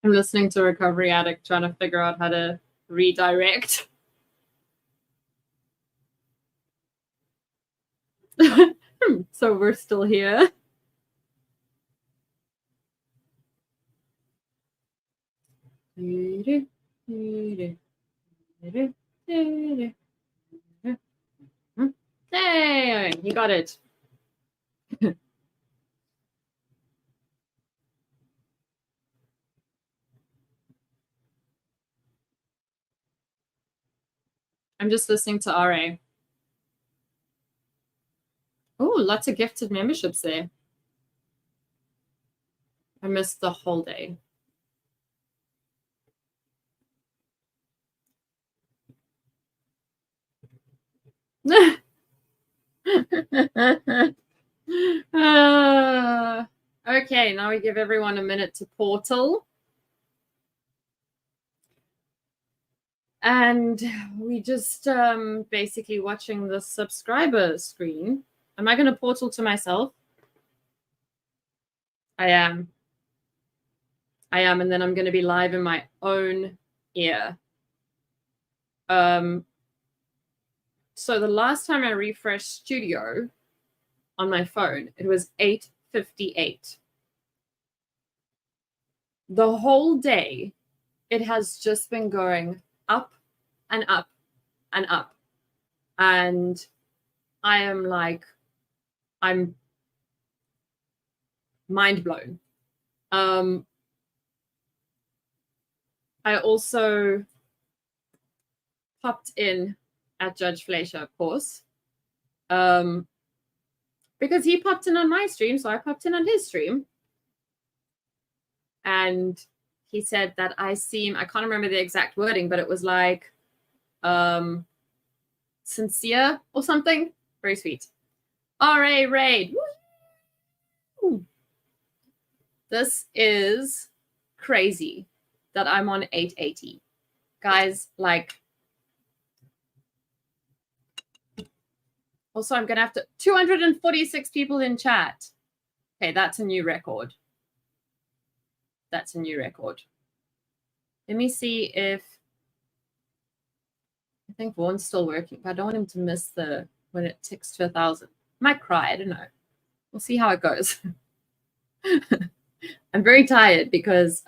I'm listening to Recovery Addict trying to figure out how to redirect. So we're still here. Hey, you got it. I'm just listening to RA. Oh, lots of gifted memberships there. I missed the whole day. Okay, now we give everyone a minute to portal. And we just basically watching the subscriber screen. Am I going to portal to myself? I am. And then I'm going to be live in my own ear. So the last time I refreshed Studio on my phone, it was 8:58. The whole day, it has just been going up and up and up. And I am like, I'm mind blown. I also popped in at Judge Fleischer, of course, because he popped in on my stream, so I popped in on his stream. And he said that I can't remember the exact wording, but it was like sincere or something. Very sweet. RA raid. Woo! This is crazy that I'm on 880. Guys, like, also I'm going to have to, 246 people in chat. Okay, that's a new record. That's a new record. Let me see if, I think Vaughn's still working, but I don't want him to miss when it ticks to 1,000. Might cry, I don't know. We'll see how it goes. I'm very tired because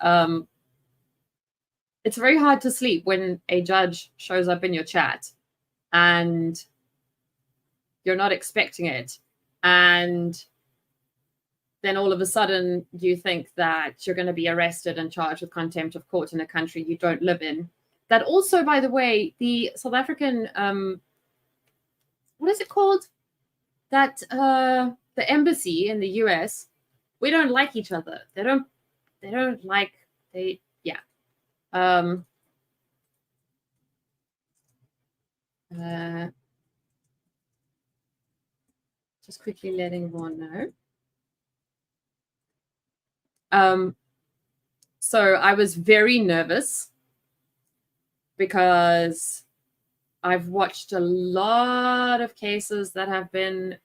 it's very hard to sleep when a judge shows up in your chat and you're not expecting it. And then all of a sudden you think that you're going to be arrested and charged with contempt of court in a country you don't live in. That also, by the way, the South African, what is it called? That the embassy in the US, we don't like each other. They don't like, yeah. Just quickly letting Vaughn know. So I was very nervous because I've watched a lot of cases that have been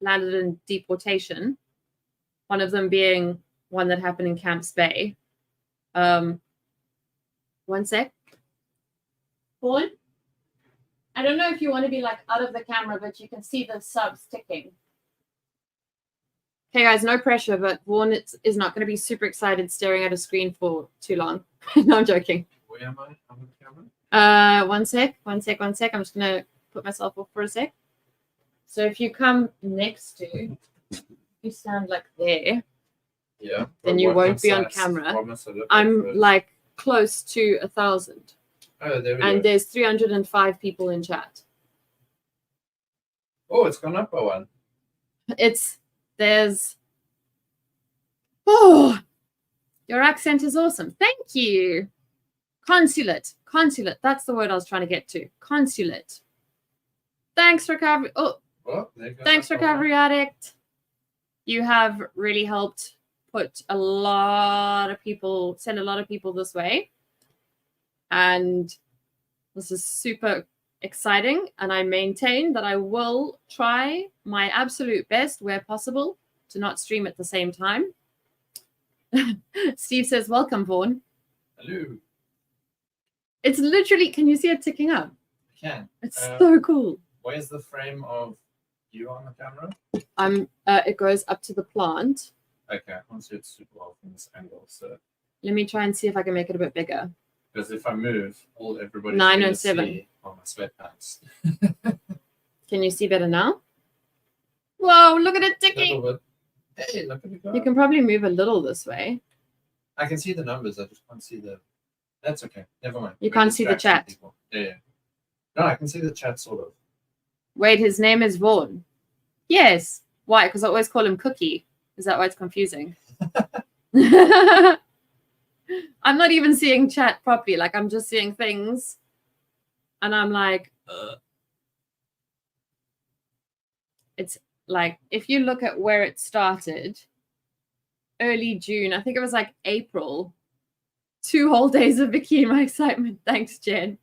landed in deportation. One of them being one that happened in Camps Bay. One sec. Vaughn? I don't know if you want to be like out of the camera, but you can see the subs ticking. Okay, guys, no pressure, but Vaughn is not going to be super excited staring at a screen for too long. No, I'm joking. Where am I on the camera? One sec. I'm just going to put myself off for a sec. So if you come next to, you stand like there. Yeah. Then you won't be on camera. I'm like close to 1,000. Oh, there we go. And there's 305 people in chat. Oh, it's gone up by one. Your accent is awesome. Thank you. Consulate. That's the word I was trying to get to. Consulate. Thanks, Recovery. Thanks, Recovery Addict. You have really helped send a lot of people this way. And this is super exciting. And I maintain that I will try my absolute best where possible to not stream at the same time. Steve says, welcome, Vaughn. Hello. It's literally, can you see it ticking up? I can. It's so cool. Where's the frame of you on the camera? It goes up to the plant. Okay, I can't see it super well from this angle. So let me try and see if I can make it a bit bigger. Because if I move, everybody's 907 see on my sweatpants. Can you see better now? Whoa, look at it ticking. Hey, look at it go. You can probably move a little this way. I can see the numbers. I just can't see the. That's okay. Never mind. You can't see the chat. Yeah. No, I can see the chat sort of. Wait, his name is Vaughn. Yes. Why? Because I always call him Cookie. Is that why it's confusing? I'm not even seeing chat properly. Like, I'm just seeing things. And I'm like, it's like, if you look at where it started, early June, I think it was like April, 2 whole days of Vicky and my excitement. Thanks, Jen.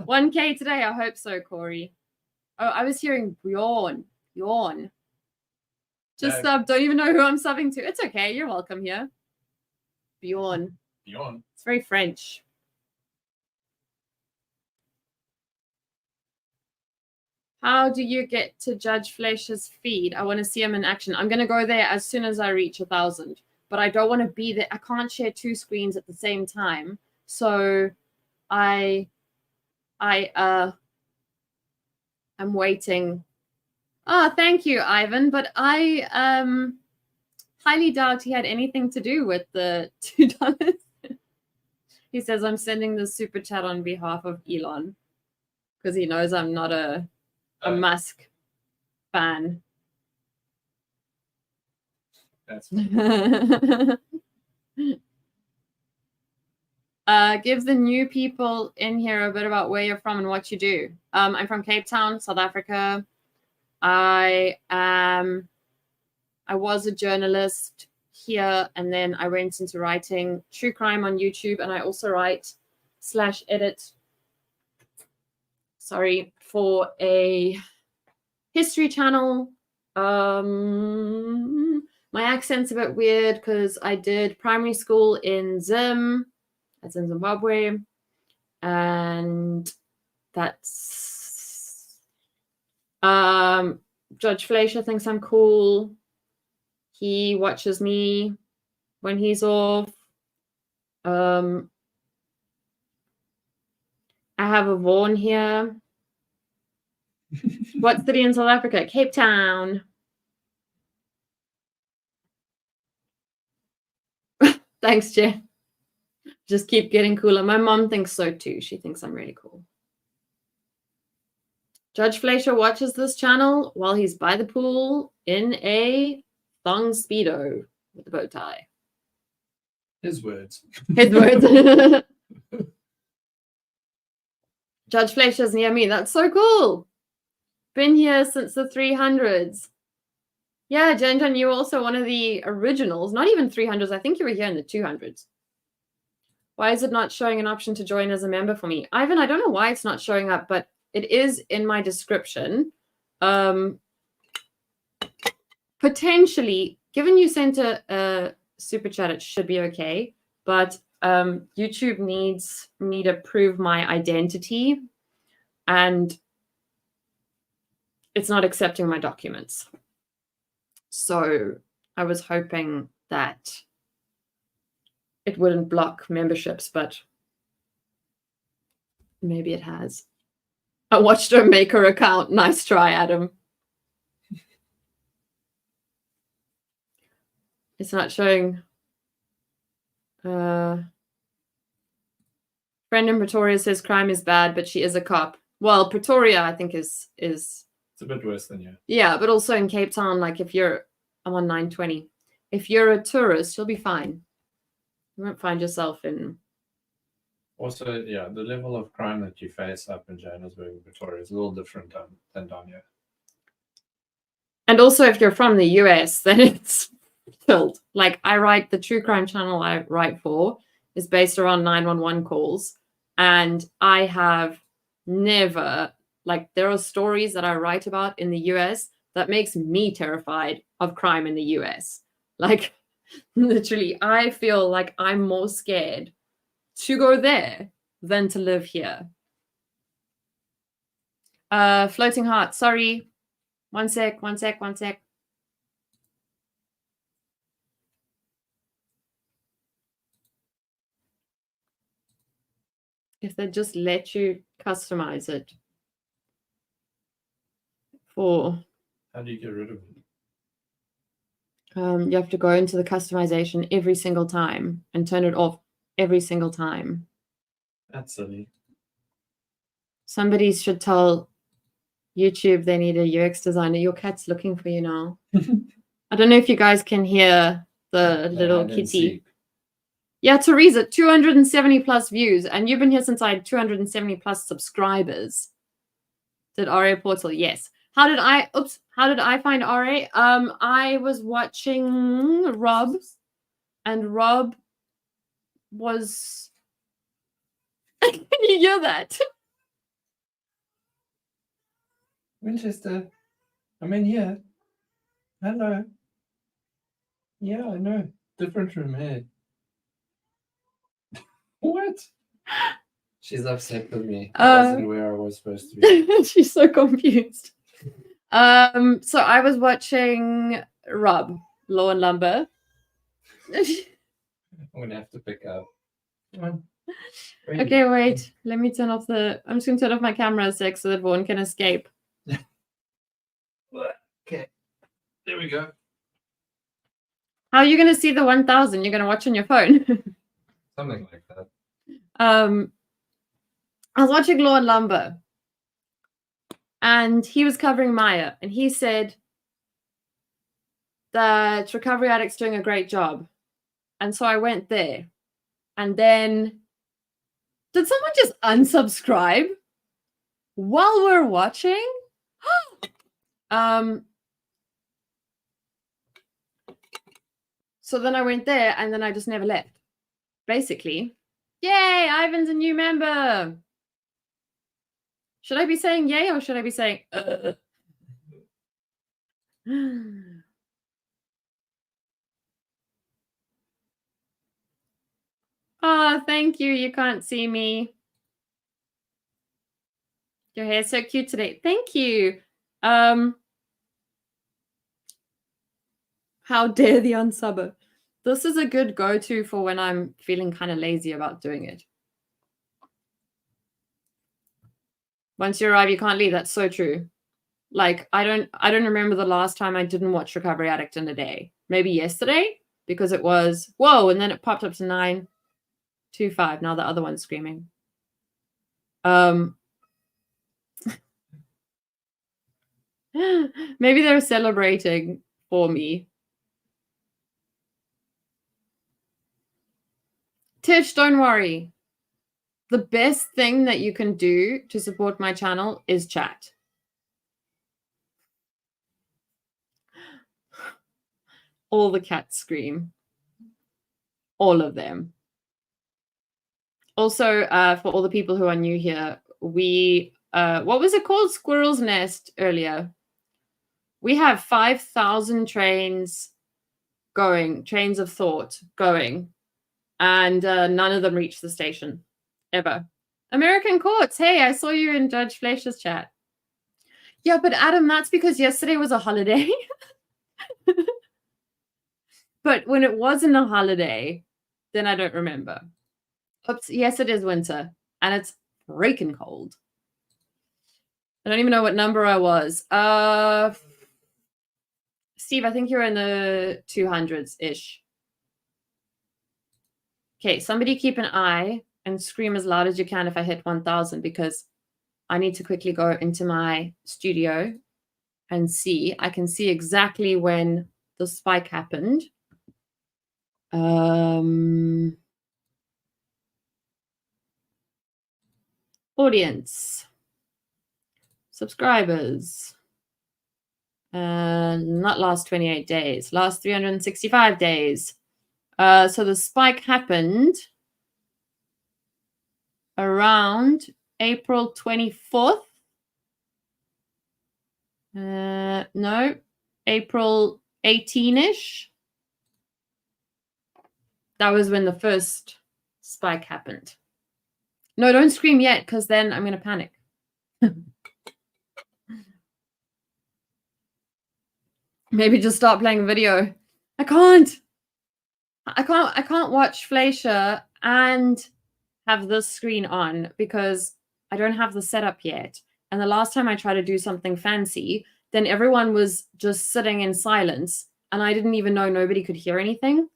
1K today. I hope so, Corey. Oh, I was hearing yawn. Just sub. Don't even know who I'm subbing to. It's okay. You're welcome here. Bjorn. It's very French. How do you get to Judge Fleischer's feed? I want to see him in action. I'm going to go there as soon as I reach 1,000. But I don't want to be there. I can't share 2 screens at the same time. So I'm waiting. Oh, thank you, Ivan. But I highly doubt he had anything to do with the $2. He says, I'm sending the super chat on behalf of Elon because he knows I'm not a Musk fan. That's Give the new people in here a bit about where you're from and what you do. I'm from Cape Town, South Africa. I was a journalist here, and then I went into writing true crime on YouTube, and I also write/edit, for a history channel. My accent's a bit weird because I did primary school in Zim, that's in Zimbabwe, and that's Judge Fleischer thinks I'm cool. He watches me when he's off. I have a Vaughn here. What city in South Africa? Cape Town. Thanks, Jen. Just keep getting cooler. My mom thinks so too. She thinks I'm really cool. Judge Fleischer watches this channel while he's by the pool in a thong speedo with a bow tie. His words. His words. Judge Fleischer's near me. That's so cool. Been here since the 300s. Yeah, Jen, you were also one of the originals. Not even 300s. I think you were here in the 200s. Why is it not showing an option to join as a member for me? Ivan, I don't know why it's not showing up, but it is in my description. Potentially, given you sent a super chat, it should be okay. But YouTube needs me to prove my identity, and it's not accepting my documents. So I was hoping that it wouldn't block memberships, but maybe it has. I watched her make her account. Nice try, Adam. It's not showing. Friend in Pretoria says crime is bad, but she is a cop. Well, Pretoria, I think, is It's a bit worse than you. Yeah, but also in Cape Town, like if you're, I'm on 920. If you're a tourist, you'll be fine. You won't find yourself in. Also, yeah, the level of crime that you face up in Johannesburg and Pretoria is a little different than down here. And also, if you're from the US, then it's killed. Like, I write the true crime channel I write for is based around 911 calls. And I have never, like, there are stories that I write about in the US that makes me terrified of crime in the US. Like, Literally, I feel like I'm more scared to go there than to live here. Floating heart, sorry. One sec. If they just let you customize it for... How do you get rid of it? You have to go into the customization every single time and turn it off every single time. That's silly. Somebody should tell YouTube they need a UX designer. Your cat's looking for you now. I don't know if you guys can hear the little kitty. Yeah, Teresa, 270 plus views, and you've been here since I had 270 plus subscribers. Did RA Portal? Yes. How did I find RA? I was watching Rob, and Rob was... Can you hear that? Winchester, I'm in here. Hello. Yeah, I know. Different room here. What? She's upset with me. I wasn't where I was supposed to be. She's so confused. So I was watching Rob, Law and Lumber. I'm gonna have to pick up. Come on. Okay, wait. Let me turn off the... I'm just gonna turn off my camera a sec so that Vaughn can escape. Okay. There we go. How are you gonna see the 1000? You're gonna watch on your phone. Something like that. I was watching Law and Lumber, and he was covering Maya, and he said that Recovery Addict's doing a great job. And so I went there, and then did someone just unsubscribe while we're watching? So then I went there, and then I just never left. Basically, yay! Ivan's a new member. Should I be saying yay or should I be saying Oh, thank you. You can't see me. Your hair's so cute today. Thank you. How dare the unsubber? This is a good go-to for when I'm feeling kind of lazy about doing it. Once you arrive, you can't leave. That's so true. Like, I don't remember the last time I didn't watch Recovery Addict in a day. Maybe yesterday, because it was, whoa, and then it popped up to 9:25. Now the other one's screaming. Maybe they're celebrating for me. Tish, don't worry. The best thing that you can do to support my channel is chat. All the cats scream. All of them. Also, for all the people who are new here, we, what was it called? Squirrel's Nest earlier. We have 5,000 trains going, trains of thought going, and none of them reach the station, ever. American courts. Hey, I saw you in Judge Fleischer's chat. Yeah, but Adam, that's because yesterday was a holiday. But when it wasn't a holiday, then I don't remember. Oops, yes, it is winter, and it's freaking cold. I don't even know what number I was. Steve, I think you're in the 200s-ish. Okay, somebody keep an eye and scream as loud as you can if I hit 1,000, because I need to quickly go into my studio and see. I can see exactly when the spike happened. Audience. Subscribers. Not last 28 days. Last 365 days. So the spike happened around April 24th. No, April 18-ish. That was when the first spike happened. No, don't scream yet, because then I'm going to panic. Maybe just stop playing video. I can't watch Fleischer and have this screen on because I don't have the setup yet. And the last time I tried to do something fancy, then everyone was just sitting in silence and I didn't even know nobody could hear anything.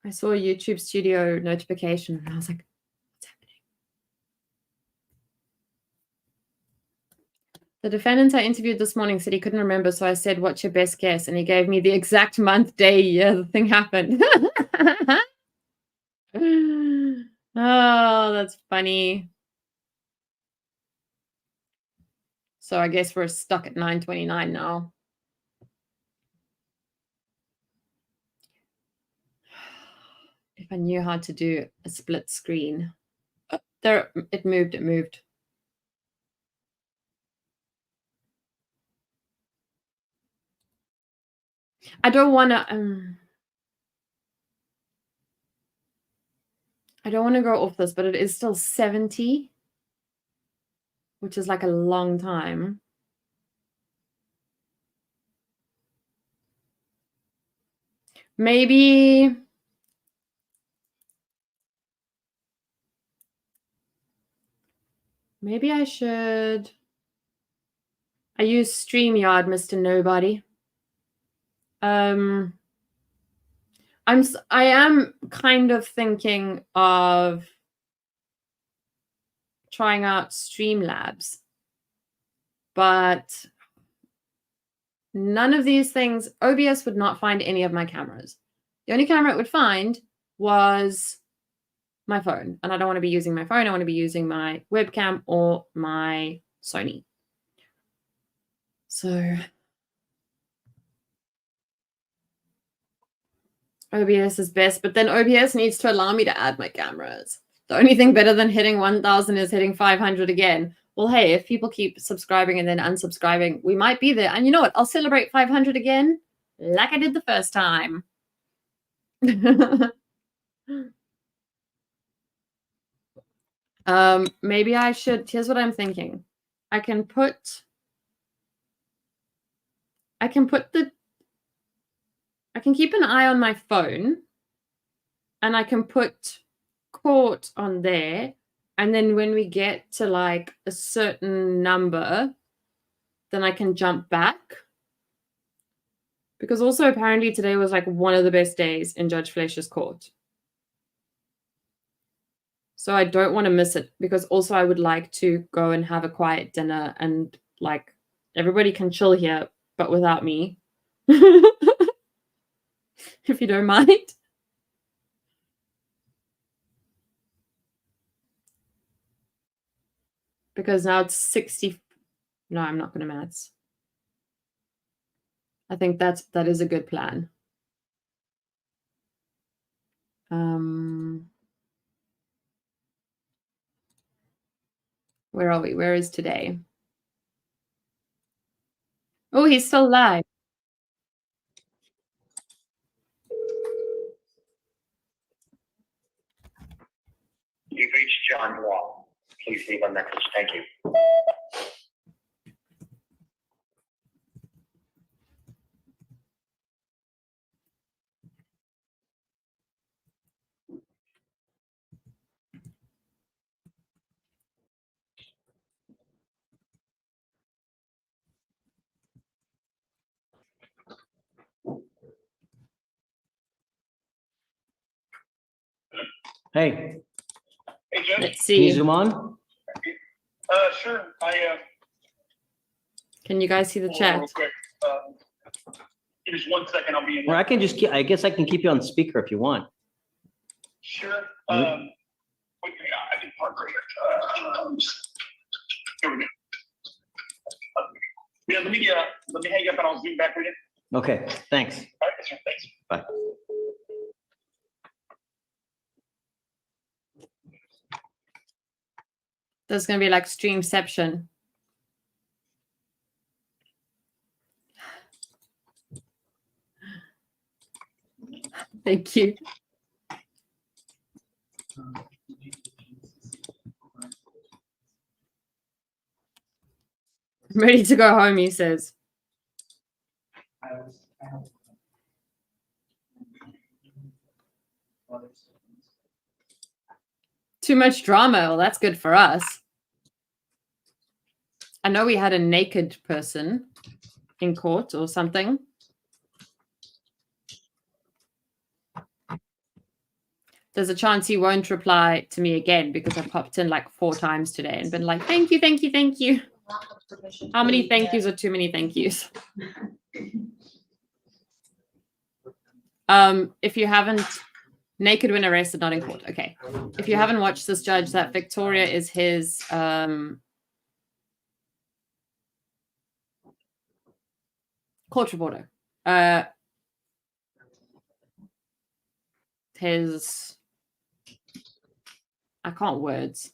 I saw a YouTube Studio notification and I was like, what's happening? The defendant I interviewed this morning said he couldn't remember, so I said, what's your best guess? And he gave me the exact month, day, year the thing happened. Oh, that's funny. So I guess we're stuck at 9:29 now. If I knew how to do a split screen. Oh, there, it moved. I don't want to go off this, but it is still 70, which is like a long time. Maybe I should. I use StreamYard, Mr. Nobody. I am kind of thinking of trying out Streamlabs, but none of these things, OBS would not find any of my cameras. The only camera it would find was my phone, and I don't want to be using my phone. I want to be using my webcam or my Sony. So OBS is best, but then OBS needs to allow me to add my cameras. The only thing better than hitting 1,000 is hitting 500 again. Well, hey, if people keep subscribing and then unsubscribing, we might be there. And you know what? I'll celebrate 500 again like I did the first time. Maybe I should. Here's what I'm thinking. I can keep an eye on my phone and I can put court on there. And then when we get to like a certain number, then I can jump back. Because also apparently today was like one of the best days in Judge Fleischer's court. So I don't want to miss it because also I would like to go and have a quiet dinner and like everybody can chill here, but without me. If you don't mind. Because now it's 60. No, I'm not going to maths. I think that is a good plan. Where are we? Where is today? Oh, he's still live. You've reached John Wall. Please leave a message. Thank you. Hey, Hey, Judge. Let's can you see. zoom on? Sure. Can you guys see the Hold on chat? real quick. Give us 1 second. I'll be in. Or I can just, I guess I can keep you on speaker if you want. Sure. Wait, I can park right here. Here we go. Yeah, let me hang up and I'll zoom back with you. Okay, thanks. All right, sir. Thanks. Bye. There's going to be like Streamception. Thank you. I'm ready to go home, he says. Too much drama. Well, that's good for us. I know we had a naked person in court or something. There's a chance he won't reply to me again because I popped in like 4 times today and been like, thank you, thank you, thank you. How many thank yous are too many thank yous? If you haven't, naked when arrested, not in court. Okay. If you haven't watched this, judge, that Victoria is his court reporter. His, I can't words.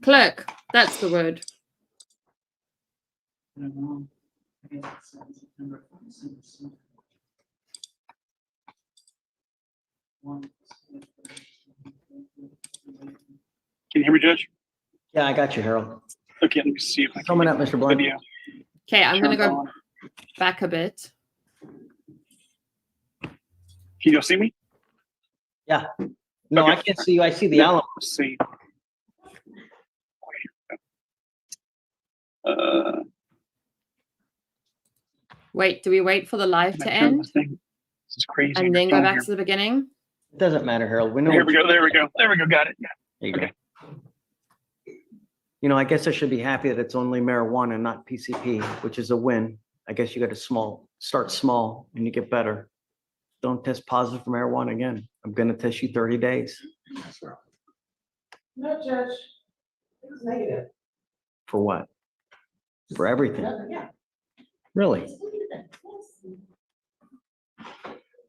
Clerk, that's the word. Can you hear me, Judge? Yeah, I got you, Harold. Okay, let me see if I can Coming up, Mr. Blunt. video. Okay, I'm going to turned go on. back a bit. Can you see me? Yeah. No, Okay. I can't see you. I see the owl. Let's see. Wait, do we wait for the live to end This is crazy. and then go Phone back here. to the beginning? It doesn't matter, Harold. We know. There we go. There we go. There we go. Got it. Yeah. There you go. Okay. You know, I guess I should be happy that it's only marijuana and not PCP, which is a win. I guess you got to start small and you get better. Don't test positive for marijuana again. I'm going to test you 30 days. No, Judge. It was negative. For what? For everything. Yeah. Really?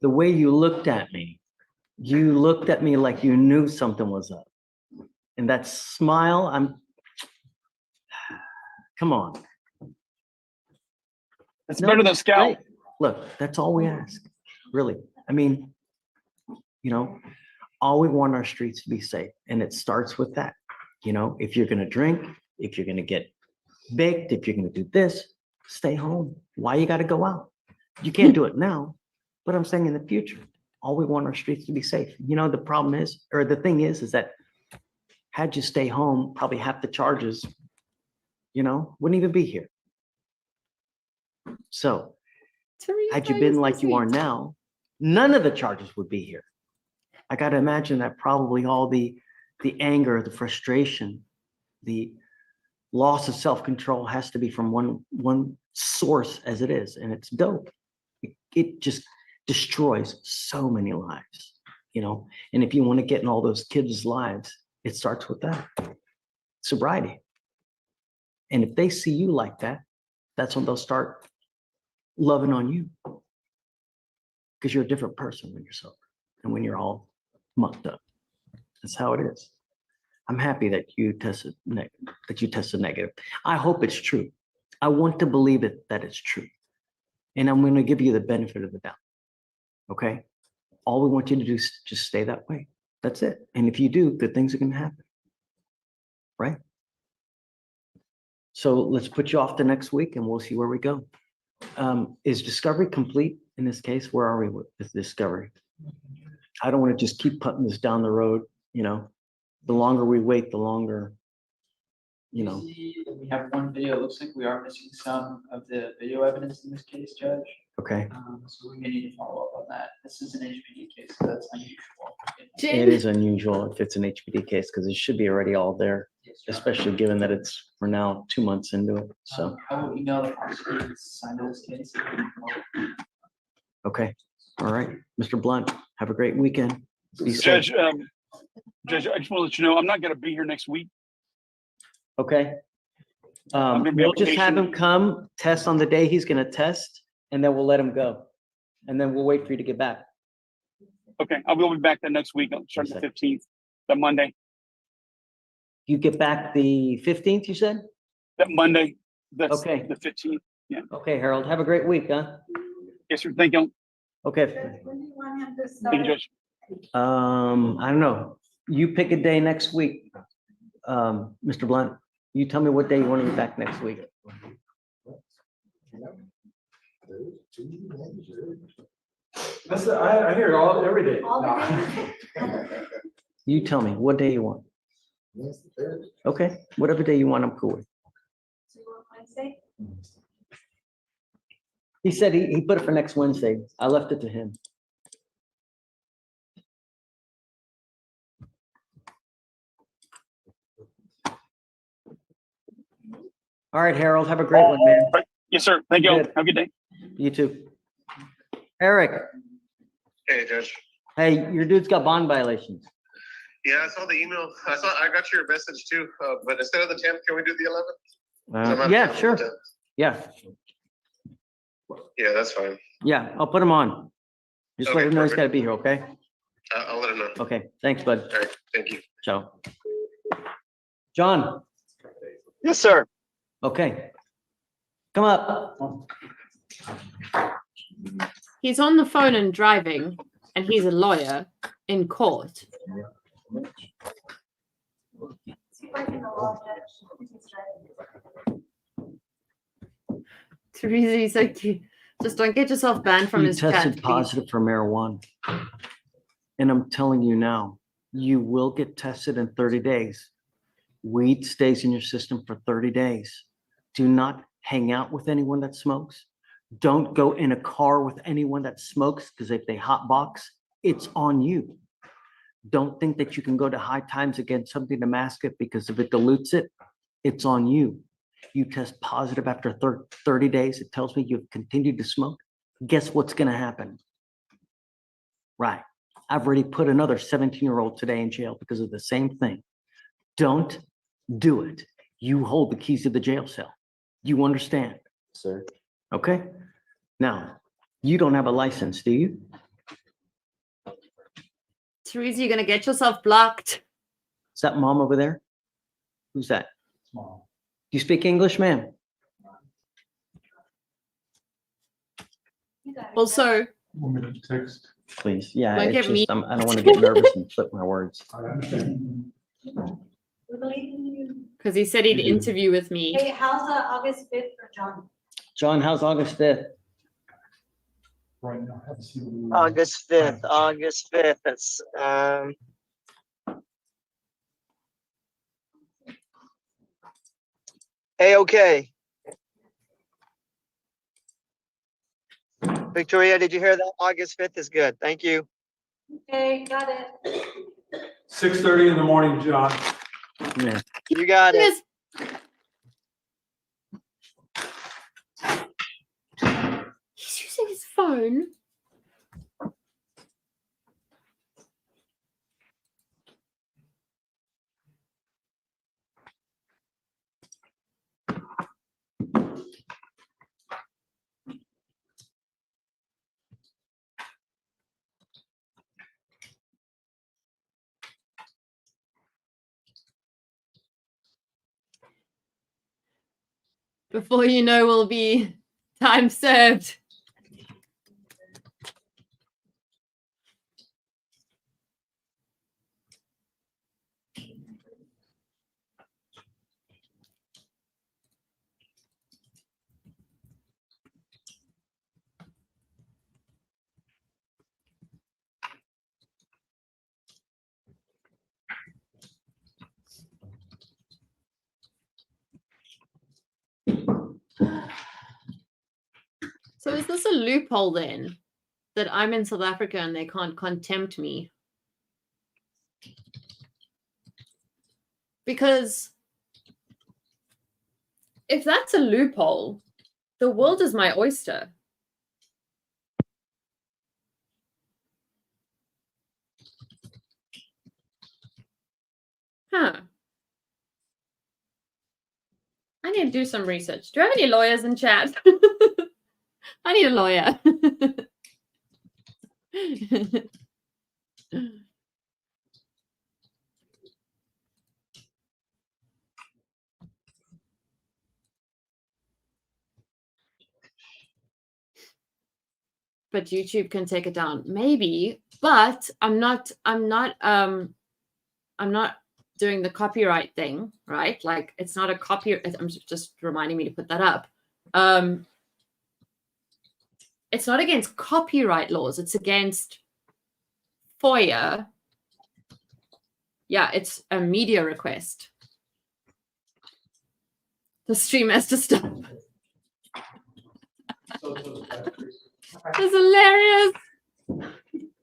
The way you looked at me like you knew something was up. And that smile, come on. It's No, better than Scout. right. Look, that's all we ask, really. I mean, you know, all we want our streets to be safe. And it starts with that. You know, if you're going to drink, if you're going to get baked, if you're going to do this, stay home. Why you got to go out? You can't do it now, but I'm saying in the future, all we want our streets to be safe. You know, the problem is, or the thing is that had you stay home, probably half the charges, you know, wouldn't even be here. So had you been like you are now, none of the charges would be here. I got to imagine that probably all the anger, the frustration, the loss of self-control has to be from one source as it is, and it's dope. It just destroys so many lives, you know. And if you want to get in all those kids' lives, it starts with that sobriety. And if they see you like that, that's when they'll start loving on you, because you're a different person when you're sober and when you're all mucked up. That's how it is. I'm happy that you tested negative. I hope it's true. I want to believe that it's true. And I'm going to give you the benefit of the doubt. Okay? All we want you to do is just stay that way. That's it. And if you do, good things are going to happen. Right? So let's put you off to next week and we'll see where we go. Is discovery complete in this case? Where are we with discovery? I don't want to just keep putting this down the road, you know. The longer we wait, the longer, you know. We have one video. It looks like we are missing some of the video evidence in this case, Judge. Okay. So we may need to follow up on that. This is an HPD case, so that's unusual. It is unusual if it's an HPD case because it should be already all there, Yes, Your Honor. especially given that it's, we're now 2 months into it. So, I will email the prosecutor to sign this case. okay. All right. Mr. Blunt, have a great weekend. Be safe. Judge, Judge, I just want to let you know, I'm not going to be here next week. Okay. I'm gonna be on We'll just have him vacation. come test on the day he's going to test, and then we'll let him go. And then we'll wait for you to get back. Okay, I will be back the next week. I'll start the 15th, that Monday. You get back the 15th, you said? That Monday, that's Okay. the 15th. Okay, Harold, have a great week, huh? Yes, sir. Thank you. Okay. When do you want him to Thank you, start? Judge. I don't know. You pick a day next week. Mr. Blunt, you tell me what day you want to be back next week. I hear it every day. All the days? You tell me what day you want. Okay, whatever day you want, I'm cool with. So you want Wednesday? He said he put it for next Wednesday. I left it to him. All right, Harold, have a great one, man. Yes, sir. Thank you. Good. Have a good day. You too. Eric, Hey, Judge. hey, your dude's got bond violations. Yeah, I saw the email. I got your message too, but instead of the 10th, can we do the 11th? Yeah, sure. Yeah, Yeah, that's fine. yeah, I'll put him on. Just let Okay, him know he's perfect. got to be here, okay? I'll let him know. Okay, thanks, bud. All right, thank you. Ciao. John, Yes, sir. okay. Come up. He's on the phone and driving, and he's a lawyer in court. See if I can allow Judge. He's ready. Teresa, he's so cute. Just don't get yourself banned from You his chat. tested please. positive for marijuana. And I'm telling you now, you will get tested in 30 days. Weed stays in your system for 30 days. Do not hang out with anyone that smokes. Don't go in a car with anyone that smokes, because if they hotbox, it's on you. Don't think that you can go to High Times against something to mask it, because if it dilutes it, it's on you. You test positive after 30 days, it tells me you've continued to smoke. Guess what's going to happen? Right. I've already put another 17-year-old today in jail because of the same thing. Don't do it. You hold the keys to the jail cell. You understand? Sir. Okay? Now, you don't have a license, do you? Teresa, you're going to get yourself blocked. Is that mom over there? Who's that? Do you speak English, ma'am? You got it. Also, Want me to text? Please. Yeah, Don't it's get me- just, I don't want to get nervous and flip my words. I understand. We're believing you. because he said he'd You do. interview with me. Hey, how's August 5th for John? John, how's August 5th? Right now, I have to see what we- August 5th, August 5th, it's, A-okay. Victoria, did you hear that? August 5th is good. Thank you. Okay, got it. 6:30 in the morning, John. Yeah. You got it. He's using his phone. Before you know, we'll be time served. So is this a loophole then? That I'm in South Africa and they can't contempt me? Because if that's a loophole, the world is my oyster. Huh. I need to do some research. Do you have any lawyers in chat? I need a lawyer. but YouTube can take it down. Maybe, but I'm not doing the copyright thing, right? Like it's not a copy. I'm just reminding me to put that up. It's not against copyright laws. It's against FOIA. Yeah, it's a media request. The stream has to stop. It's hilarious.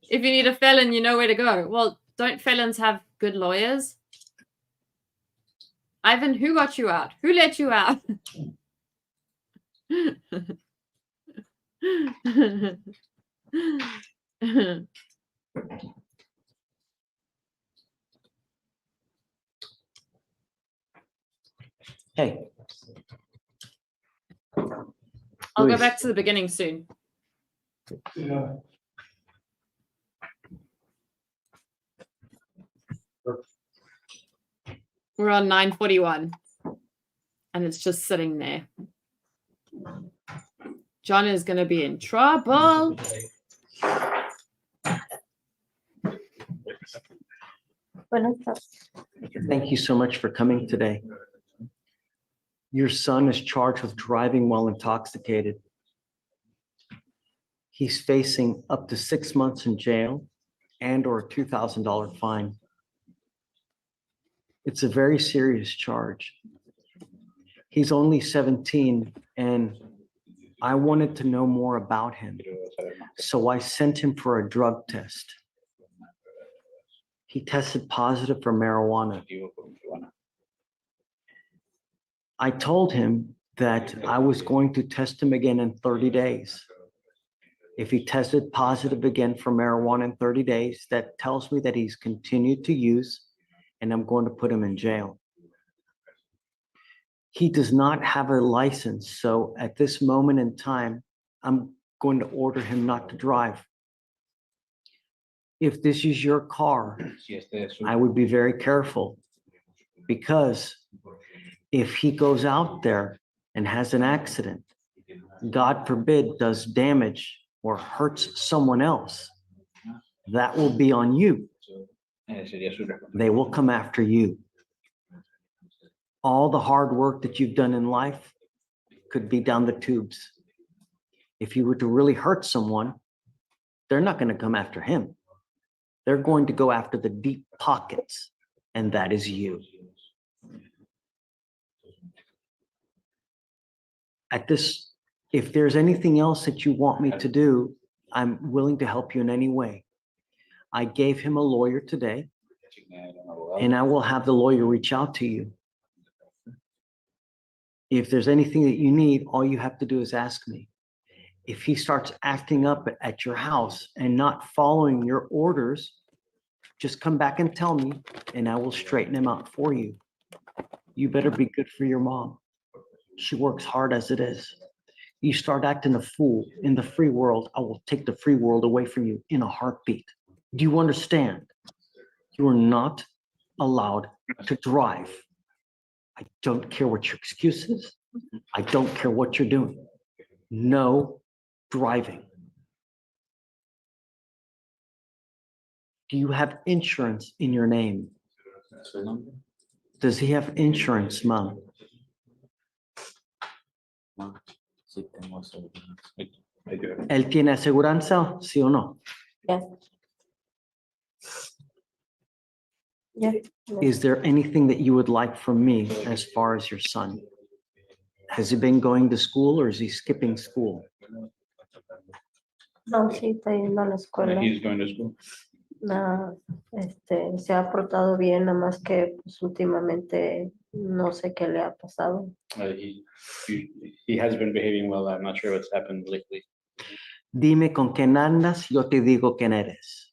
If you need a felon, you know where to go. Well, don't felons have good lawyers? Ivan, who got you out? Who let you out? Hey. I'll go Luis. back to the beginning soon. Yeah. We're on 9:41 and it's just sitting there. John is going to be in trouble. Thank you so much for coming today. Your son is charged with driving while intoxicated. He's facing up to 6 months in jail and or a $2,000 fine. It's a very serious charge. He's only 17 and I wanted to know more about him. So I sent him for a drug test. He tested positive for marijuana. I told him that I was going to test him again in 30 days. If he tested positive again for marijuana in 30 days, that tells me that he's continued to use and I'm going to put him in jail. He does not have a license, so at this moment in time, I'm going to order him not to drive. If this is your car, I would be very careful because if he goes out there and has an accident, God forbid, does damage or hurts someone else, that will be on you. They will come after you. All the hard work that you've done in life could be down the tubes. If you were to really hurt someone, they're not going to come after him. They're going to go after the deep pockets, and that is you. At this, if there's anything else that you want me to do, I'm willing to help you in any way. I gave him a lawyer today, and I will have the lawyer reach out to you. If there's anything that you need, all you have to do is ask me. If he starts acting up at your house and not following your orders, just come back and tell me, and I will straighten him out for you. You better be good for your mom. She works hard as it is. You start acting a fool in the free world, I will take the free world away from you in a heartbeat. Do you understand? You are not allowed to drive. I don't care what your excuse is. I don't care what you're doing. No driving. Do you have insurance in your name? Does he have insurance, Mom? ¿Él tiene aseguranza, sí o no? Yes. Yeah. Is there anything that you would like from me as far as your son? Has he been going to school or is he skipping school? No, sí, está yendo a la escuela. He's going to school. No, se ha portado bien, nada más que pues, últimamente no sé qué le ha pasado. He has been behaving well. I'm not sure what's happened lately. Dime con quién andas, yo te digo quién eres.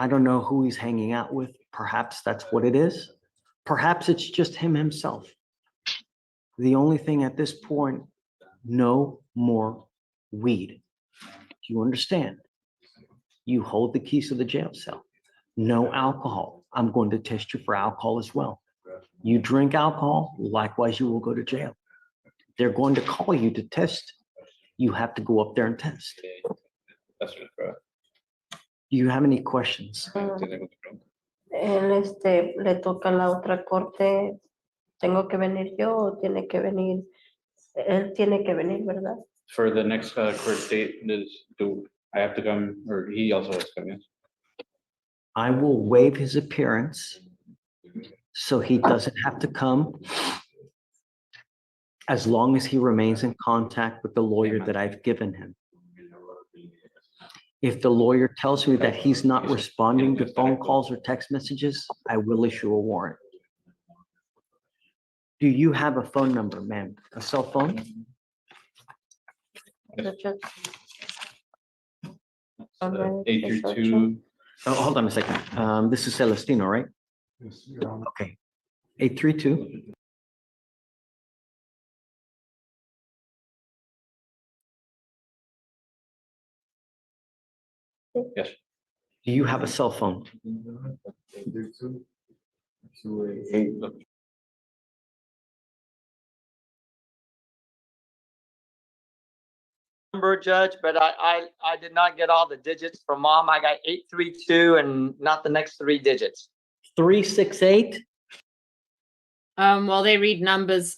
I don't know who he's hanging out with. Perhaps that's what it is. Perhaps it's just him himself. The only thing at this point, no more weed. Do you understand? You hold the keys to the jail cell. No alcohol. I'm going to test you for alcohol as well. You drink alcohol, likewise, you will go to jail. They're going to call you to test You have to go up there and test. That's what Do you have any questions? Él, le toca la otra corte. ¿Tengo que venir yo o tiene que venir? Él tiene que venir, ¿verdad? For the next court date, do I have to come, or he also has to come, yes? I will waive his appearance so he doesn't have to come as long as he remains in contact with the lawyer that I've given him. If the lawyer tells me that he's not responding to phone calls or text messages, I will issue a warrant. Do you have a phone number, ma'am? A cell phone? Amen. 832. Oh, hold on a second. This is Celestino, right? Okay. 832. Yes. Do you have a cell phone? Number, Judge, but I did not get all the digits from mom. I got 832 and not the next 3 digits. 368. While they read numbers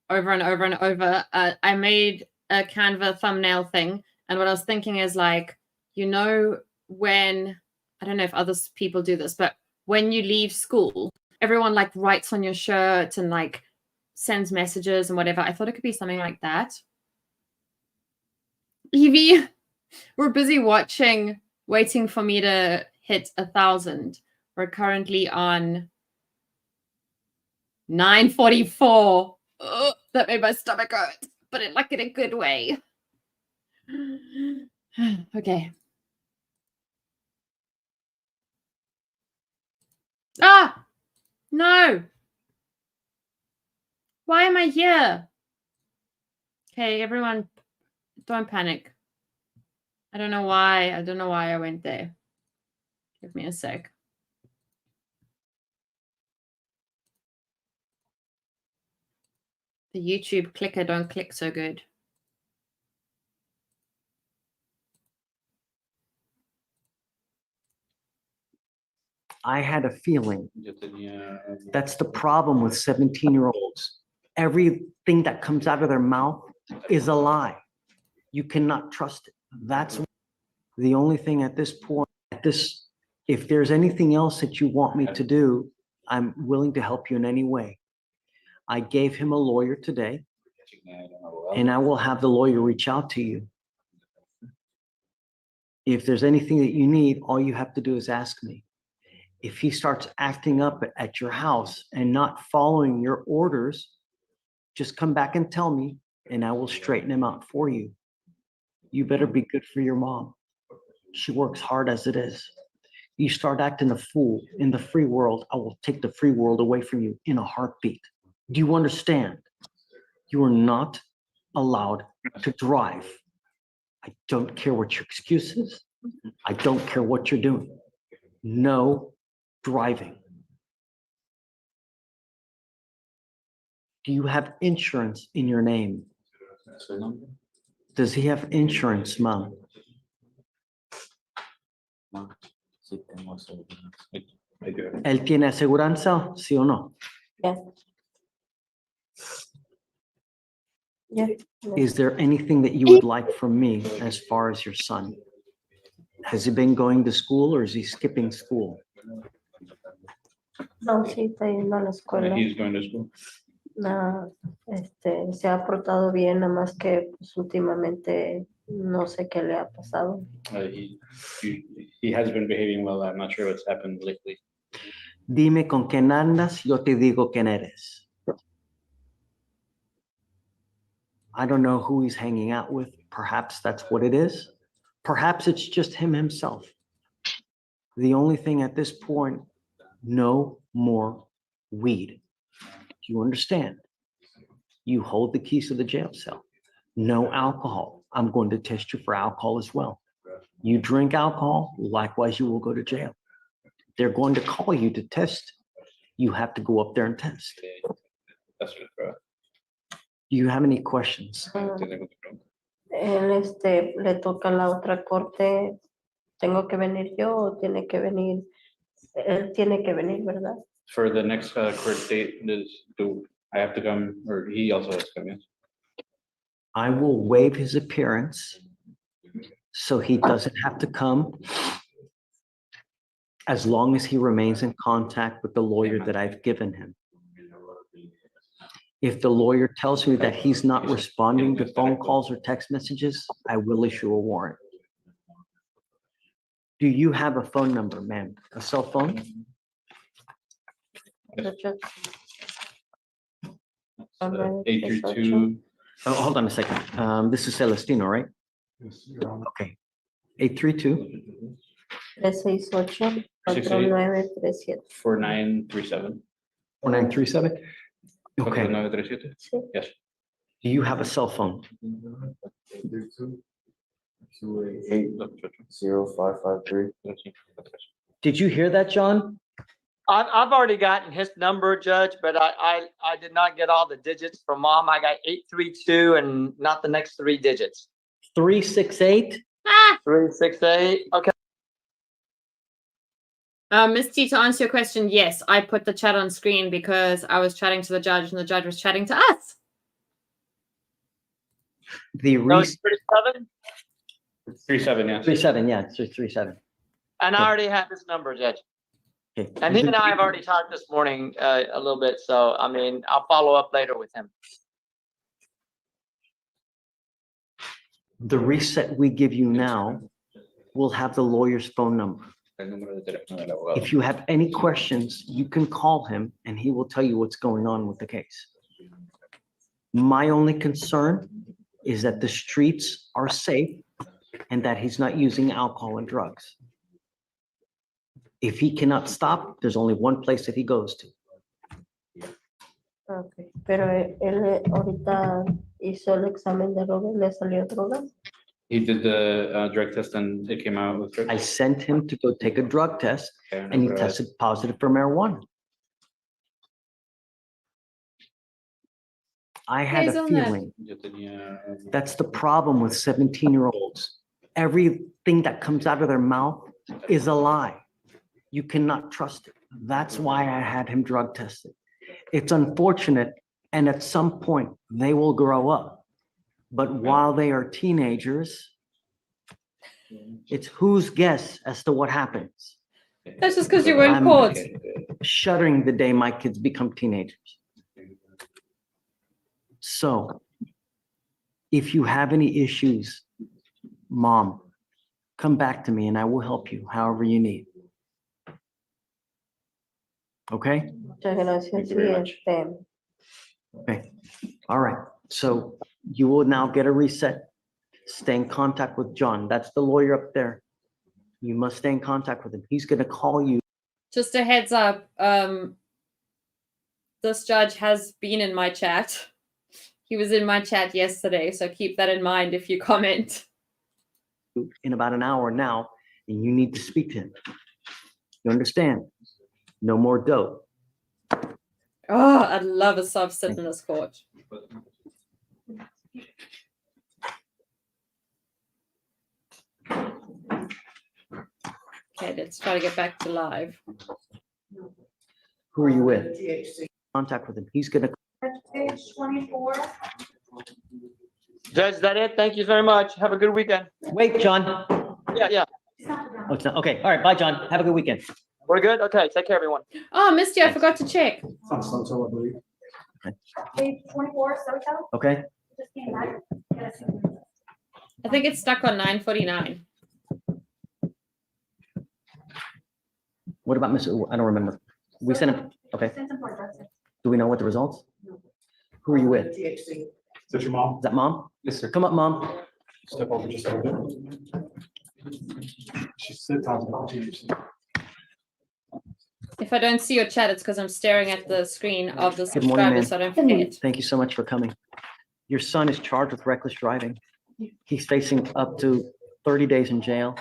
over and over and over, I made a Canva thumbnail thing. And what I was thinking is like, you know, when, I don't know if other people do this, but when you leave school, everyone like writes on your shirt and like sends messages and whatever. I thought it could be something like that. Evie, we're busy waiting for me to hit 1,000. We're currently on 944. Ugh, that made my stomach hurt, but in like in a good way. Okay. Ah, no. Why am I here? Okay, everyone, don't panic. I don't know why. I don't know why I went there. Give me a sec. The YouTube clicker don't click so good. I had a feeling. That's the problem with 17-year-olds. Everything that comes out of their mouth is a lie. You cannot trust it. That's the only thing at this point. If there's anything else that you want me to do, I'm willing to help you in any way. I gave him a lawyer today, and I will have the lawyer reach out to you. If there's anything that you need, all you have to do is ask me. If he starts acting up at your house and not following your orders, just come back and tell me, and I will straighten him out for you. You better be good for your mom. She works hard as it is. You start acting a fool in the free world, I will take the free world away from you in a heartbeat. Do you understand? You are not allowed to drive. I don't care what your excuse is. I don't care what you're doing. No driving. Do you have insurance in your name? Does he have insurance, Mom? ¿Él tiene aseguranza, sí o no? Yes. Yes. Is there anything that you would like from me as far as your son? Has he been going to school or is he skipping school? No, sí, está yendo a la escuela. He's going to school. No, se ha portado bien, nada más que pues, últimamente no sé qué le ha pasado. He has been behaving well. I'm not sure what's happened lately. Dime con quién andas, yo te digo quién eres. I don't know who he's hanging out with. Perhaps that's what it is. Perhaps it's just him himself. The only thing at this point, no more weed. Do you understand? You hold the keys to the jail cell. No alcohol. I'm going to test you for alcohol as well. You drink alcohol, likewise, you will go to jail. They're going to call you to test. You have to go up there and test. That's Do you have any questions? Le toca a la otra corte. ¿Tengo que venir yo o tiene que venir? Él tiene que venir, ¿verdad? For the next court date is due, I have to come, or he also has to come, yes. I will waive his appearance so he doesn't have to come as long as he remains in contact with the lawyer that I've given him. If the lawyer tells me that he's not responding to phone calls or text messages, I will issue a warrant. Do you have a phone number, ma'am? A cell phone? Eight three two. Oh, hold on a second. This is Celestino, right? Okay. 832. 368-4937. 4937. 4937. Okay. 4937. Yes. Do you have a cell phone? 288-0553. Did you hear that, John? I've already gotten his number, Judge, but I did not get all the digits from Mom. I got 832 and not the next three digits. 368. 368. Okay. Miss T, to answer your question, yes, I put the chat on screen because I was chatting to the judge and the judge was chatting to us. The No, it's 37. 37, yes. 37, yeah, it's 37. And I Okay. already have his number, Judge. Okay. And he and I have already talked this morning a little bit. So, I mean, I'll follow up later with him. The reset we give you now will have the lawyer's phone number. If you have any questions, you can call him and he will tell you what's going on with the case. My only concern is that the streets are safe and that he's not using alcohol and drugs. If he cannot stop, there's only one place that he goes to. Okay. Pero él ahorita hizo el examen de drogas, le salió droga. He did the drug test and it came out with drugs. I sent him to go take a drug test and he tested positive for marijuana. I had a feeling that's the problem with 17-year-olds. Everything that comes out of their mouth is a lie. You cannot trust it. That's why I had him drug tested. It's unfortunate, and at some point they will grow up. But while they are teenagers, it's whose guess as to what happens. That's just because you weren't I'm caught. shuddering the day my kids become teenagers. So if you have any issues, Mom, come back to me and I will help you however you need. Okay? Muchas gracias. Thank you very Sí, much. Okay. All right. So you will now get a reset. Stay in contact with John. That's the lawyer up there. You must stay in contact with him. He's going to call you. Just a heads up, this judge has been in my chat. He was in my chat yesterday, so keep that in mind if you comment. In about an hour now, and you need to speak to him. You understand? No more dope. Oh, I'd love a sub sit in this court. Okay, let's try to get back to live. Who are you with? Contact with him. He's going to. Page 24. Judge, is that it? Thank you very much. Have a good weekend. Wait, John. Yeah. Oh, it's not. Okay. All right. Bye, John. Have a good weekend. We're good? Okay. Take care, everyone. Oh, Misty, I forgot to check. Page 24, so Okay. just came back. Yes. I think it's stuck on 949. What about Mr. I don't remember. We sent him. Okay. Send some more drugs. Do we know what the results? Who are you with? Is Is that your mom? that Mom? Yes, sir. Come up, Mom. Step over just a little bit. She said time to continue. If I don't see your chat, it's because I'm staring at the screen of the Good morning, subscriber, ma'am. so I don't forget. Thank you so much for coming. Your son is charged with reckless driving. He's facing up to 30 days in jail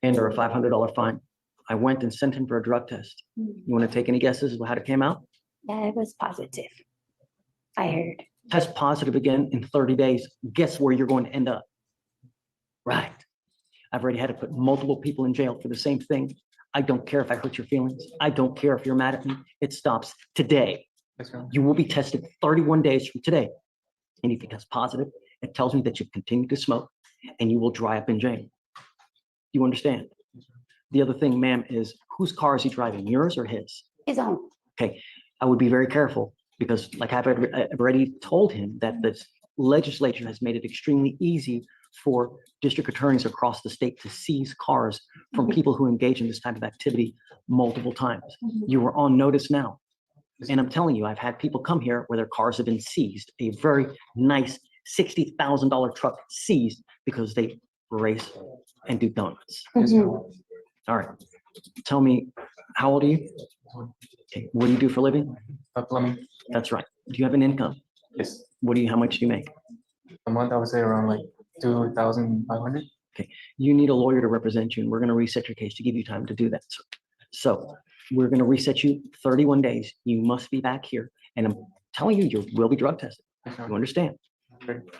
and or a $500 fine. I went and sent him for a drug test. You want to take any guesses as to how it came out? Yeah, it was positive. I heard. Test positive again in 30 days. Guess where you're going to end up? Right. I've already had to put multiple people in jail for the same thing. I don't care if I hurt your feelings. I don't care if you're mad at me. It stops today. You will be tested 31 days from today. And if it tests positive, it tells me that you've continued to smoke and you will dry up in jail. You understand? The other thing, ma'am, is whose car is he driving, yours or his? His own. Okay, I would be very careful because like I've already told him that the legislature has made it extremely easy for district attorneys across the state to seize cars from people who engage in this type of activity multiple times. You are on notice now. And I'm telling you, I've had people come here where their cars have been seized, a very nice $60,000 truck seized because they race and do donuts. All right. Tell me, how old are you? Okay. What do you do for a living? Plumbing. That's right. Do you have an income? Yes. How much do you make? A month, I would say around like 2,500. Okay. You need a lawyer to represent you, and we're going to reset your case to give you time to do that. So we're going to reset you 31 days. You must be back here. And I'm telling you, you will be drug tested. You understand?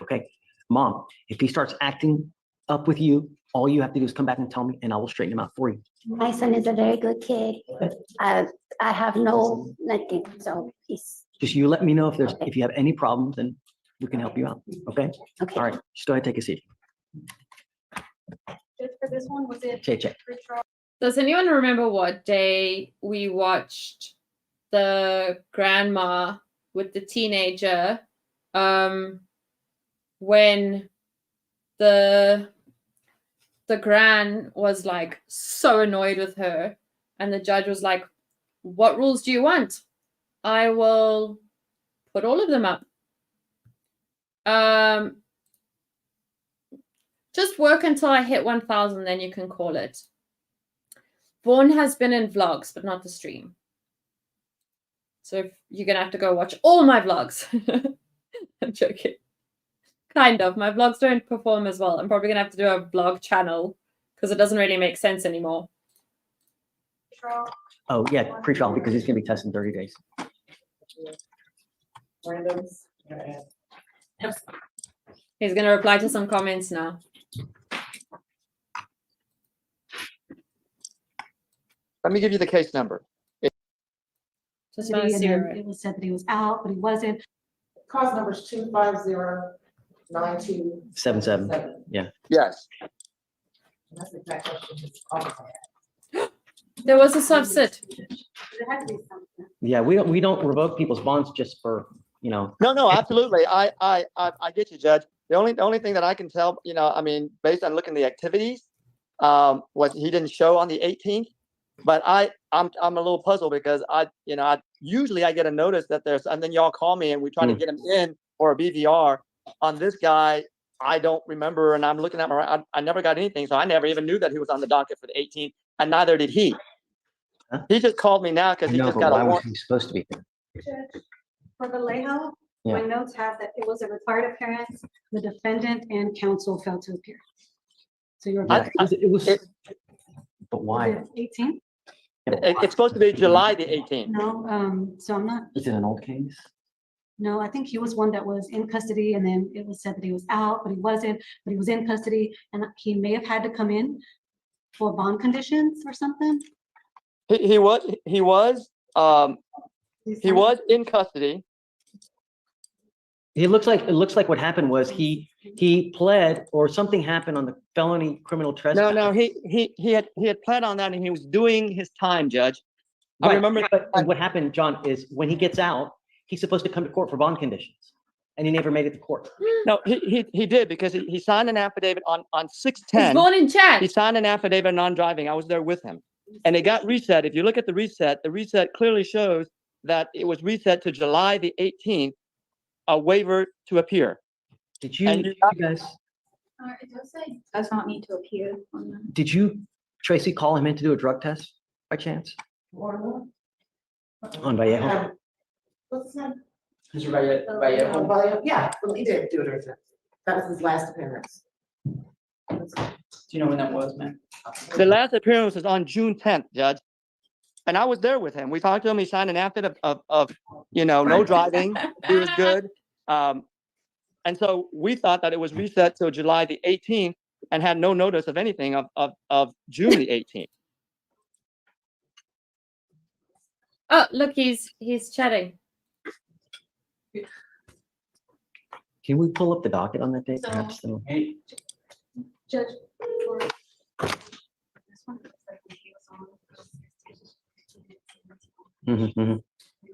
Okay. Mom, if he starts acting up with you, all you have to do is come back and tell me, and I will straighten him out for you. My son is a very good kid. I have nothing, so he's. Just you let me know if you have any problems, and we can help you out. Okay? Okay. All right. Just go ahead, take a seat. Just for this one, was it? Check. Does anyone remember what day we watched the grandma with the teenager when the gran was like so annoyed with her and the judge was like, what rules do you want? I will put all of them up. Just work until I hit 1,000, then you can call it. Vaughn has been in vlogs, but not the stream. So if you're going to have to go watch all my vlogs. I'm joking. Kind of. My vlogs don't perform as well. I'm probably going to have to do a vlog channel because it doesn't really make sense anymore. Oh, yeah, pre-trial because he's going to be tested in 30 days. He's going to reply to some comments now. Let me give you the case number. Just want to see where It was said that he was out, but he wasn't. Cause number is 2509277. Yeah. Yes. That's the exact question. there was a subset. There had to be something. Yeah, we don't revoke people's bonds just for, No, absolutely. I get you, Judge. The only thing that I can tell, I mean, based on looking at the activities, was he didn't show on the 18th. But I'm a little puzzled because I usually I get a notice that there's, and then y'all call me and we try to get him in for a BVR. On this guy, I don't remember, and I'm looking at I never got anything, so I never even knew that he was on the docket for the 18th, and neither did he. Huh? He just called me now because he just got a why was warrant. he supposed to be here? Judge, for Vallejo, Yeah. my notes have that it was a required appearance. The defendant and counsel failed to appear. So you're. Yeah, it was, but why? 18? It's supposed to be July the 18th. No, so I'm not, Is it an old case? no, I think he was one that was in custody and then it was said that he was out, but he wasn't, but he was in custody and he may have had to come in for bond conditions or something. He was in custody. It looks like what happened was he pled or something happened on the felony criminal trespass. No, he had pled on that and he was doing his time, Judge. I Right, remember. but what happened, John, is when he gets out, he's supposed to come to court for bond conditions, and he never made it to court. No, he did because he signed an affidavit on He's 6/10. born in chat. He signed an affidavit of non-driving. I was there with him, and it got reset. If you look at the reset clearly shows that it was reset to July the 18th. A waiver to appear. Did you guys? It does say does not need to appear on the. Did you, Tracy, call him in to do a drug test by chance? On Vallejo? What's his name? Mr. Vallejo. Yeah, well, he did do it. That was his last appearance. Do you know when that was, man? The last appearance was on June 10th, Judge. And I was there with him. We talked to him. He signed an affidavit of no driving. He was good. And so we thought that it was reset till July the 18th. and had no notice of anything of June the 18th. Oh, look, he's chatting. Can we pull up the docket on that date? So- Perhaps. Judge. for this one, looks like he was on. Mhm, mhm. And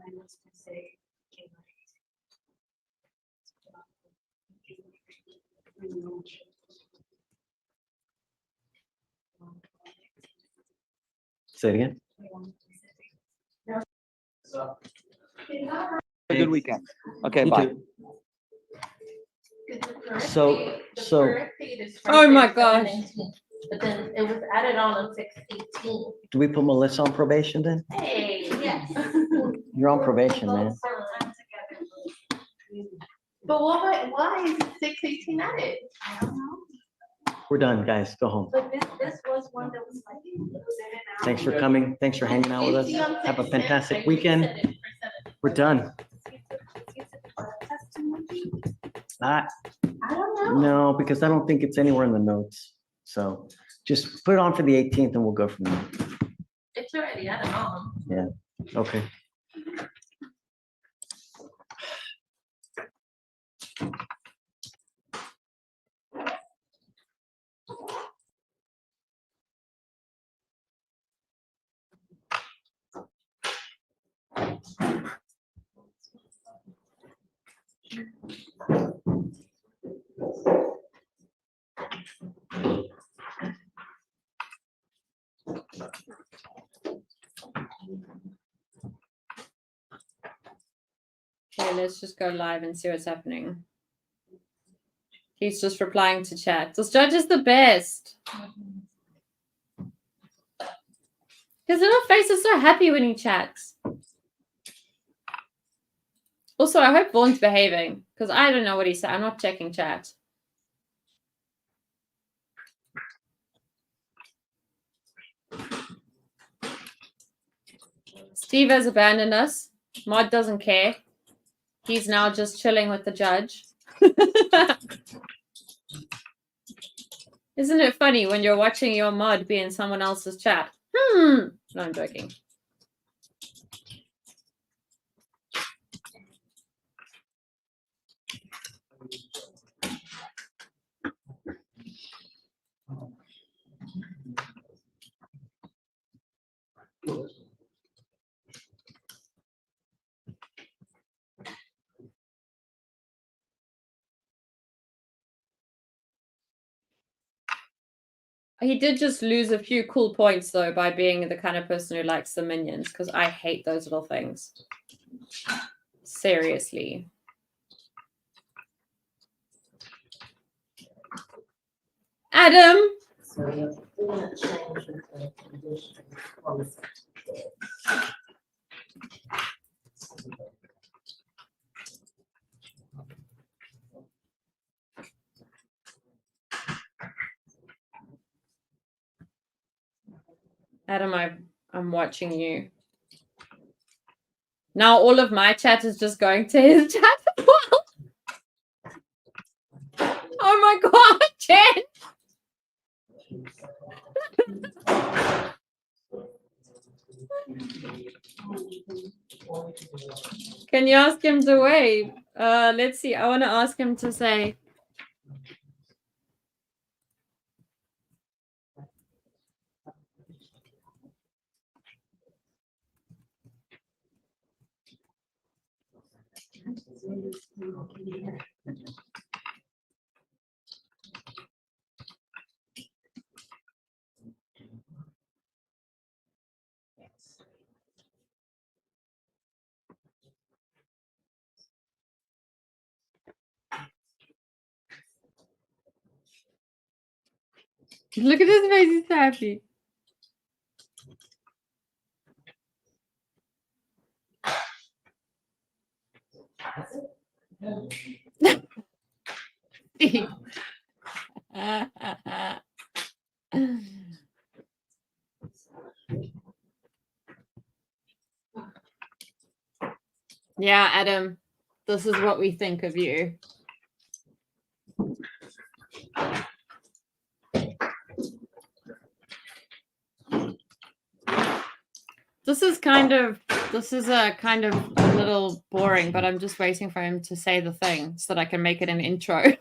I was gonna say, Say it again. A good weekend. Okay, You bye. too. So, Oh my gosh. But then it was added on 6/18. do we put Melissa on probation then? Hey, yes. You're on probation, man. But why is 6/18 added? We're done, guys. Go home. But this was one that was like. it was in and out. Thanks for coming. Thanks for hanging out with us. Have a fantastic weekend. We're done. I don't know. No, because I don't think it's anywhere in the notes. So just put it on for the 18th and we'll go from there. It's already added on. Yeah, okay. Okay, let's just go live and see what's happening. He's just replying to chat. This judge is the best. His little face is so happy when he chats. Also, I hope Vaughn's behaving, because I don't know what he said. I'm not checking chat. Steve has abandoned us. Mod doesn't care. He's now just chilling with the judge. Isn't it funny when you're watching your mod be in someone else's chat? No, I'm joking. He did just lose a few cool points, though, by being the kind of person who likes the minions, because I hate those little things. Seriously. Adam! So we're gonna change the condition on the. Adam, I'm watching you. Now all of my chat is just going to his chat as well. Oh my god, Jen! Can you ask him to wave? Let's see. I want to ask him to say. Look at his face, he's so happy. Yeah, Adam, this is what we think of you. This is a kind of a little boring, but I'm just waiting for him to say the thing so that I can make it an intro.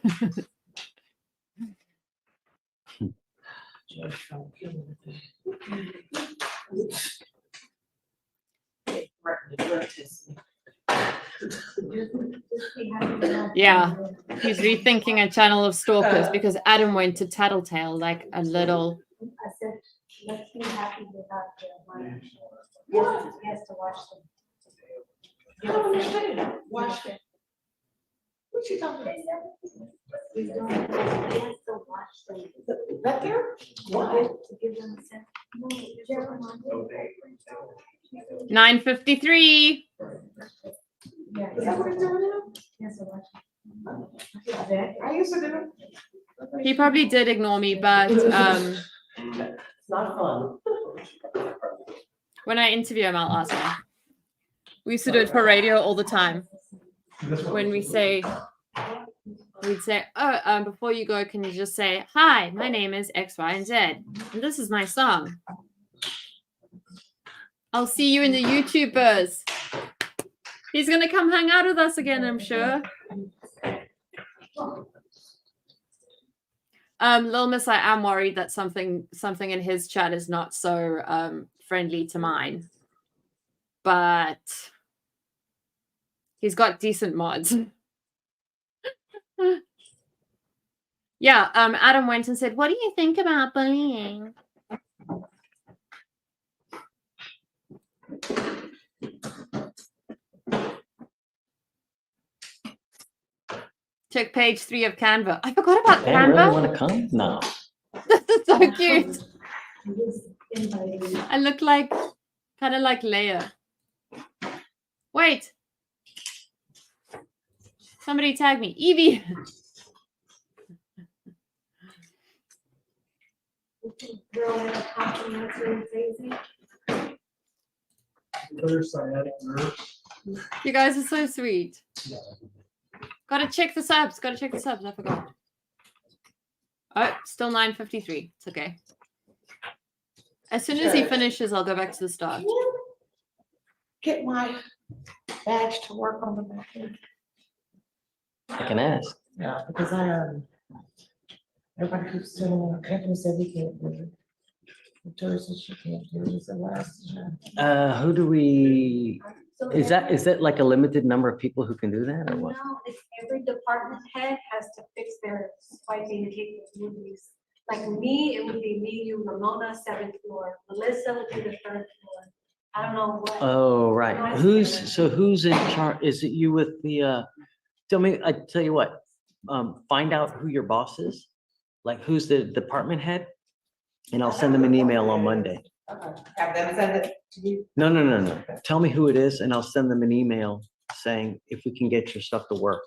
Yeah, he's rethinking a channel of stalkers because Adam went to Tattletale like a little. I said, let's be happy without the money. He has to watch them. I don't understand. Watch it. What you talking about? He's doing it. He has to watch them. Right there? Why? To give them a sense. No, Jeremiah. 9:53. Yeah, Is that what he's doing now? he has to watch them. I used to do it. He probably did ignore me, but It's not fun. when I interview him, I'll ask him. We used to do it for radio all the time. When we'd say, oh, before you go, can you just say, hi, my name is X, Y, and Z, and this is my song. I'll see you in the YouTubers. He's gonna come hang out with us again, I'm sure. Lil Miss, I am worried that something in his chat is not so friendly to mine. But he's got decent mods. Yeah, Adam went and said, what do you think about bullying? Check page 3 of Canva. I forgot about Hey, Canva. really want to come? No. That's so cute. I look like, kind of like Leia. Wait. Somebody tag me. Evie. Girl with a complimentary crazy. Other sciatic nerve. You guys are so sweet. Gotta check the subs. I forgot. Oh, still 9:53. It's okay. As soon as he finishes, I'll go back to the start. Get my badge to work on the back end. I can ask. Yeah, because everybody keeps telling me, Anthony said we can't do it. Victoria said she can't do it. It's the last time. Who do we, is that like a limited number of people who can do that or what? No, it's every department head has to fix their swiping capabilities. Like me, it would be me, you, Ramona, 7th floor. Melissa would be the 3rd floor. I don't know what. Oh, right. Who's in charge? Is it you with the, I tell you what, find out who your boss is, like who's the department head, and I'll send them an email on Monday. Have them send it to you? No. Tell me who it is and I'll send them an email saying if we can get your stuff to work.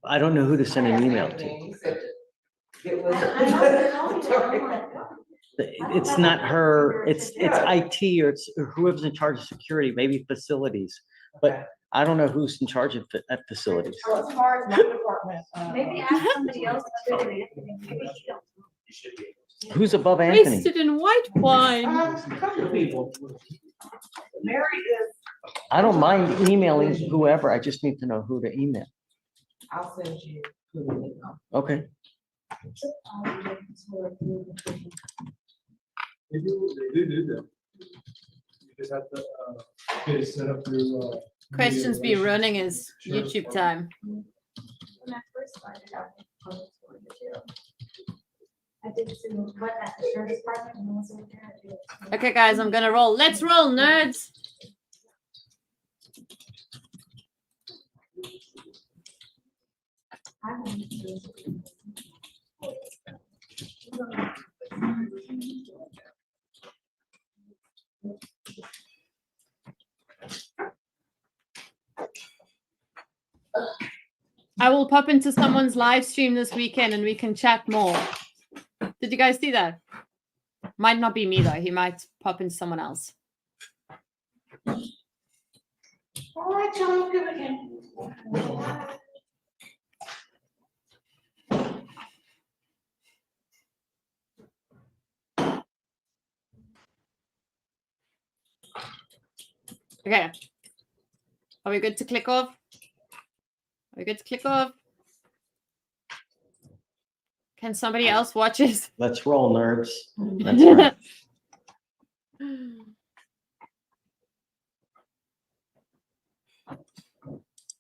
I don't know who to send an email to. It's not her, it's IT or it's whoever's in charge of security, maybe facilities, but I don't know who's in charge of at facilities. So as far as my department. Maybe ask somebody else. Maybe she don't. Who's above Anthony? Wasted in white wine. A couple of people. Mary is. I don't mind emailing whoever. I just need to know who to email. I'll send you. Okay. They do that. You just have to get it set up through. Questions be running is YouTube time. When I first started out in public school, I did some what at the sheriff's department and I was over there. I did. Okay, guys, I'm gonna roll. Let's roll, nerds. I wanted to do I will pop into someone's live stream this weekend and we can chat more. Did you guys see that? Might not be me though. He might pop into someone else. All right, y'all, good again. Okay. Are we good to click off? Are we good to click off? Can somebody else watch it? Let's roll, nerds. That's right.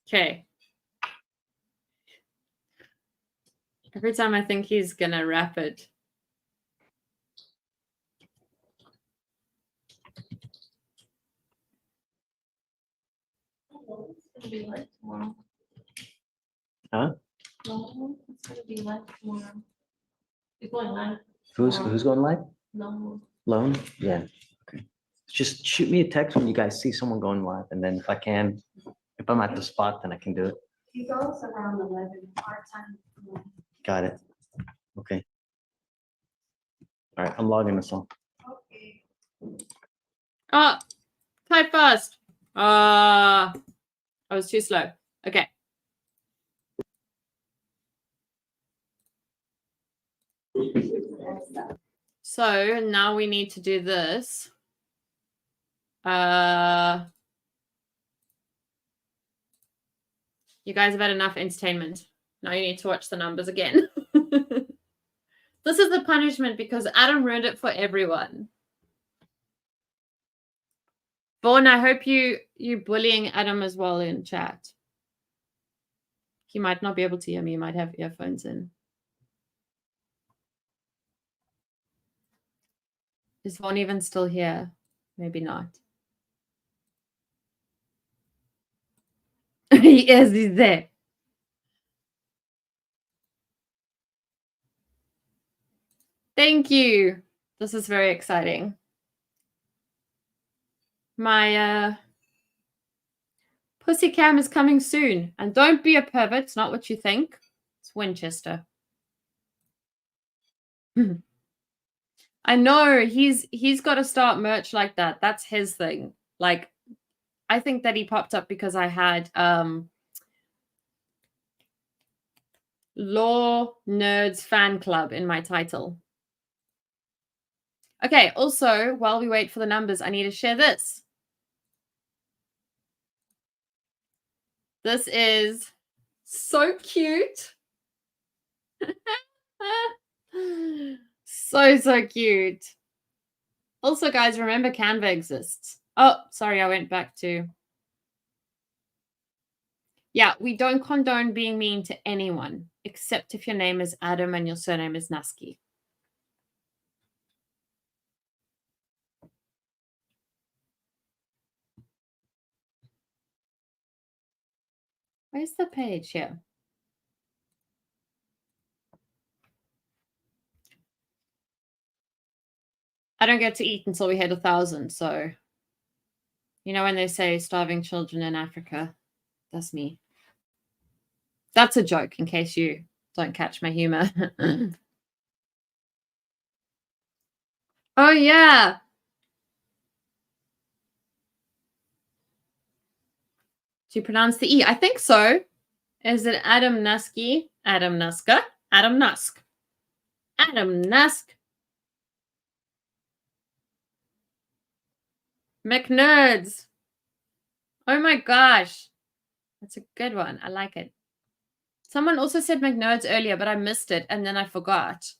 Okay. Every time I think he's gonna wrap it. It's gonna be live tomorrow. Huh? No, it's gonna be live tomorrow. You're going live. Who's going live? No. Lone? Yeah. Okay. Just shoot me a text when you guys see someone going live, and then if I'm at the spot, then I can do it. He goes around 11, our time. Got it. Okay. All right, I'm logging this on. Okay. Oh, type fast. I was too slow. Okay. So now we need to do this. You guys have had enough entertainment. Now you need to watch the numbers again. This is the punishment because Adam ruined it for everyone. Vaughn, I hope you bullying Adam as well in chat. He might not be able to hear me. He might have earphones in. Is Vaughn even still here? Maybe not. He is. He's there. Thank you. This is very exciting. My pussy cam is coming soon. And don't be a pervert. It's not what you think. It's Winchester. I know. He's got to start merch like that. That's his thing. Like, I think that he popped up because I had Law Nerds Fan Club in my title. Okay, also, while we wait for the numbers, I need to share this. This is so cute. So cute. Also, guys, remember Canva exists. Oh, sorry, I went back to... Yeah, we don't condone being mean to anyone, except if your name is Adam and your surname is Nasky. Where's the page here? I don't get to eat until we hit 1,000, so... You know when they say starving children in Africa? That's me. That's a joke, in case you don't catch my humor. Oh, yeah. Do you pronounce the E? I think so. Is it Adam Nusky? Adam Nuska? Adam Nusk. Adam Nusk. McNerds. Oh my gosh. That's a good one. I like it. Someone also said McNerds earlier, but I missed it and then I forgot.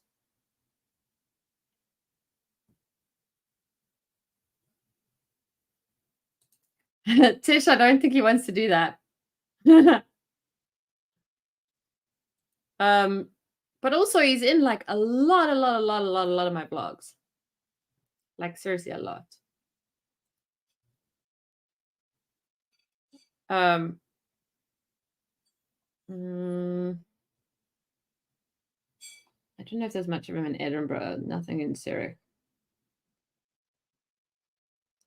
Tish, I don't think he wants to do that. But also he's in like a lot of my blogs. Like seriously a lot. I don't know if there's much of him in Edinburgh, nothing in Zurich.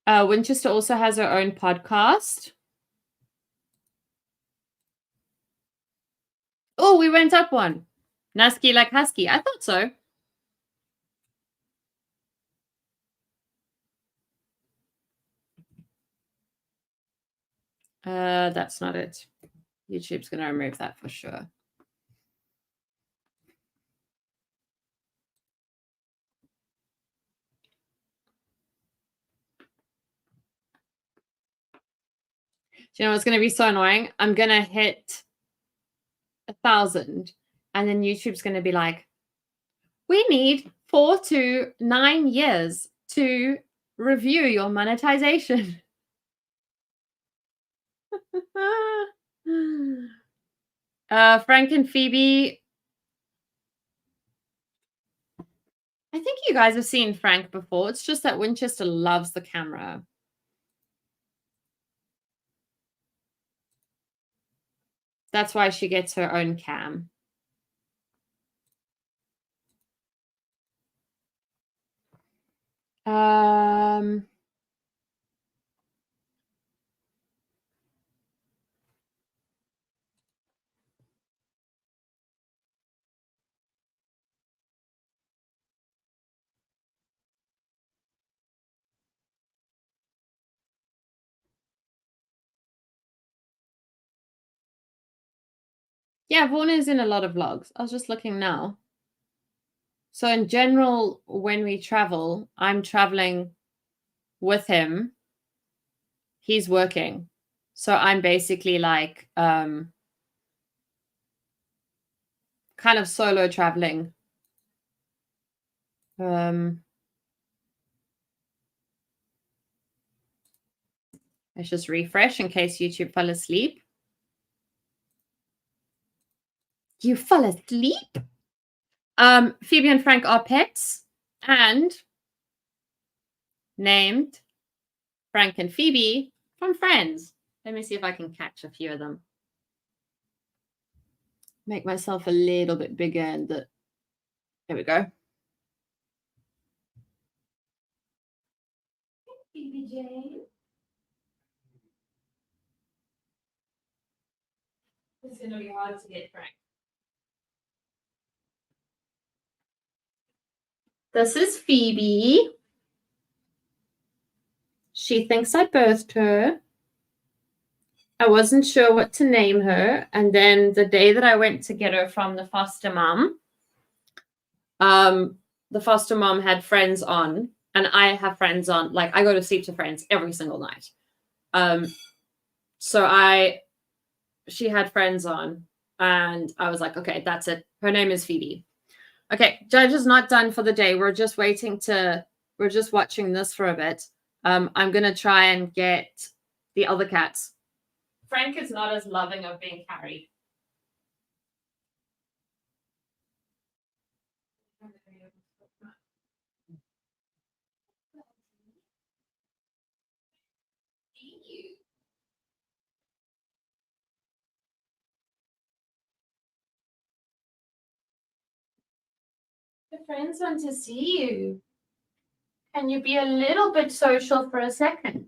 Winchester also has her own podcast. Oh, we went up one. Nasky like husky. I thought so. That's not it. YouTube's going to remove that for sure. Do you know what's going to be so annoying? I'm going to hit 1,000 and then YouTube's going to be like, we need 4 to 9 years to review your monetization. Frank and Phoebe. I think you guys have seen Frank before. It's just that Winchester loves the camera. That's why she gets her own cam. Yeah, Vaughn is in a lot of vlogs. I was just looking now. So in general, when we travel, I'm traveling with him. He's working. So I'm basically like kind of solo traveling. Let's just refresh in case YouTube fell asleep. You fell asleep? Phoebe and Frank are pets and named Frank and Phoebe from Friends. Let me see if I can catch a few of them. Make myself a little bit bigger and there we go. Phoebe Jane. It's going to be hard to get Frank. This is Phoebe. She thinks I birthed her. I wasn't sure what to name her. And then the day that I went to get her from the foster mom, the foster mom had friends on, and I have friends on. Like, I go to sleep to friends every single night. So she had friends on, and I was like, okay, that's it. Her name is Phoebe. Okay, Judge is not done for the day. We're just watching this for a bit. I'm going to try and get the other cats. Frank is not as loving of being carried. The friends want to see you. Can you be a little bit social for a second?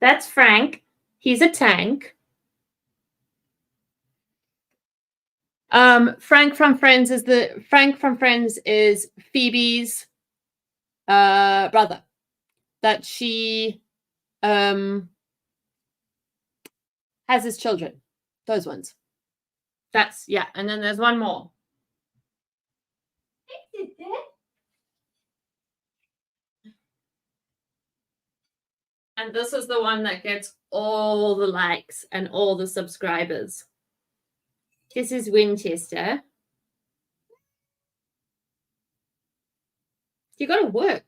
That's Frank. He's a tank. Frank from Friends is Phoebe's brother that she has his children. Those ones. That's yeah, and then there's one more. And this is the one that gets all the likes and all the subscribers. This is Winchester. You got to work.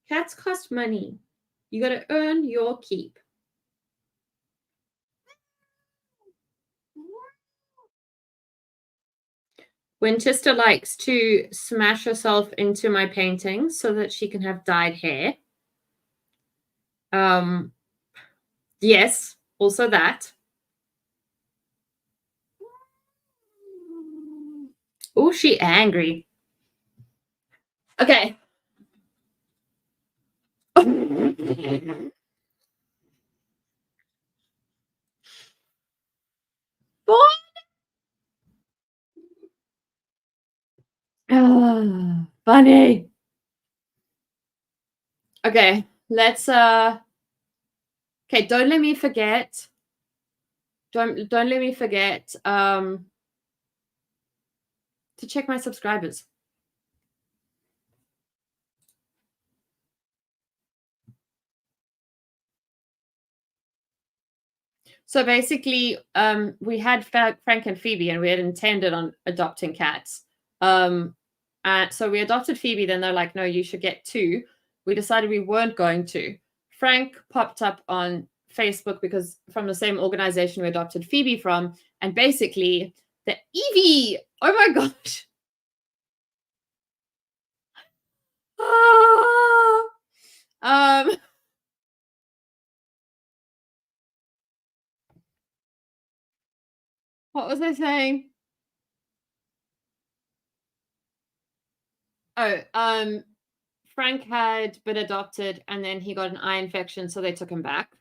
Cats cost money. You got to earn your keep. Winchester likes to smash herself into my paintings so that she can have dyed hair. Yes, also that. Oh, she angry. Okay. Funny. Okay, let's okay, don't let me forget. Don't let me forget to check my subscribers. So basically, we had Frank and Phoebe, and we had intended on adopting cats. And so we adopted Phoebe. Then they're like, no, you should get 2. We decided we weren't going to. Frank popped up on Facebook because from the same organization we adopted Phoebe from, and basically the Evie. Oh my gosh. What was I saying? Oh, Frank had been adopted and then he got an eye infection, so they took him back.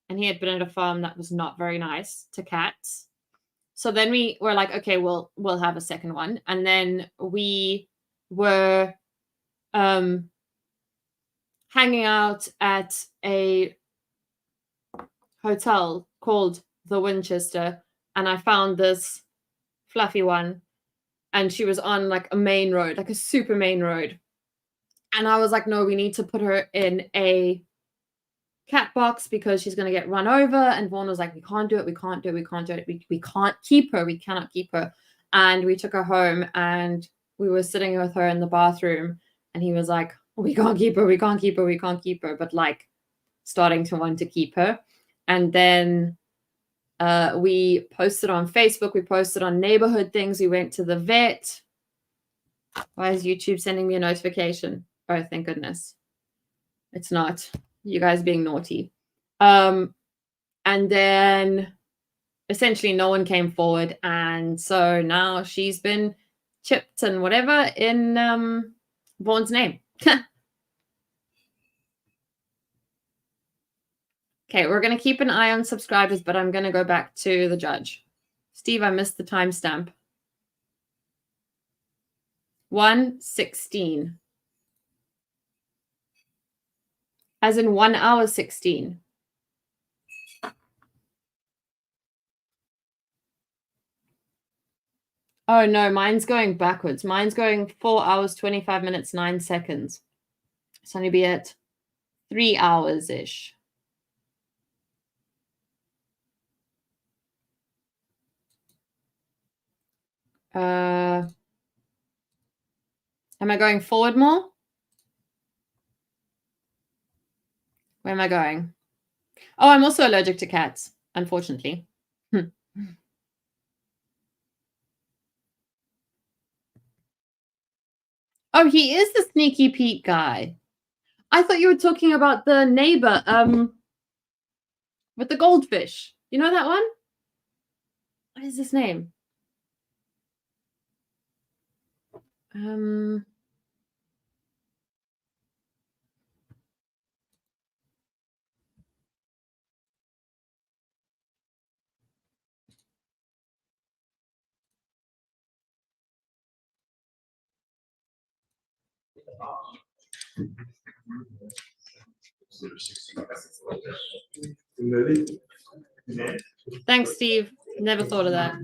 And he had been at a farm that was not very nice to cats. So then we were like, okay, we'll have a second one. And then we were hanging out at a hotel called the Winchester, and I found this fluffy one, and she was on like a main road, like a super main road. And I was like, no, we need to put her in a cat box because she's going to get run over. And Vaughn was like, we can't do it. We can't do it. We can't do it. We can't keep her. We cannot keep her. And we took her home and we were sitting with her in the bathroom. And he was like, we can't keep her. We can't keep her. We can't keep her. But like starting to want to keep her. And then we posted on Facebook. We posted on neighborhood things. We went to the vet. Why is YouTube sending me a notification? Oh, thank goodness. It's not. You guys being naughty. And then essentially no one came forward. And so now she's been chipped and whatever in Vaughn's name. Okay, we're going to keep an eye on subscribers, but I'm going to go back to the judge. Steve, I missed the timestamp. 1:16. As in 1 hour 16. Oh no, mine's going backwards. Mine's going 4 hours, 25 minutes, 9 seconds. It's only be at 3 hours-ish. Am I going forward more? Where am I going? Oh, I'm also allergic to cats, unfortunately. Oh, he is the Sneaky Pete guy. I thought you were talking about the neighbor with the goldfish. You know that one? What is his name? Thanks, Steve. Never thought of that.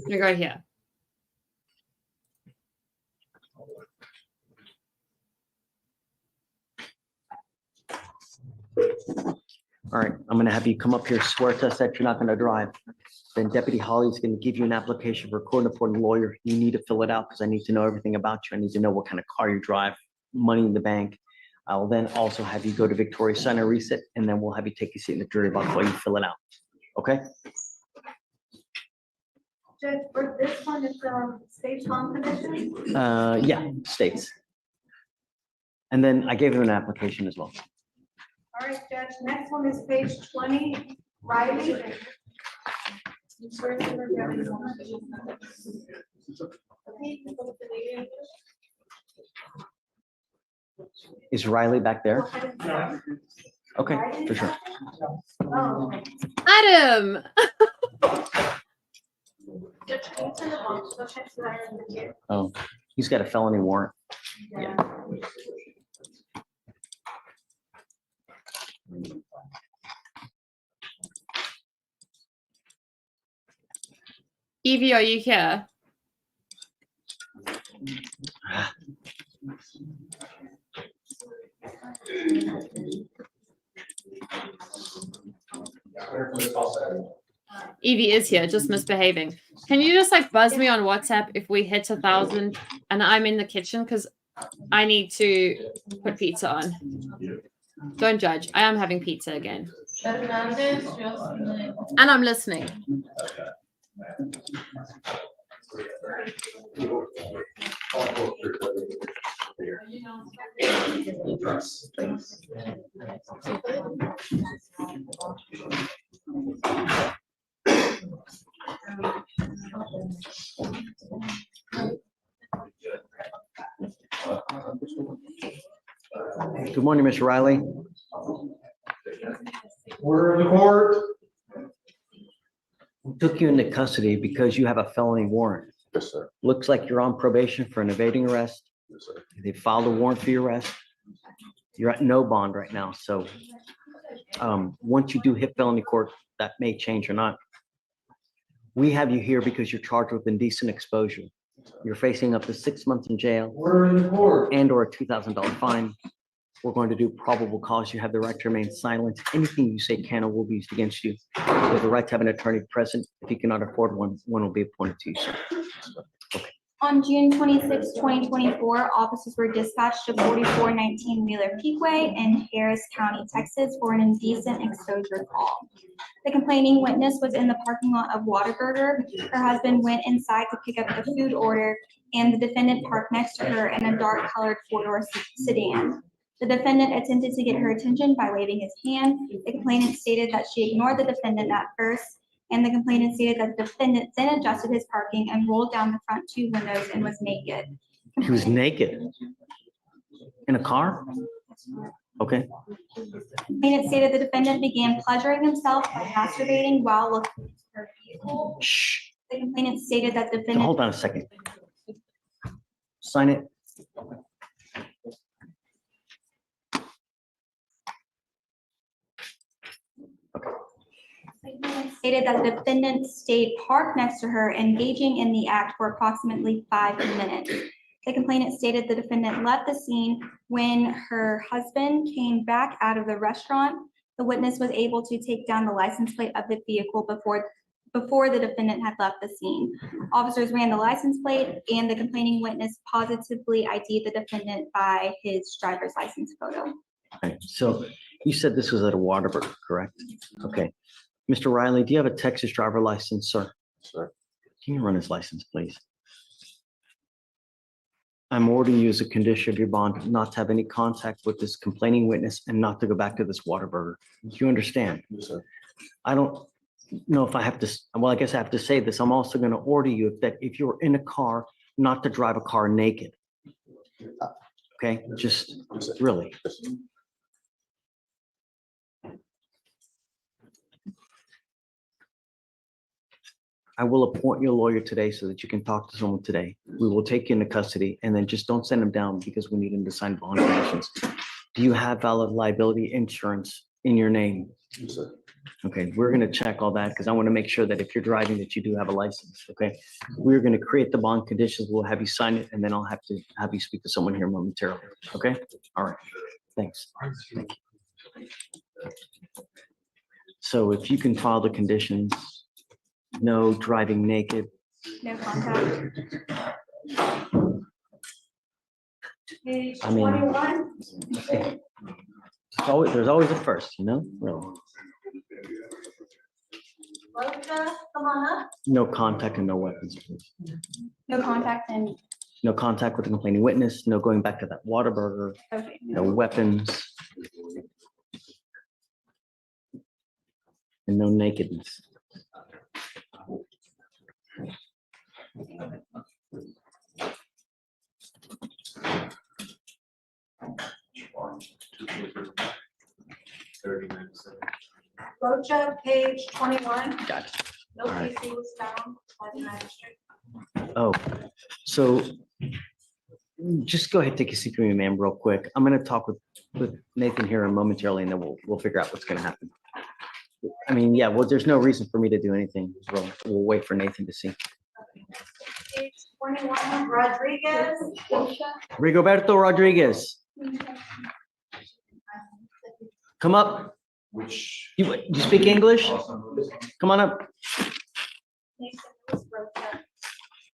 You go here. All right, I'm gonna have you come up here, swear to us that you're not gonna drive. Then Deputy Holly's gonna give you an application for a court-appointed lawyer. You need to fill it out because I need to know everything about you. I need to know what kind of car you drive, money in the bank. I will then also have you go to Victoria Center, resit, and then we'll have you take a seat in the jury box while you fill it out. Okay? Judge, for this one, it's state farm condition? Yeah, states. And then I gave him an application as well. All right, Judge, next one is page 20, Riley. Is Riley back there? Okay, for sure. Adam! Oh, he's got a felony warrant. Yeah. Evie, are you here? Evie is here, just misbehaving. Can you just like buzz me on WhatsApp if we hit 1,000 and I'm in the kitchen because I need to put pizza on. Don't judge. I am having pizza again. And I'm listening. Good morning, Mr. Riley. We're in court. We took you into custody because you have a felony warrant. Yes, sir. Looks like you're on probation for an evading arrest. Yes, sir. They filed a warrant for your arrest. You're at no bond right now, so once you do hit felony court, that may change or not. We have you here because you're charged with indecent exposure. You're facing up to 6 months in jail We're in court. and or a $2,000 fine. We're going to do probable cause. You have the right to remain silent. Anything you say can or will be used against you. You have the right to have an attorney present. If you cannot afford one, one will be appointed to you, sir. On June 26, 2024, officers were dispatched to 4419 Wheeler Peakway in Harris County, Texas for an indecent exposure call. The complaining witness was in the parking lot of Whataburger. Her husband went inside to pick up the food order, and the defendant parked next to her in a dark-colored four-door sedan. The defendant attempted to get her attention by waving his hand. The complainant stated that she ignored the defendant at first, and the complainant stated that the defendant then adjusted his parking and rolled down the front two windows and was naked. He was naked in a car? Okay. The complainant stated the defendant began pleasuring himself by masturbating while looking into her vehicle. Shh. The complainant stated that the defendant. Hold on a second. Sign it. Stated that the defendant stayed parked next to her, engaging in the act for approximately 5 minutes. The complainant stated the defendant left the scene when her husband came back out of the restaurant. The witness was able to take down the license plate of the vehicle before the defendant had left the scene. Officers ran the license plate, and the complaining witness positively ID'd the defendant by his driver's license photo. Okay, so you said this was at a Whataburger, correct? Okay. Mr. Riley, do you have a Texas driver license, sir? Sir. Can you run his license, please? I'm ordering you as a condition of your bond not to have any contact with this complaining witness and not to go back to this Whataburger. Do you understand? Yes, sir. I don't know if I have to, well, I guess I have to say this. I'm also going to order you that if you're in a car, not to drive a car naked. Okay, just really. I will appoint you a lawyer today so that you can talk to someone today. We will take you into custody and then just don't send him down because we need him to sign bond conditions. Do you have valid liability insurance in your name? Yes, sir. Okay, we're gonna check all that because I want to make sure that if you're driving that you do have a license, okay? We're gonna create the bond conditions. We'll have you sign it and then I'll have to have you speak to someone here momentarily, okay? All right, thanks. Thank you. So if you can file the conditions, no driving naked. No contact. Page I mean, 21. there's always a first, you know? Really. Come on up. No contact and no weapons, please. No contact and, No contact with the complaining witness, no going back to that Whataburger, okay. no weapons. And no nakedness. Rocha, page 21. Got it. No All right. PC was found by the magistrate. Oh, so just go ahead, take a seat for me, ma'am, real quick. I'm gonna talk with Nathan here momentarily, and then we'll figure out what's gonna happen. I mean, yeah, well, there's no reason for me to do anything. We'll wait for Nathan to see. Page 21, Rodriguez. Rocha. Rigoberto Rodriguez. Come up. Which. You speak English? Come on up.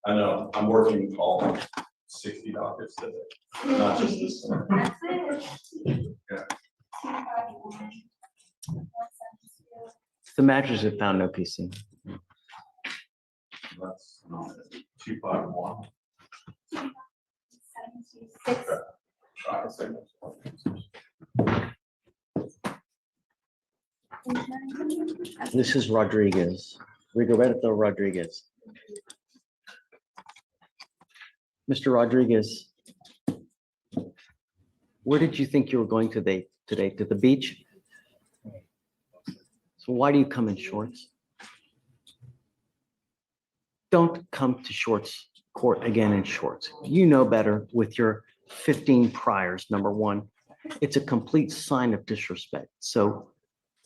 I know, I'm working all 60 dockets today, not just this one. That's it. Yeah. The magistrates have found no PC. That's 251. This is Rodriguez. Rigoberto Rodriguez. Mr. Rodriguez, where did you think you were going today? To the beach? So why do you come in shorts? Don't come to shorts court again in shorts. You know better with your 15 priors, number one. It's a complete sign of disrespect. So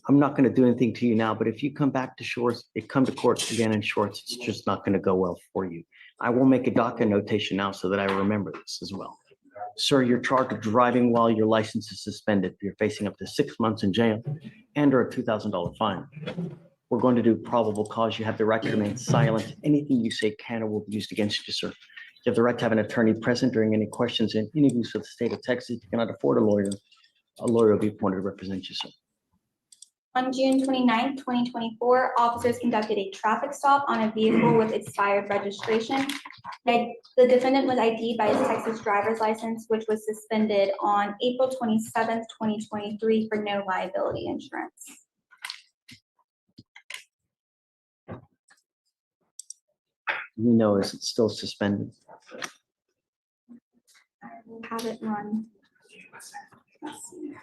I'm not going to do anything to you now, but if you come back to shorts, come to court again in shorts, it's just not going to go well for you. I will make a docket notation now so that I remember this as well. Sir, you're charged with driving while your license is suspended. You're facing up to 6 months in jail and or a $2,000 fine. We're going to do probable cause. You have the right to remain silent. Anything you say can or will be used against you, sir. You have the right to have an attorney present during any questions and interviews with the state of Texas. If you cannot afford a lawyer will be appointed to represent you, sir. On June 29th, 2024, officers conducted a traffic stop on a vehicle with expired registration. The defendant was ID'd by his Texas driver's license, which was suspended on April 27th, 2023 for no liability insurance. You know, is it still suspended? I will have it run. Let's see.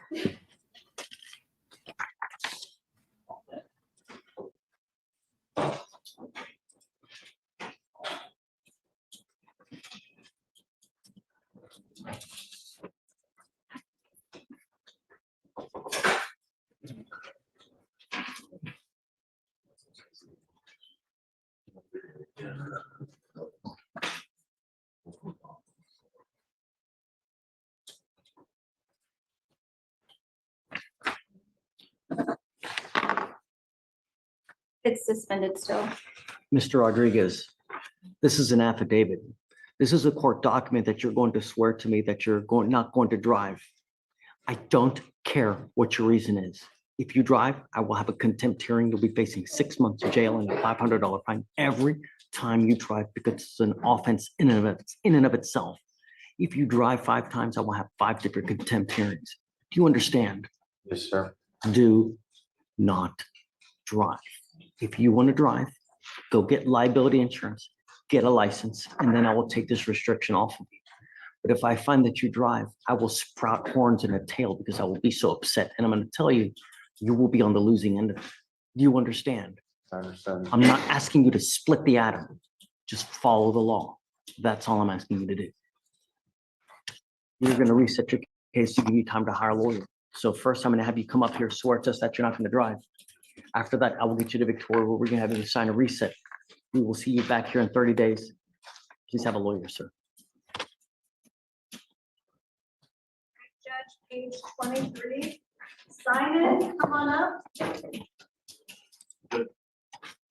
It's suspended still. Mr. Rodriguez, this is an affidavit. This is a court document that you're going to swear to me that you're not going to drive. I don't care what your reason is. If you drive, I will have a contempt hearing. You'll be facing 6 months of jail and a $500 fine every time you drive because it's an offense in and of itself. If you drive 5 times, I will have 5 different contempt hearings. Do you understand? Yes, sir. Do not drive. If you want to drive, go get liability insurance, get a license, and then I will take this restriction off of you. But if I find that you drive, I will sprout horns and a tail because I will be so upset. And I'm going to tell you, you will be on the losing end of it. Do you understand? I understand. I'm not asking you to split the atom. Just follow the law. That's all I'm asking you to do. You're going to reset your case to give you time to hire a lawyer. So first, I'm going to have you come up here, swear to us that you're not going to drive. After that, I will get you to Victoria where we're going to have you sign a reset. We will see you back here in 30 days. Please have a lawyer, sir. Judge, page 23. Sign it, come on up.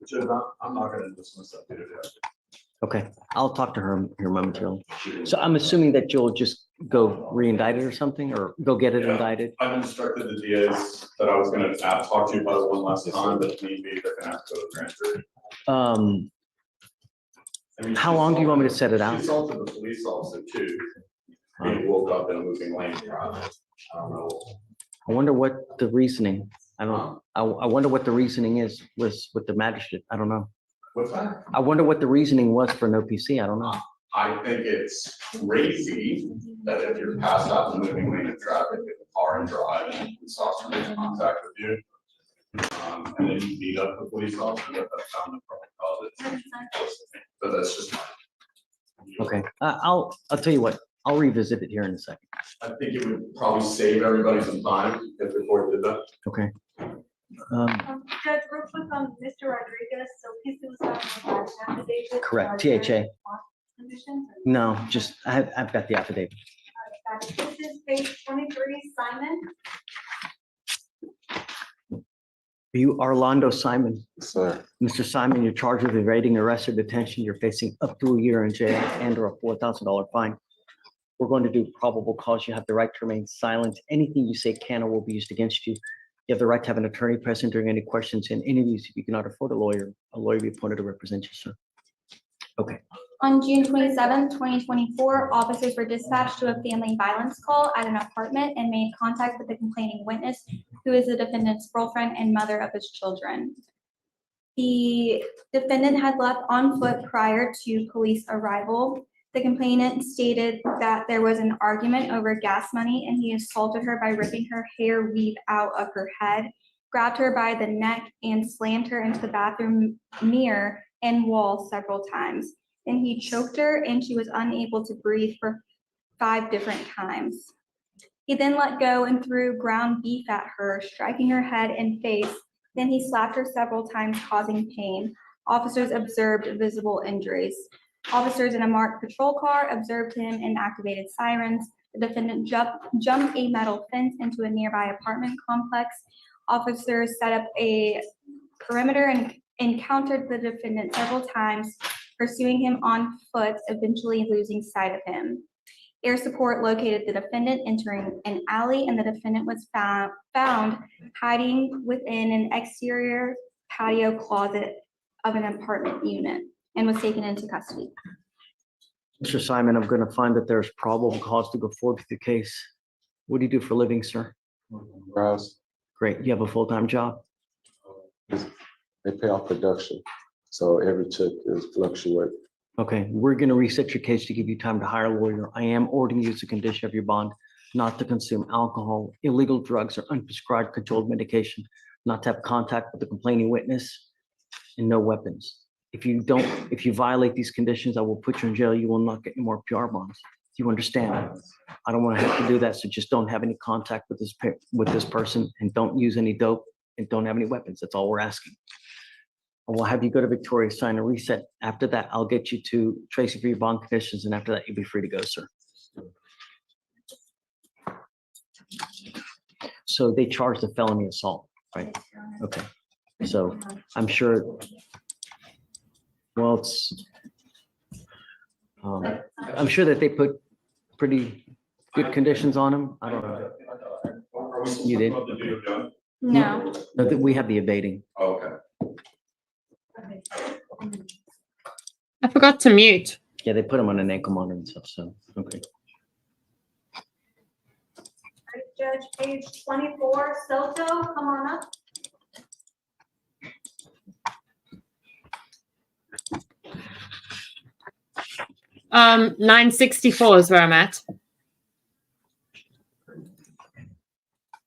Judge, I'm not going to dismiss that video. Okay, I'll talk to her here momentarily. So I'm assuming that you'll just go re-indict it or something, or go get it indicted? I've instructed the DAs that I was going to talk to you about it one last time, but if need be, they're going to have to go to grand jury. How long do you want me to set it out? She assaulted the police officer too. He woke up in a moving lane. I don't know. I wonder what the reasoning, I wonder what the reasoning was with the magistrate. I don't know. What's that? I wonder what the reasoning was for no PC. I don't know. I think it's crazy that if you're passed out in the moving lane of traffic, if the car and drive and police officer makes contact with you, and then you beat up the police officer, that that's found the probable cause. But that's just my. Okay, I'll tell you what, I'll revisit it here in a second. I think it would probably save everybody some time if the court did that. Okay. Judge, real quick on Mr. Rodriguez, so he's doing something affidavit. Correct, THA. Conditions? No, just, I've got the affidavit. This is page 23, Simon. You, Orlando Simon. Sir. Mr. Simon, you're charged with evading arrest or detention. You're facing up to a year in jail and or a $4,000 fine. We're going to do probable cause. You have the right to remain silent. Anything you say can or will be used against you. You have the right to have an attorney present during any questions and interviews. If you cannot afford a lawyer will be appointed to represent you, sir. Okay. On June 27, 2024, officers were dispatched to a family violence call at an apartment and made contact with the complaining witness, who is the defendant's girlfriend and mother of his children. The defendant had left on foot prior to police arrival. The complainant stated that there was an argument over gas money and he assaulted her by ripping her hair weave out of her head, grabbed her by the neck and slammed her into the bathroom mirror and wall several times. Then he choked her and she was unable to breathe for 5 different times. He then let go and threw ground beef at her, striking her head and face. Then he slapped her several times, causing pain. Officers observed visible injuries. Officers in a marked patrol car observed him and activated sirens. The defendant jumped a metal fence into a nearby apartment complex. Officers set up a perimeter and encountered the defendant several times, pursuing him on foot, eventually losing sight of him. Air support located the defendant entering an alley, and the defendant was found hiding within an exterior patio closet of an apartment unit and was taken into custody. Mr. Simon, I'm going to find that there's probable cause to go forward with the case. What do you do for a living, sir? Browse. Great. You have a full-time job? They pay off production, so every check is fluctuate. Okay, we're going to reset your case to give you time to hire a lawyer. I am ordering you as a condition of your bond not to consume alcohol, illegal drugs, or unprescribed controlled medication, not to have contact with the complaining witness, and no weapons. If you violate these conditions, I will put you in jail. You will not get any more PR bonds. Do you understand? I don't want to have to do that, so just don't have any contact with this person, and don't use any dope, and don't have any weapons. That's all we're asking. I will have you go to Victoria, sign a reset. After that, I'll get you to Tracy for your bond conditions, and after that, you'll be free to go, sir. So they charged a felony assault, right? Okay. So I'm sure, well, I'm sure that they put pretty good conditions on him. I don't know. You did? No. No, we have the evading. Okay. I forgot to mute. Yeah, they put him on an ankle monitor and stuff, so, okay. Judge, page 24, Soto, come on up. Um, 964 is where I'm at.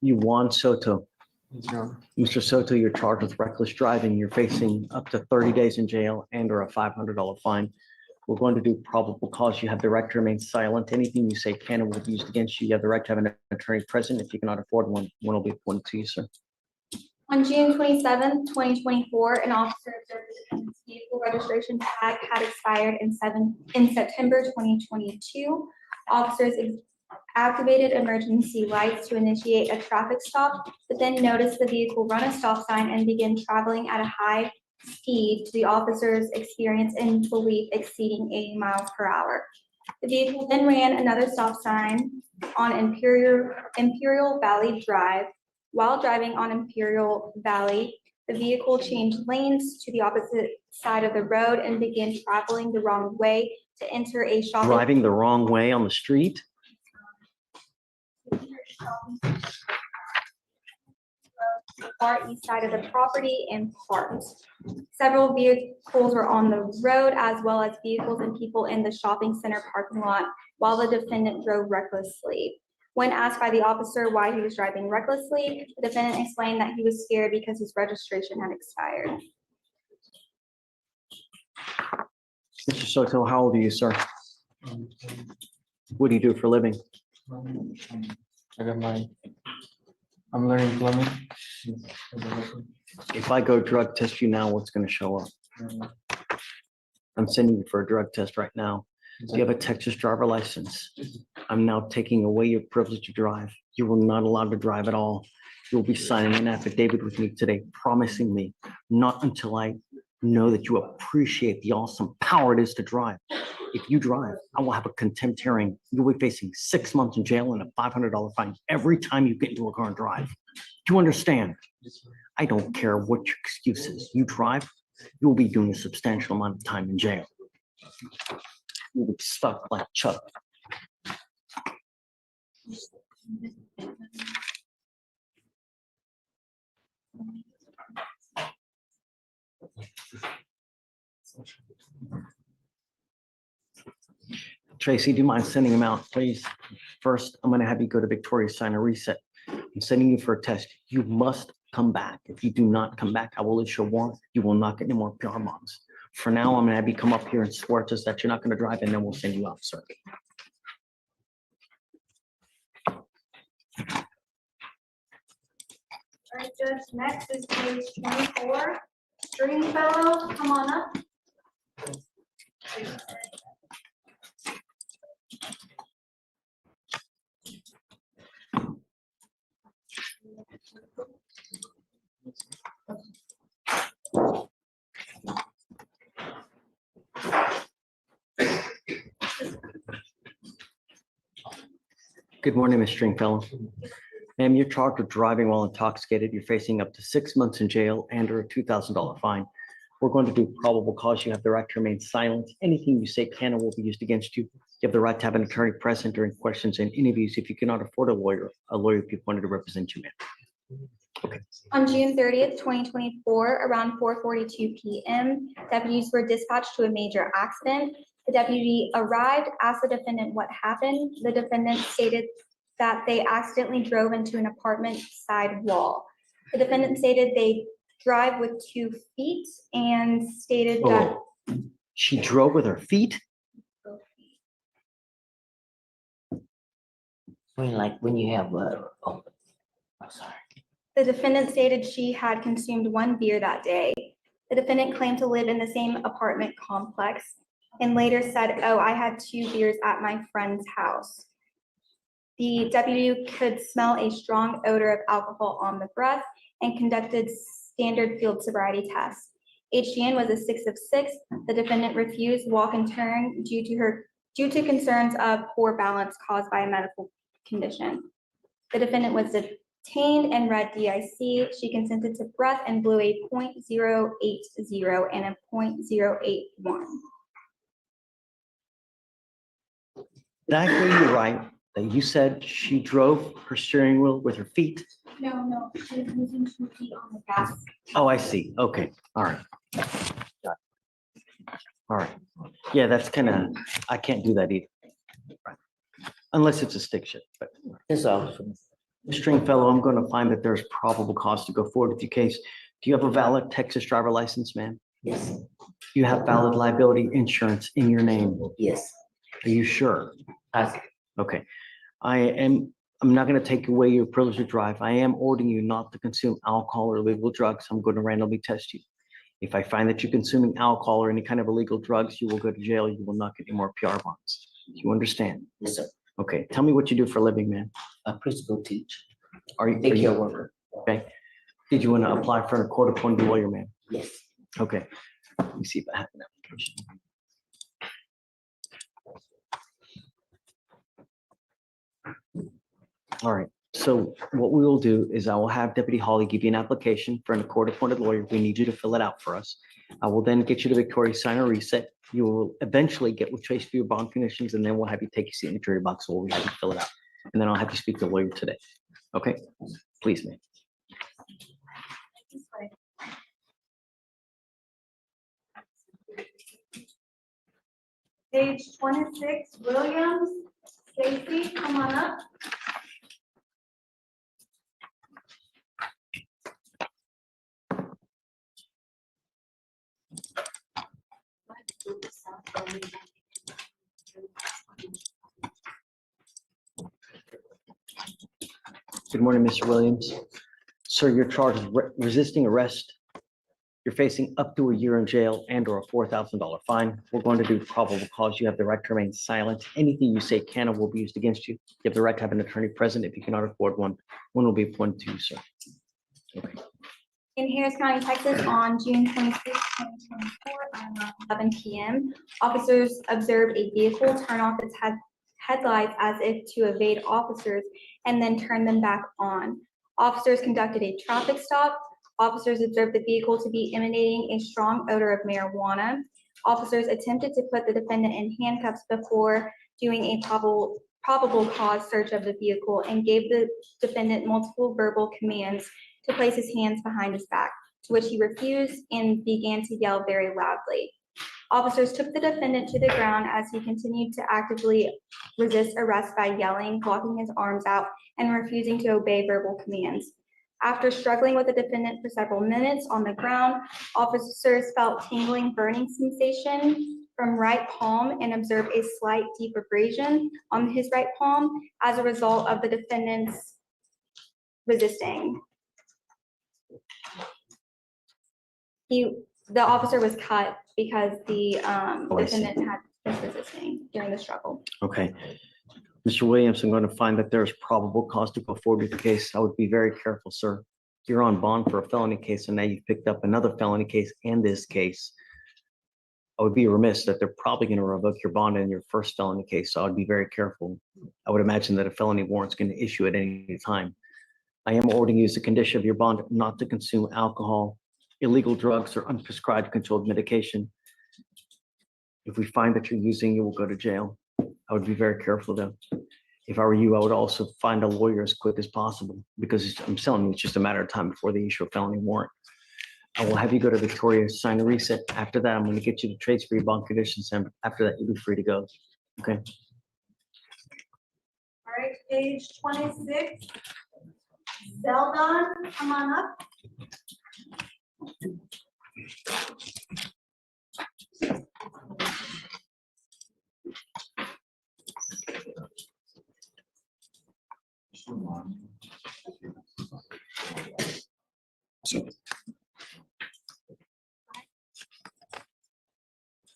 You want Soto. Mr. Soto, you're charged with reckless driving. You're facing up to 30 days in jail and or a $500 fine. We're going to do probable cause. You have the right to remain silent. Anything you say can and will be used against you. You have the right to have an attorney present. If you cannot afford one, one will be appointed to you, sir. On June 27, 2024, an officer observed the defendant's vehicle registration tag had expired in September 2022. Officers activated emergency lights to initiate a traffic stop, but then noticed the vehicle run a stop sign and begin traveling at a high speed to the officer's experience and belief exceeding 80 miles per hour. The vehicle then ran another stop sign on Imperial Valley Drive. While driving on Imperial Valley, the vehicle changed lanes to the opposite side of the road and began traveling the wrong way to enter a shopping. Driving the wrong way on the street? Far east side of the property and parked. Several vehicles were on the road, as well as vehicles and people in the shopping center parking lot, while the defendant drove recklessly. When asked by the officer why he was driving recklessly, the defendant explained that he was scared because his registration had expired. Mr. Soto, how old are you, sir? What do you do for a living? I'm learning plumbing. If I go drug test you now, what's going to show up? I'm sending you for a drug test right now. Do you have a Texas driver license? I'm now taking away your privilege to drive. You were not allowed to drive at all. You'll be signing an affidavit with me today, promising me not until I know that you appreciate the awesome power it is to drive. If you drive, I will have a contempt hearing. You'll be facing 6 months in jail and a $500 fine every time you get into a car and drive. Do you understand? I don't care what your excuse is. You drive, you'll be doing a substantial amount of time in jail. You'll be stuck like Chuck. Tracy, do you mind sending him out, please? First, I'm going to have you go to Victoria, sign a reset. I'm sending you for a test. You must come back. If you do not come back, I will issue a warrant. You will not get any more PR bonds. For now, I'm going to have you come up here and swear to us that you're not going to drive, and then we'll send you out, sir. All right, Judge, next is page 24. Stringfellow, come on up. Good morning, Ms. Stringfellow. Ma'am, you're charged with driving while intoxicated. You're facing up to 6 months in jail and or a $2,000 fine. We're going to do probable cause. You have the right to remain silent. Anything you say can or will be used against you. You have the right to have an attorney present during questions and interviews. If you cannot afford a lawyer will be appointed to represent you, ma'am. Okay. On June 30th, 2024, around 4:42 p.m., deputies were dispatched to a major accident. The deputy arrived, asked the defendant what happened. The defendant stated that they accidentally drove into an apartment side wall. The defendant stated they drive with 2 feet and stated that she drove with her feet? I mean, like when you have I'm sorry. the defendant stated she had consumed 1 beer that day. The defendant claimed to live in the same apartment complex and later said, "Oh, I had 2 beers at my friend's house." The deputy could smell a strong odor of alcohol on the breath and conducted standard field sobriety tests. HGN was a 6 of 6. The defendant refused walk and turn due to concerns of poor balance caused by a medical condition. The defendant was detained and read DIC. She consented to breath and blew a .080 and a .081. Did I hear you right? That you said she drove her steering wheel with her feet? No, she was using 2 feet on the gas. Oh, I see. Okay. All right. Got it. All right. Yeah, that's kind of, I can't do that either. Right. Unless it's a stick shift, but. It's awesome. Stringfellow, I'm going to find that there's probable cause to go forward with your case. Do you have a valid Texas driver license, ma'am? Yes. You have valid liability insurance in your name? Yes. Are you sure? I, Okay. I'm not going to take away your privilege to drive. I am ordering you not to consume alcohol or illegal drugs. I'm going to randomly test you. If I find that you're consuming alcohol or any kind of illegal drugs, you will go to jail. You will not get any more PR bonds. Do you understand? yes, sir. Okay. Tell me what you do for a living, man. A principal teach. Are you Daycare worker. okay? Did you want to apply for a court-appointed lawyer, man? Yes. Okay. Let me see if I have an application. All right. So what we will do is I will have Deputy Hawley give you an application for a court-appointed lawyer. We need you to fill it out for us. I will then get you to Victoria, sign a reset. You will eventually get with Trace for your bond conditions, and then we'll have you take your signature box. So we'll have you fill it out, and then I'll have you speak to the lawyer today. Okay? Please, ma'am. Page 26, Williams. Stacy, come on up. Good morning, Mr. Williams. Sir, you're charged with resisting arrest. You're facing up to a year in jail and or a $4,000 fine. We're going to do probable cause. You have the right to remain silent. Anything you say can or will be used against you. You have the right to have an attorney present. If you cannot afford one, one will be appointed to you, sir. In Harris County, Texas, on June 26, 2024, around 11 p.m., officers observed a vehicle turn off its headlights as if to evade officers and then turn them back on. Officers conducted a traffic stop. Officers observed the vehicle to be emanating a strong odor of marijuana. Officers attempted to put the defendant in handcuffs before doing a probable cause search of the vehicle and gave the defendant multiple verbal commands to place his hands behind his back, to which he refused and began to yell very loudly. Officers took the defendant to the ground as he continued to actively resist arrest by yelling, blocking his arms out, and refusing to obey verbal commands. After struggling with the defendant for several minutes on the ground, officers felt tingling, burning sensation from right palm and observed a slight deep abrasion on his right palm as a result of the defendant's resisting. The officer was cut because the defendant had been resisting during the struggle. Okay. Mr. Williams, I'm going to find that there's probable cause to go forward with the case. I would be very careful, sir. You're on bond for a felony case, and now you've picked up another felony case and this case. I would be remiss that they're probably going to revoke your bond in your first felony case, so I would be very careful. I would imagine that a felony warrant's going to issue at any time. I am ordering you as a condition of your bond not to consume alcohol, illegal drugs, or unprescribed controlled medication. If we find that you're using, you will go to jail. I would be very careful though. If I were you, I would also find a lawyer as quick as possible because I'm telling you, it's just a matter of time before they issue a felony warrant. I will have you go to Victoria, sign a reset. After that, I'm going to get you to trades for your bond conditions, and after that, you'll be free to go. Okay. All right, page 26. Zeldon, come on up.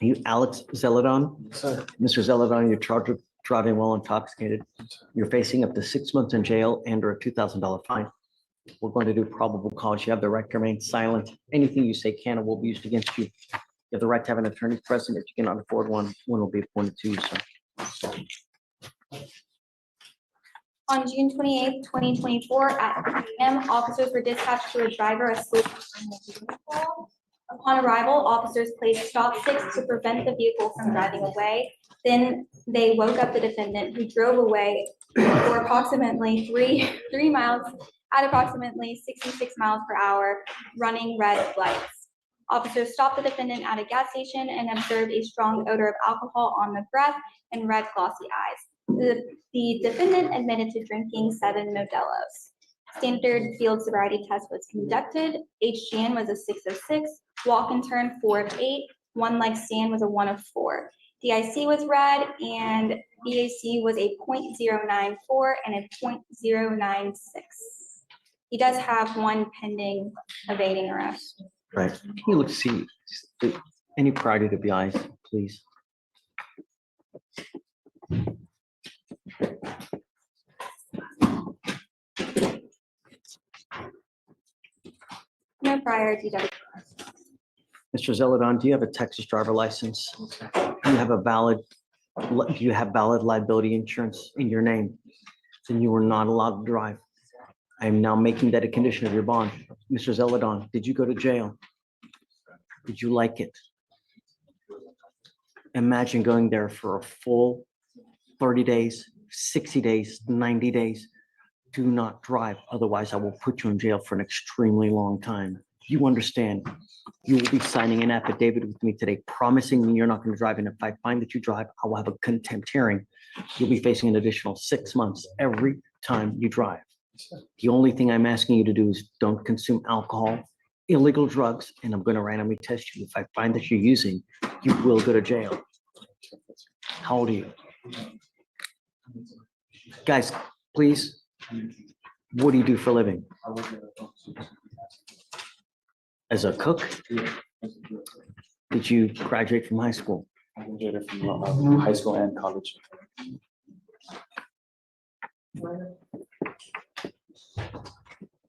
Are you Alex Zeldon? Sir. Mr. Zeldon, you're charged with driving while intoxicated. You're facing up to 6 months in jail and or a $2,000 fine. We're going to do probable cause. You have the right to remain silent. Anything you say can and will be used against you. You have the right to have an attorney present. If you cannot afford one will be appointed to you, sir. On June 28, 2024, at 3 p.m., officers were dispatched to a driver asleep in the vehicle. Upon arrival, officers placed stop sticks to prevent the vehicle from driving away. Then they woke up the defendant, who drove away for approximately three miles at approximately 66 miles per hour, running red lights. Officers stopped the defendant at a gas station and observed a strong odor of alcohol on the breath and red glossy eyes. The defendant admitted to drinking 7 Modelo's. Standard field sobriety test was conducted. HGN was a 6 of 6, walk and turn 4 of 8, one leg stand was a 1 of 4. DIC was red and BAC was a .094 and a .096. He does have one pending evading arrest. Right. Can you look, see any priority to be eyes, please? No prior DW. Mr. Zeldon, do you have a Texas driver license? Do you have valid liability insurance in your name? Then you are not allowed to drive. I am now making that a condition of your bond. Mr. Zeldon, did you go to jail? Did you like it? Imagine going there for a full 30 days, 60 days, 90 days. Do not drive. Otherwise, I will put you in jail for an extremely long time. You understand? You will be signing an affidavit with me today, promising me you're not going to drive. And if I find that you drive, I will have a contempt hearing. You'll be facing an additional 6 months every time you drive. The only thing I'm asking you to do is don't consume alcohol, illegal drugs, and I'm going to randomly test you. If I find that you're using, you will go to jail. How old are you? Guys, please. What do you do for a living? As a cook? Did you graduate from high school? I graduated from high school and college.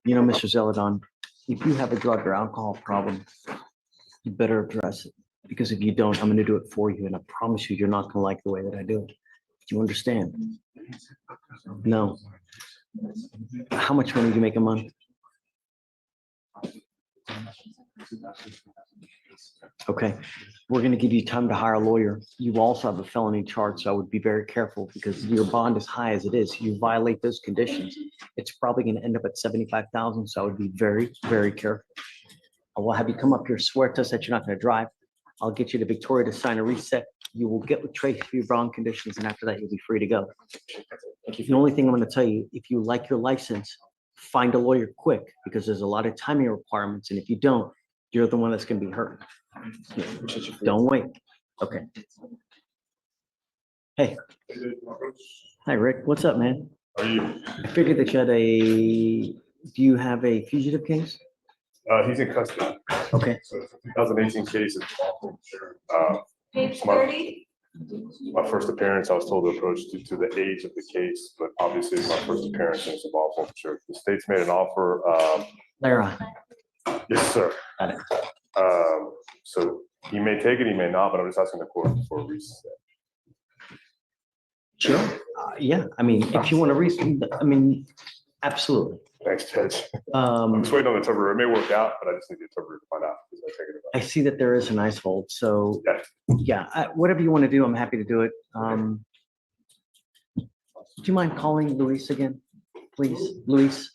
You know, Mr. Zeldon, if you have a drug or alcohol problem, you better address it. Because if you don't, I'm gonna do it for you, and I promise you, you're not gonna like the way that I do it. Do you understand? No. How much money do you make a month? Okay, we're gonna give you time to hire a lawyer. You also have a felony charge, so I would be very careful because your bond is high as it is. You violate those conditions, it's probably gonna end up at 75,000, so I would be very, very careful. I will have you come up here, swear to us that you're not gonna drive. I'll get you to Victoria to sign a reset. You will get with Tracy for your bond conditions, and after that, you'll be free to go. The only thing I'm gonna tell you, if you like your license, find a lawyer quick, because there's a lot of timing requirements, and if you don't, you're the one that's gonna be hurt. Don't wait. Okay. Hey. Hi, Rick. What's up, man? How are you? I figured that you had do you have a fugitive case? He's in custody. Okay. So it's a 2018 case. Page My- 30. My first appearance, I was told to approach due to the age of the case, but obviously it's my first appearance and it's a lawful forfeiture. The state's made an offer. Lara. Yes, sir. Got it. So he may take it, he may not, but I'm just asking the court for a reset. Sure. Yeah, I mean, if you want to I mean, absolutely. Thanks, Judge. I'm just waiting on the interpreter. It may work out, but I just need the interpreter to find out. I see that there is an ice hold, so yeah, whatever you want to do, I'm happy to do it. Do you mind calling Luis again, please? Luis,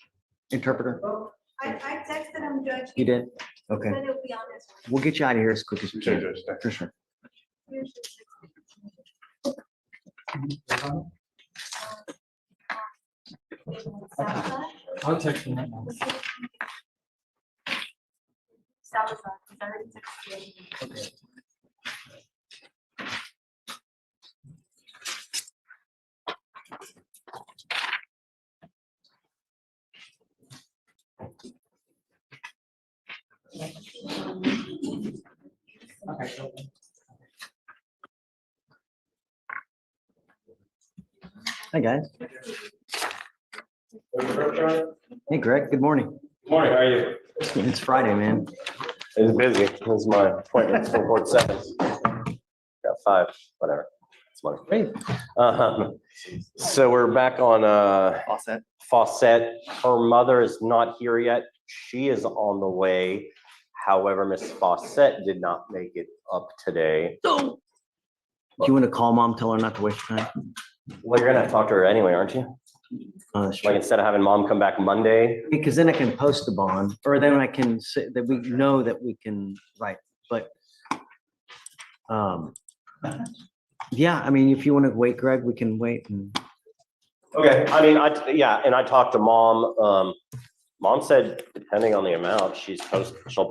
interpreter. I texted him, Judge. You did? Okay. Said he'll be on this one. We'll get you out of here as quick as we Okay, can. Judge, thanks. For sure. I'll text him right now. Salazar, he's already texted me. Hi, guys. Hey, Greg, good morning. Morning, how are you? It's Friday, man. It's busy. This is my appointment for board seconds. Got 5, whatever. It's money. Great. So we're back on Fawcett. Her mother is not here yet. She is on the way. However, Miss Fawcett did not make it up today. Do you want to call mom, tell her not to waste time? Well, you're gonna have to talk to her anyway, aren't you? Like instead of having mom come back Monday. Because then I can post the bond, or then I can say that we know that we can write, but yeah, I mean, if you want to wait, Greg, we can wait. Okay, I mean, and I talked to mom. Mom said, depending on the amount, she'll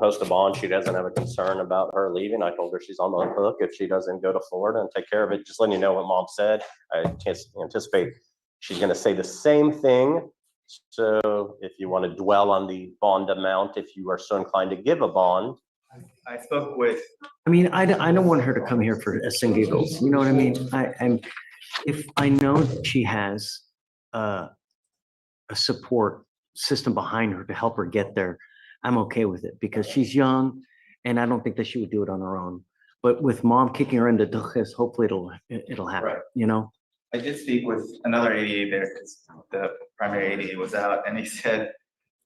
post a bond. She doesn't have a concern about her leaving. I told her she's on the hook if she doesn't go to Florida and take care of it. Just letting you know what mom said. I anticipate she's gonna say the same thing. So if you want to dwell on the bond amount, if you are so inclined to give a bond. I spoke with. I mean, I don't want her to come here for s and giggles. You know what I mean? If I know that she has a support system behind her to help her get there, I'm okay with it because she's young and I don't think that she would do it on her own. But with mom kicking her into duches, hopefully it'll happen, Right. You know? I did speak with another ADA there because the primary ADA was out and he said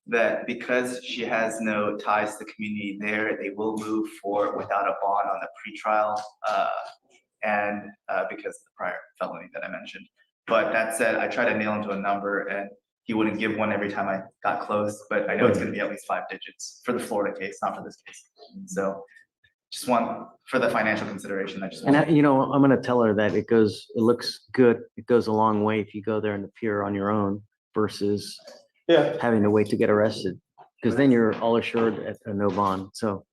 that because she has no ties to the community there, they will move forward without a bond on the pretrial and because of the prior felony that I mentioned. But that said, I tried to nail him to a number and he wouldn't give one every time I got close, but I know it's gonna be at least 5 digits for the Florida case, not for this case. So just want, for the financial consideration, I just want. And I'm gonna tell her that it looks good. It goes a long way if you go there and appear on your own versus having to wait to get arrested. Because then you're all assured at a no bond, so.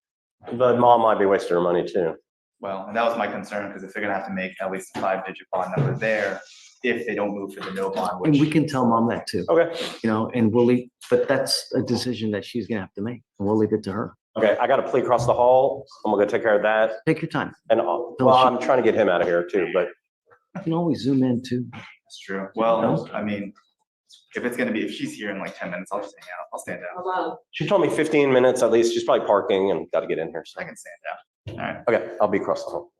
But mom might be wasting her money too. Well, and that was my concern, because if they're gonna have to make at least a 5-digit bond number there, if they don't move for the no bond, And which. we can tell mom that too. Okay. You know, and we'll leave, but that's a decision that she's gonna have to make, and we'll leave it to her. Okay, I got a plea across the hall. I'm gonna take care of that. Take your time. And I'm trying to get him out of here too, but. You can always zoom in too. That's true. Well, I mean, if it's gonna be, if she's here in like 10 minutes, I'll just hang out. I'll stand down. She told me 15 minutes at least. She's probably parking and got to get in here. So. I can stand down. All right. Okay, I'll be across the hall.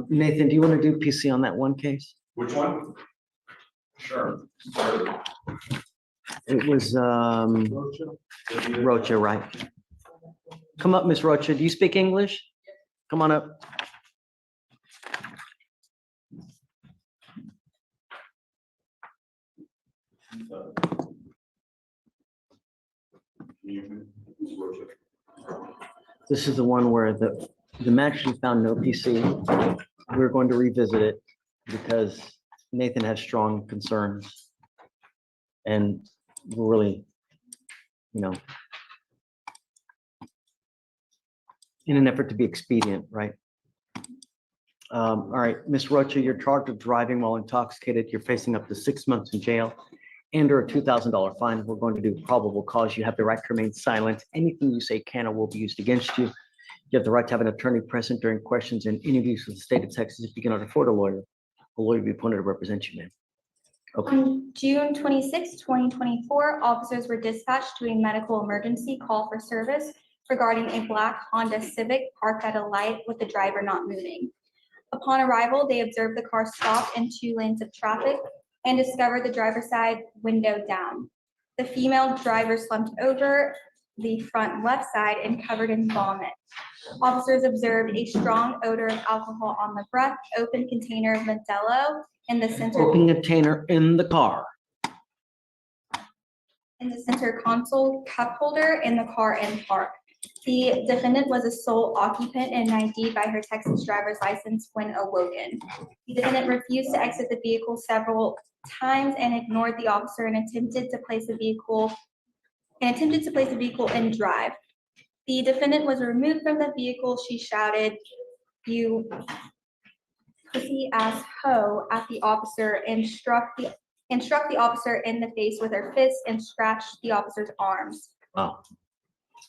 Nathan, do you want to do PC on that one case? Which one? Sure. It was Rocha, right? Come up, Miss Rocha. Do you speak English? Come on up. This is the one where the magistrate found no PC. We're going to revisit it because Nathan has strong concerns. And we're really, in an effort to be expedient, right? All right, Ms. Rocha, you're charged with driving while intoxicated. You're facing up to 6 months in jail and or a $2,000 fine. We're going to do probable cause. You have the right to remain silent. Anything you say can or will be used against you. You have the right to have an attorney present during questions and interviews with the state of Texas. If you cannot afford a lawyer will be appointed to represent you, ma'am. Okay. On June 26, 2024, officers were dispatched to a medical emergency call for service regarding a black Honda Civic parked at a light with the driver not moving. Upon arrival, they observed the car stopped in 2 lanes of traffic and discovered the driver's side window down. The female driver slumped over the front left side and covered in vomit. Officers observed a strong odor of alcohol on the breath, open container of Modelo in the center. Open container in the car. In the center console cup holder in the car and park. The defendant was a sole occupant and ID'd by her Texas driver's license when awoken. The defendant refused to exit the vehicle several times and ignored the officer and attempted to place the vehicle in drive. The defendant was removed from the vehicle. She shouted, "You pussy ass hoe" at the officer and struck the officer in the face with her fist and scratched the officer's arms. Wow.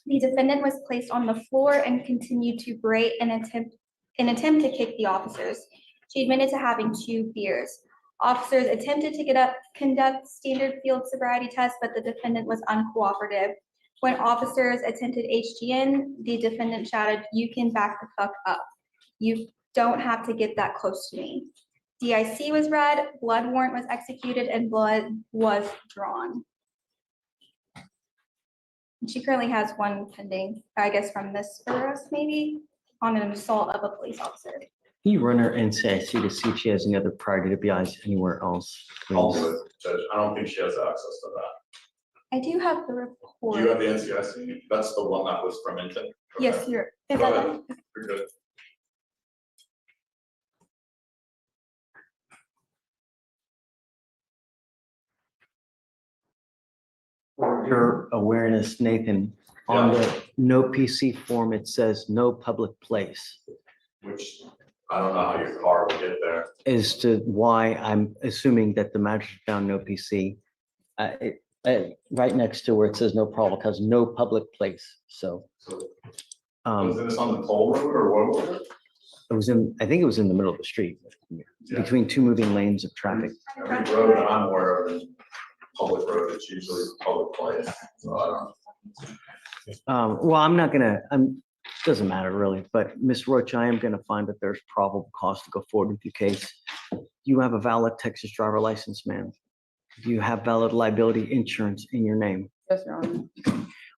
The defendant was placed on the floor and continued to berate and attempt to kick the officers. She admitted to having 2 beers. Officers attempted to conduct standard field sobriety tests, but the defendant was uncooperative. When officers attempted HGN, the defendant shouted, "You can back the fuck up. You don't have to get that close to me." DIC was read, blood warrant was executed, and blood was drawn. She currently has 1 pending, I guess from this arrest maybe, on an assault of a police officer. Can you run her NCIC to see if she has any other prior DWIs anywhere else? please? I'll do it, Judge. I don't think she has access to that. I do have the report. Do you have the NCIC? That's the one that was from Inton? Yes, Okay. you're. Go ahead. You're good. For your awareness, Nathan, on the no PC form, it says no public place. Which, I don't know how your car will get there. As to why I'm assuming that the magistrate found no PC. Right next to where it says no problem, because no public place, so. Was this on the toll road or what was it? It was I think it was in the middle of the street, between 2 moving lanes of traffic. Every road I'm aware of is public road, it's usually a public place, so I don't. Well, doesn't matter really, but Ms. Roach, I am gonna find that there's probable cause to go forward with your case. You have a valid Texas driver license, ma'am. You have valid liability insurance in your name. Yes, Your Honor.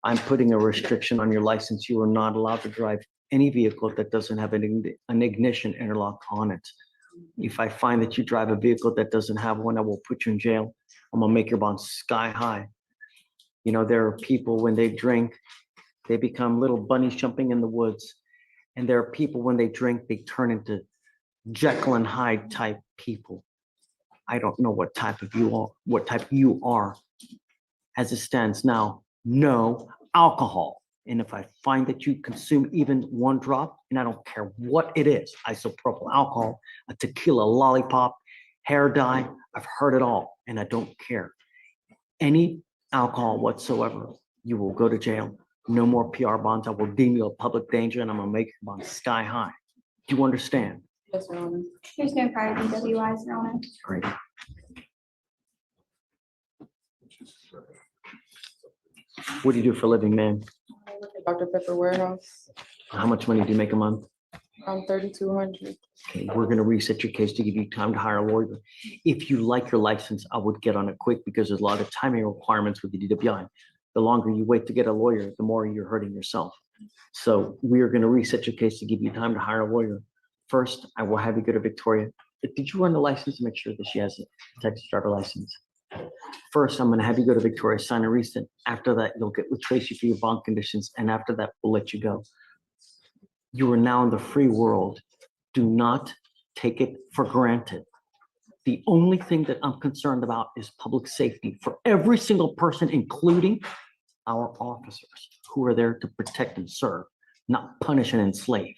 I'm putting a restriction on your license. You are not allowed to drive any vehicle that doesn't have an ignition interlock on it. If I find that you drive a vehicle that doesn't have one, I will put you in jail. I'm gonna make your bond sky high. There are people when they drink, they become little bunnies jumping in the woods. And there are people when they drink, they turn into Jekyll and Hyde type people. I don't know what type you are. As it stands now, no alcohol. And if I find that you consume even 1 drop, and I don't care what it is, isopropyl alcohol, a tequila lollipop, hair dye, I've heard it all, and I don't care. Any alcohol whatsoever, you will go to jail. No more PR bonds. I will deem you a public danger, and I'm gonna make your bond sky high. Do you understand? Yes, Your Honor. There's no prior DWIs, Your Honor. Great. What do you do for a living, ma'am? Dr. Pepper Warehouse, How much money do you make a month? around 3,200. Okay, we're gonna reset your case to give you time to hire a lawyer. If you like your license, I would get on it quick because there's a lot of timing requirements with the DWI. The longer you wait to get a lawyer, the more you're hurting yourself. So we are gonna reset your case to give you time to hire a lawyer. First, I will have you go to Victoria. Did you run the license to make sure that she has a Texas driver license? First, I'm gonna have you go to Victoria, sign a receipt. After that, you'll get with Tracy for your bond conditions, and after that, we'll let you go. You are now in the free world. Do not take it for granted. The only thing that I'm concerned about is public safety for every single person, including our officers who are there to protect and serve, not punish and enslave.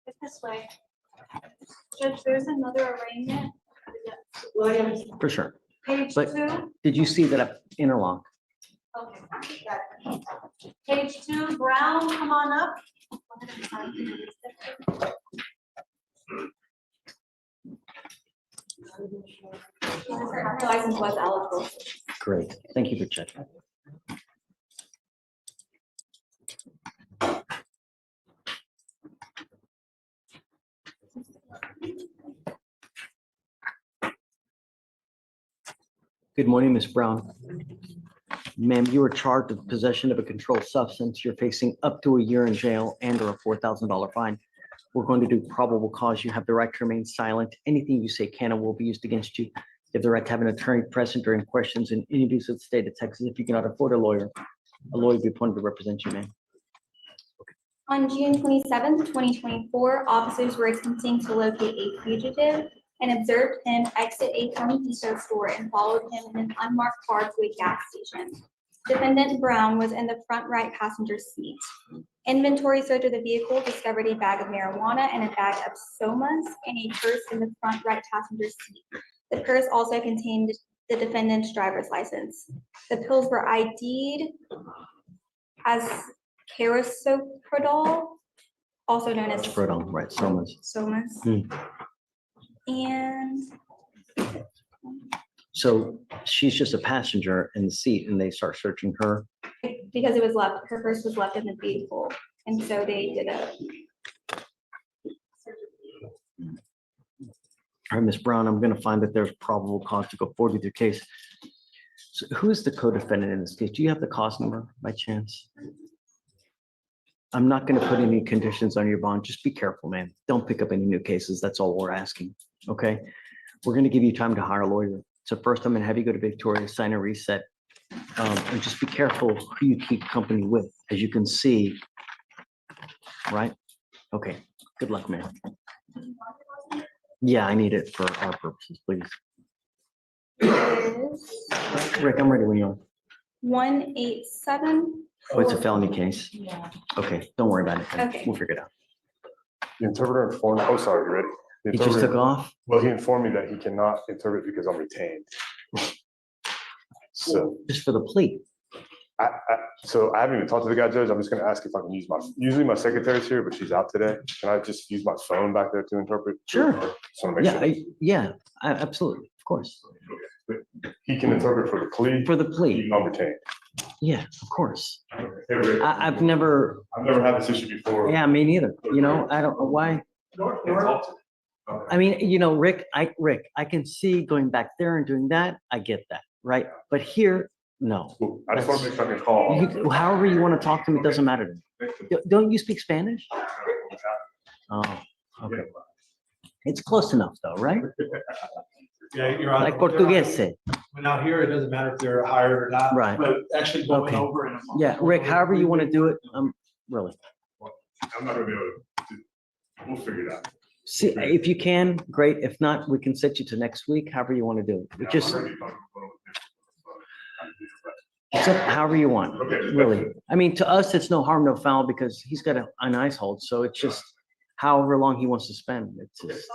It's this way. Judge, there's another arraignment. For sure. Page But 2. did you see that I've interlocked? Okay. got it. Page 2, Brown, come on up. Her license was eligible. Great. Thank you for checking. Good morning, Ms. Brown. Ma'am, you are charged with possession of a controlled substance. You're facing up to a year in jail and or a $4,000 fine. We're going to do probable cause. You have the right to remain silent. Anything you say can and will be used against you. You have the right to have an attorney present during questions in any use of the state of Texas. If you cannot afford a lawyer will be appointed to represent you, ma'am. On June 27th, 2024, officers were attempting to locate a fugitive and observed him exit a Home Depot store and followed him in an unmarked car to a gas station. Defendant Brown was in the front right passenger seat. Inventory search of the vehicle discovered a bag of marijuana and a bag of somas and a purse in the front right passenger seat. The purse also contained the defendant's driver's license. The pills were ID'd as carisoprodol, also known as Prodol, right, somas. somas. And So she's just a passenger in the seat and they start searching her. because it was left, her purse was left in the vehicle, and so they did a. All right, Ms. Brown, I'm gonna find that there's probable cause to go forward with your case. So who is the co-defendant in this case? Do you have the cause number by chance? I'm not gonna put any conditions on your bond. Just be careful, man. Don't pick up any new cases. That's all we're asking, okay? We're gonna give you time to hire a lawyer. So first, I'm gonna have you go to Victoria, sign a reset, and just be careful who you keep company with, as you can see, right? Okay, good luck, man. Yeah, I need it for our purposes, please. Rick, I'm ready when you are. 187. Oh, it's a felony case? Yeah. Okay, don't worry about it. then. Okay. We'll figure it out. The interpreter informed, oh, sorry, you ready? The He just took interpreter- off? Well, he informed me that he cannot interpret because I'm retained. So, Just for the plea. so I haven't even talked to the guy, Judge. I'm just gonna ask if I can use usually my secretary's here, but she's out today. Can I just use my phone back there to interpret? Sure. Just wanna make Yeah, sure. absolutely, of course. He can interpret for the plea? For the plea. Even though I'm retained. Yeah, of course. Hey, Rick. I've never. I've never had this issue before. Yeah, me neither. You know, I don't know why. I mean, you know, Rick, I can see going back there and doing that. I get that, right? But here, no. I just want to make sure I can call. However you want to talk to me, it doesn't matter to me. Don't you speak Spanish? Oh, okay. It's close enough though, right? Yeah, you're on. Like Portuguese. But out here, it doesn't matter if they're hired or not. Right. But actually going Okay. over and. Yeah, Rick, however you want to do it, really. I'm not gonna be able to, we'll figure it out. See, if you can, great. If not, we can set you to next week, however you want to do it. It just, it's up however you want, really. I mean, to us, it's no harm, no foul, because he's got an ice hold, so it's just however long he wants to spend. It's just.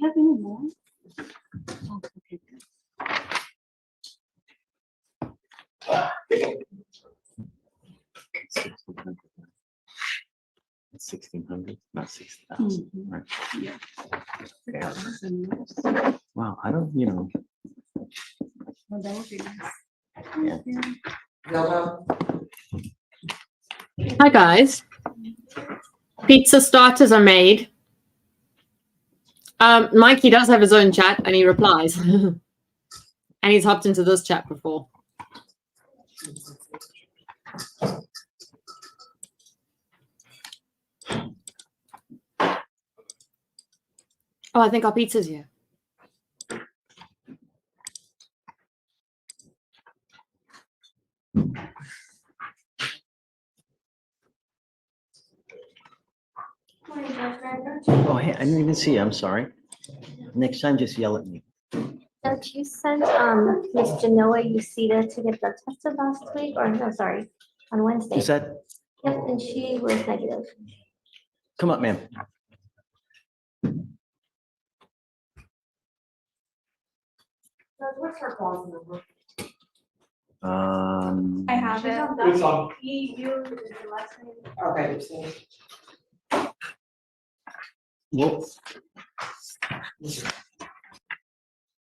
have any more? Oh, okay, good. 1,600, not 6,000, right? Yeah. Okay. Wow, I don't, Well, that would be nice. yeah. Hi guys. Pizza starters are made. Mikey does have his own chat and he replies. And he's hopped into this chat before. Oh, I think our pizza's here. Oh, hey, I didn't even see you. I'm sorry. Next time, just yell at me. Judge, you sent Miss Genoa Uceda to get blood tested last week, or no, sorry, on Wednesday. Is that, Yep, and she was negative. come up, ma'am. What's her clause number? I have it. It's on. EU is the last name. Okay, you're saying.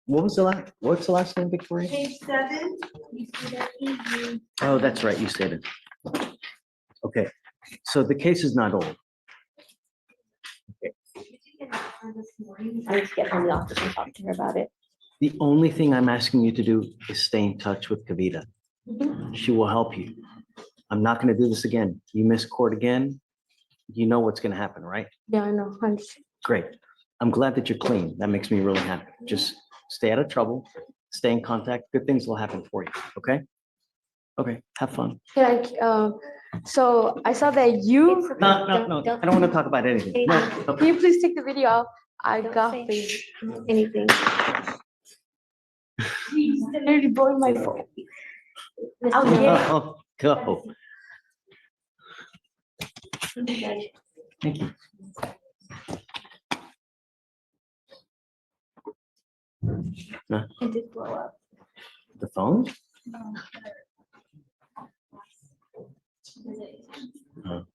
What's the last name, Victoria? Page 7, you see that EU. Oh, that's right, you said it. Okay, so the case is not old. I need to get from the office and talk to her about it. The only thing I'm asking you to do is stay in touch with Kavita. She will help you. I'm not gonna do this again. You miss court again, you know what's gonna happen, right? Yeah, I know. Great. I'm glad that you're clean. That makes me really happy. Just stay out of trouble, stay in contact. Good things will happen for you, okay? Okay, have fun. Can so I saw that you. No, I don't want to talk about anything. No, Can you please take the video off? I got anything. Please, they're literally blowing my phone. I'll get it. Oh, go. Thank you. No, It did blow up. the phone? Oh.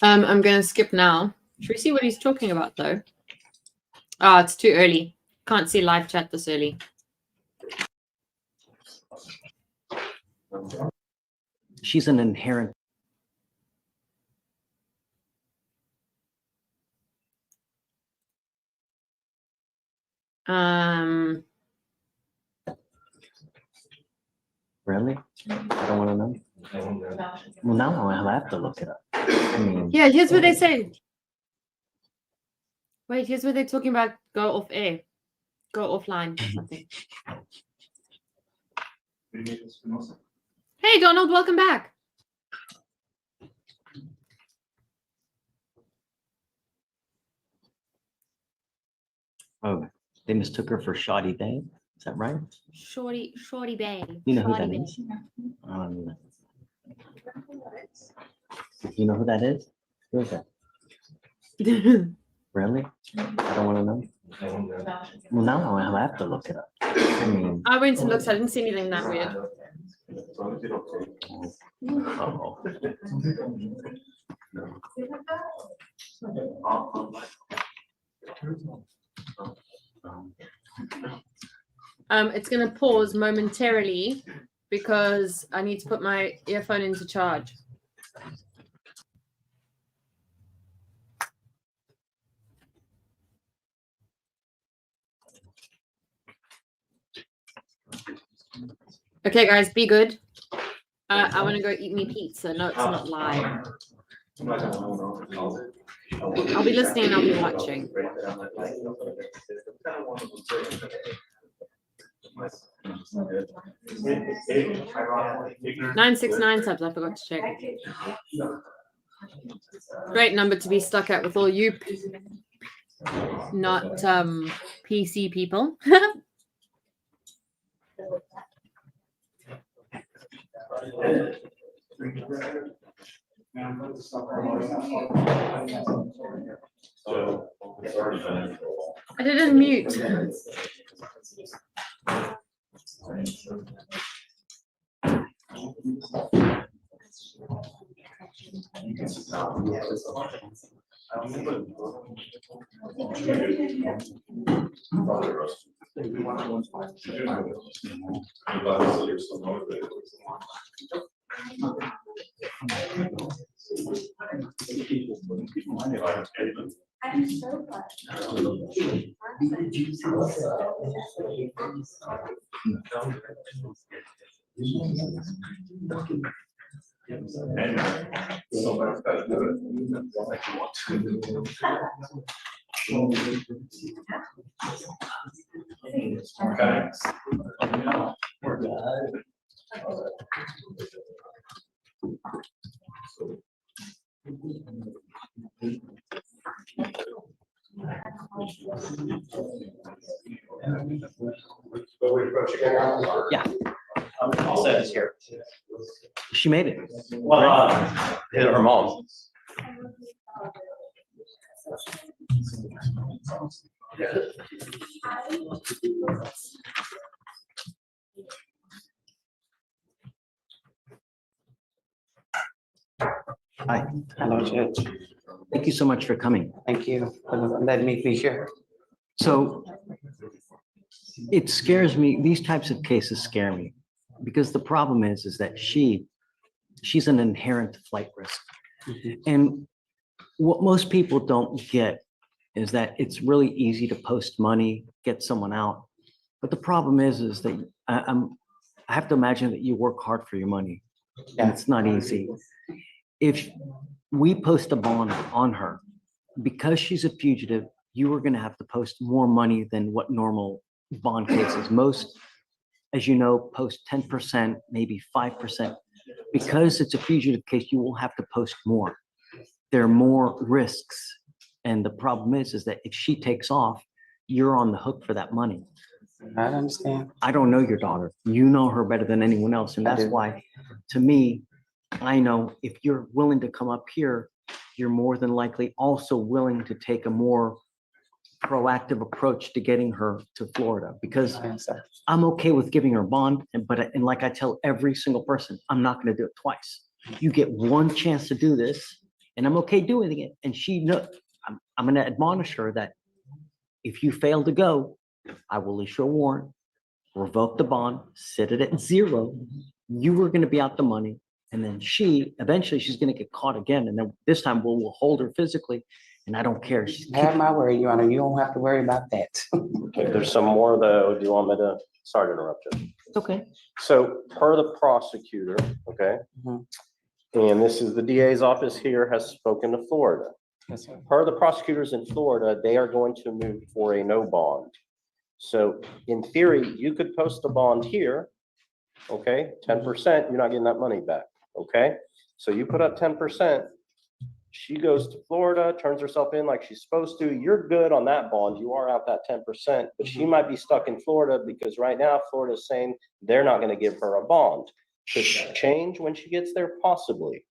I'm going to skip now. Should we see what he's talking about, though? Oh, it's too early. Can't see live chat this early. She's an inherent. Really? I don't want to know. Well, now I'll have to look it up. I mean, Yeah, here's what they say. Wait, here's what they're talking about. Go off air. Go offline or something. Hey, Donald, welcome back. oh, they mistook her for Shoddy Bay. Is that right? Shorty Bay. You know who Shorty that Bay. is? You know who that is? Who is that? Really? I don't want to know. Well, now I'll have to look it up. I mean, I went and looked. I didn't see anything that weird. uh-oh. It's going to pause momentarily because I need to put my earphone into charge. Okay, guys, be good. I want to go eat me pizza. No, it's not live. I'll be listening and I'll be watching. 969 subs, I forgot to check. Great number to be stuck at with all you not PC people. I didn't mute. I'm so glad. Yeah. I'll say it's here. She made it. Well, her mom. Hi. Hello, Judge. Thank you so much for coming. Thank you for letting me be here. So it scares me. These types of cases scare me because the problem is that she's an inherent flight risk. And what most people don't get is that it's really easy to post money, get someone out. But the problem is that I have to imagine that you work hard for your money, and it's not easy. If we post a bond on her, because she's a fugitive, you are going to have to post more money than what normal bond cases. Most, as you know, post 10%, maybe 5%. Because it's a fugitive case, you will have to post more. there are more risks. And the problem is that if she takes off, you're on the hook for that money. I understand. I don't know your daughter. You know her better than anyone else. And I that's do. why, to me, I know if you're willing to come up here, you're more than likely also willing to take a more proactive approach to getting her to Florida, because I'm okay with giving her a bond. And like I tell every single person, I'm not going to do it twice. You get one chance to do this, and I'm okay doing it. And she knows, I'm going to admonish her that if you fail to go, I will issue a warrant, revoke the bond, set it at 0. You were going to be out the money. And then eventually she's going to get caught again. And then this time we'll hold her physically. And I don't care. Have my word, Your Honor. You don't have to worry about that. Okay, there's some more though. Do you want me to, sorry to interrupt you. It's okay. So per the prosecutor, okay? And this is the DA's office here has spoken to Florida. Yes, sir. Per the prosecutors in Florida, they are going to move for a no bond. So in theory, you could post a bond here, okay? 10%, you're not getting that money back, okay? So you put up 10%, she goes to Florida, turns herself in like she's supposed to, you're good on that bond, you are out that 10%, but she might be stuck in Florida because right now Florida is saying they're not gonna give her a bond. Could change when she gets there? Possibly.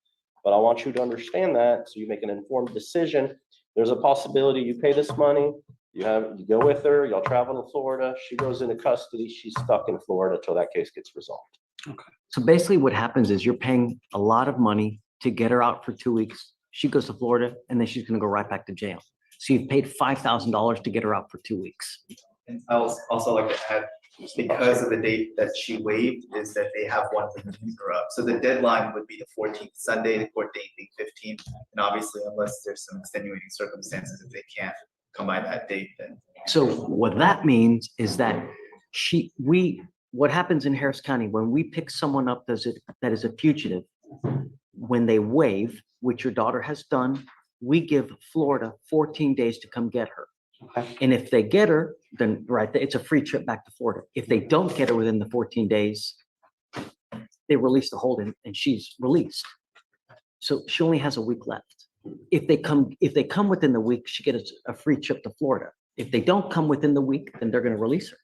But I want you to understand that so you make an informed decision. There's a possibility you pay this money, you go with her, y'all travel to Florida, she goes into custody, she's stuck in Florida till that case gets resolved. Okay. So basically what happens is you're paying a lot of money to get her out for 2 weeks. She goes to Florida and then she's going to go right back to jail. So you've paid $5,000 to get her out for 2 weeks. And I was also like to add, because of the date that she waived, is that they have one week to pick her up. So the deadline would be the 14th, Sunday, the court date being 15th. And obviously, unless there's some extenuating circumstances, if they can't come by that date, then. So what that means is that what happens in Harris County, when we pick someone up that is a fugitive, when they waive, which your daughter has done, we give Florida 14 days to come get her. Okay. And if they get her, then right, it's a free trip back to Florida. If they don't get her within the 14 days, they release the hold and she's released. So she only has a week left. If they come within the week, she gets a free trip to Florida. If they don't come within the week, then they're going to release her.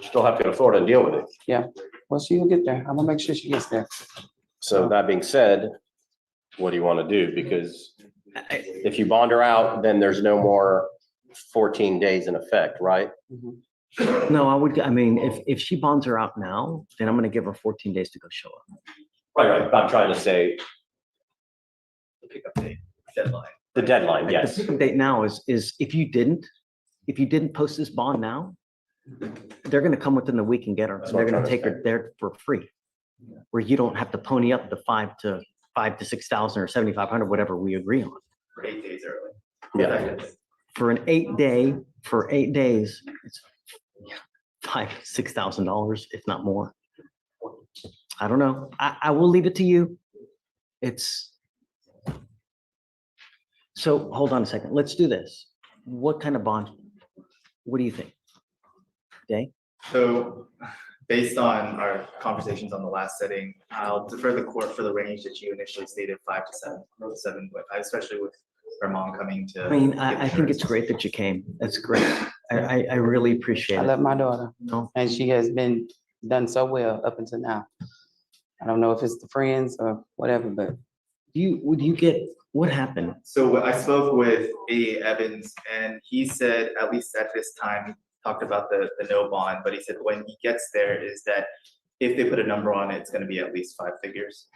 Still have to go to Florida and deal with it. Yeah. Well, she'll get there. I'm gonna make sure she gets there. So that being said, what do you want to do? Because if you bond her out, then there's no more 14 days in effect, right? No, I mean, if she bonds her out now, then I'm going to give her 14 days to go show up. Right. I'm trying to say The pickup date, deadline. the deadline, yes. The pickup date now is if you didn't post this bond now, they're going to come within the week and get her. That's So what they're I'm going to trying take to her there for free, where you don't have to pony up the $5,000 to $6,000 or $7,500, whatever we agree on. For 8 days early. Yeah. For an 8 days, it's $5,000-$6,000, if not more. I don't know. I will leave it to you. So hold on a second. Let's do this. What kind of bond? What do you think? Day? So based on our conversations on the last setting, I'll defer the court for the range that you initially stated, 5 to 7, but especially with her mom coming to. I mean, I think it's great that you came. That's great. I really appreciate it. I love my daughter, No. and she has been done so well up until now. I don't know if it's the friends or whatever, but what happened? So I spoke with A. Evans, and he said, at least at this time, he talked about the no bond, but he said when he gets there is that if they put a number on it, it's gonna be at least 5 figures.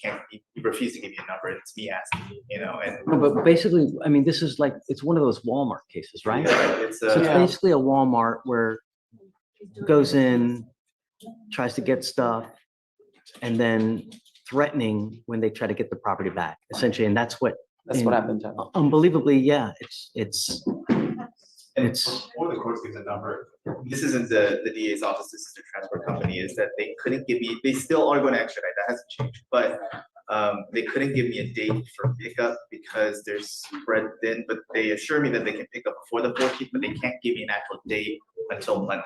He refused to give you a number, it's me asking, and. No, but basically, I mean, this is like, it's one of those Walmart cases, right? Yeah, So it's basically a Walmart where goes in, tries to get stuff, and then threatening when they try to get the property back, essentially, and that's what I've been told. Unbelievably, yeah, it's. Before the court gives a number, this isn't the DA's office, this is the transport company, is that they couldn't give me, they still are going to extradite, that hasn't changed, but they couldn't give me a date for pickup because they're spread thin, but they assure me that they can pick up before the 14th, but they can't give me an actual date until Monday.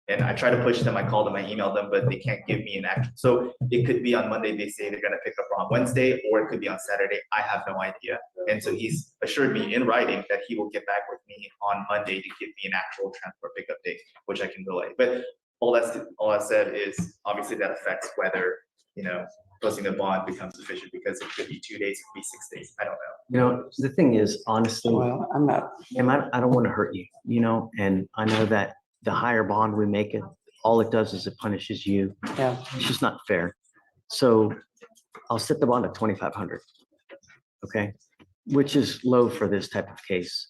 And I try to push them, I call them, I email them, but they can't give me an action. So it could be on Monday, they say they're gonna pick up on Wednesday, or it could be on Saturday. I have no idea. And so he's assured me in writing that he will get back with me on Monday to give me an actual transport pickup date, which I can relay. But all I said is obviously that affects whether, posting the bond becomes sufficient, because it could be 2 days, it could be 6 days. I don't know. The thing is, honestly, Well, I'm not. I don't want to hurt you, and I know that the higher bond we make it, all it does is it punishes you. Yeah. It's just not fair. So I'll set the bond at 2,500. Okay, which is low for this type of case.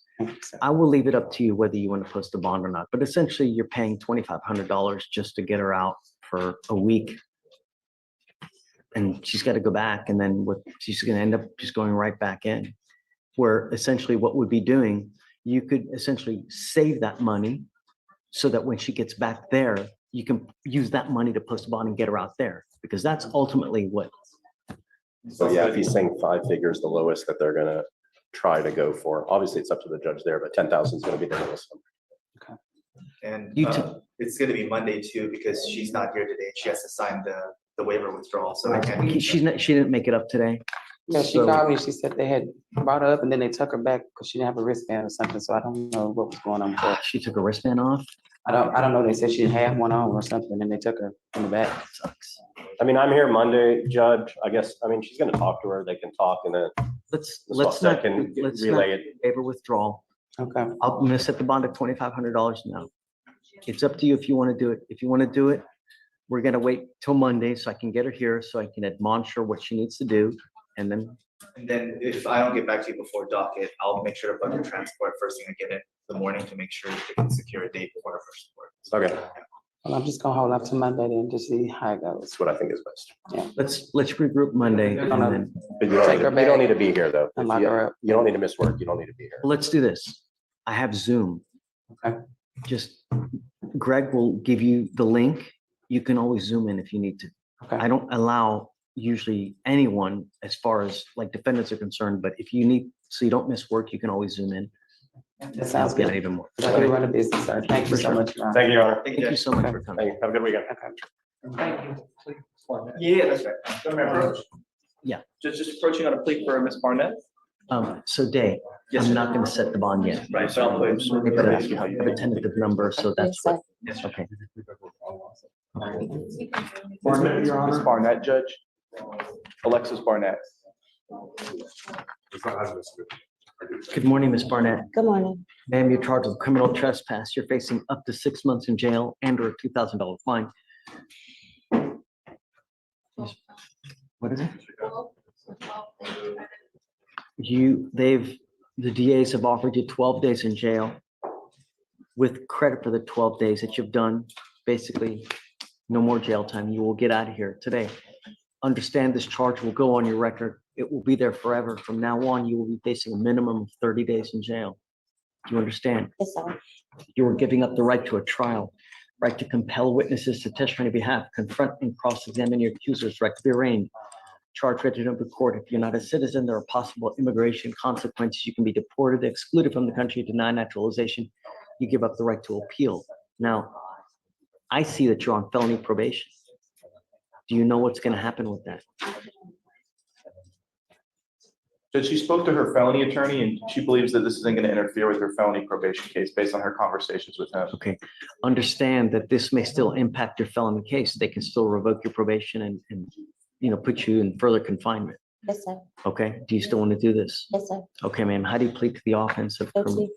I will leave it up to you whether you want to post a bond or not, but essentially you're paying $2,500 just to get her out for a week. And she's got to go back, and then she's going to end up just going right back in. Where essentially what we'd be doing, you could essentially save that money so that when she gets back there, you can use that money to post a bond and get her out there, because that's ultimately what. So yeah, if he's saying 5 figures, the lowest that they're gonna try to go for, obviously it's up to the judge there, but 10,000 is gonna be the lowest. And You too. it's gonna be Monday too, because she's not here today. She has to sign the waiver withdrawal, so I can't. She didn't make it up today. Yeah, she So- called me. She said they had brought her up and then they took her back because she didn't have a wristband or something. So I don't know what was going on with her. She took a wristband off. I don't know. They said she didn't have one on or something, and then they took her in the back. I mean, I'm here Monday, Judge. I guess, she's gonna talk to her. They can talk, and then Let's let's not relay it. waiver withdrawal. Okay. I'm gonna set the bond at $2,500 now. It's up to you if you want to do it. If you want to do it, we're gonna wait till Monday so I can get her here, so I can admonish her what she needs to do, and then. And then if I don't get back to you before docket, I'll make sure to book the transport first thing I get in the morning to make sure they can secure a date before her first support. Okay, Well, I'm just gonna hold up to Monday then to see how it goes. that's what I think is best. Yeah. Let's regroup Monday, and then But Take her you don't back need to be here, though. and lock her up. You don't need to miss work. You don't need to be here. let's do this. I have Zoom. Okay. Just Greg will give you the link. You can always Zoom in if you need to. Okay. I don't allow usually anyone as far as like defendants are concerned, but if you need, so you don't miss work, you can always Zoom in. That sounds Help you out good. even more. Let me run a business, sir. Thank you so much. Ron. Thank you, Your Honor. Thank you so much for coming. Thank you. Have a good weekend. Thank you. Yeah, that's right. Go to my approach. Yeah. Just approaching on a plea for Ms. Barnett. So Day, Yes, I'm sir. not gonna set the bond yet. Right, so I'll put. But I have a tentative number, so that's what, Yes, okay. Barnett, Your Honor. Ms. Barnett, Judge. Alexis Barnett. Good morning, Ms. Barnett. Good morning. Ma'am, you're charged with criminal trespass. You're facing up to 6 months in jail and or a $2,000 fine. What is it? The DAs have offered you 12 days in jail with credit for the 12 days that you've done. Basically, no more jail time. You will get out of here today. Understand this charge will go on your record. It will be there forever. From now on, you will be facing a minimum of 30 days in jail. Do you understand? Yes, sir. You are giving up the right to a trial, right to compel witnesses to testify on your behalf, confront and cross-examine your accusers, right to be arraigned, charge ready to court. If you're not a citizen, there are possible immigration consequences. You can be deported, excluded from the country, denied naturalization. You give up the right to appeal. Now, I see that you're on felony probation. Do you know what's going to happen with that? Judge, she spoke to her felony attorney and she believes that this isn't going to interfere with her felony probation case based on her conversations with him. Okay. Understand that this may still impact your felony case. They can still revoke your probation and put you in further confinement. Yes, sir. Okay. Do you still want to do this? Yes, sir. Okay, ma'am. How do you plead to the offense of criminal? Guilty.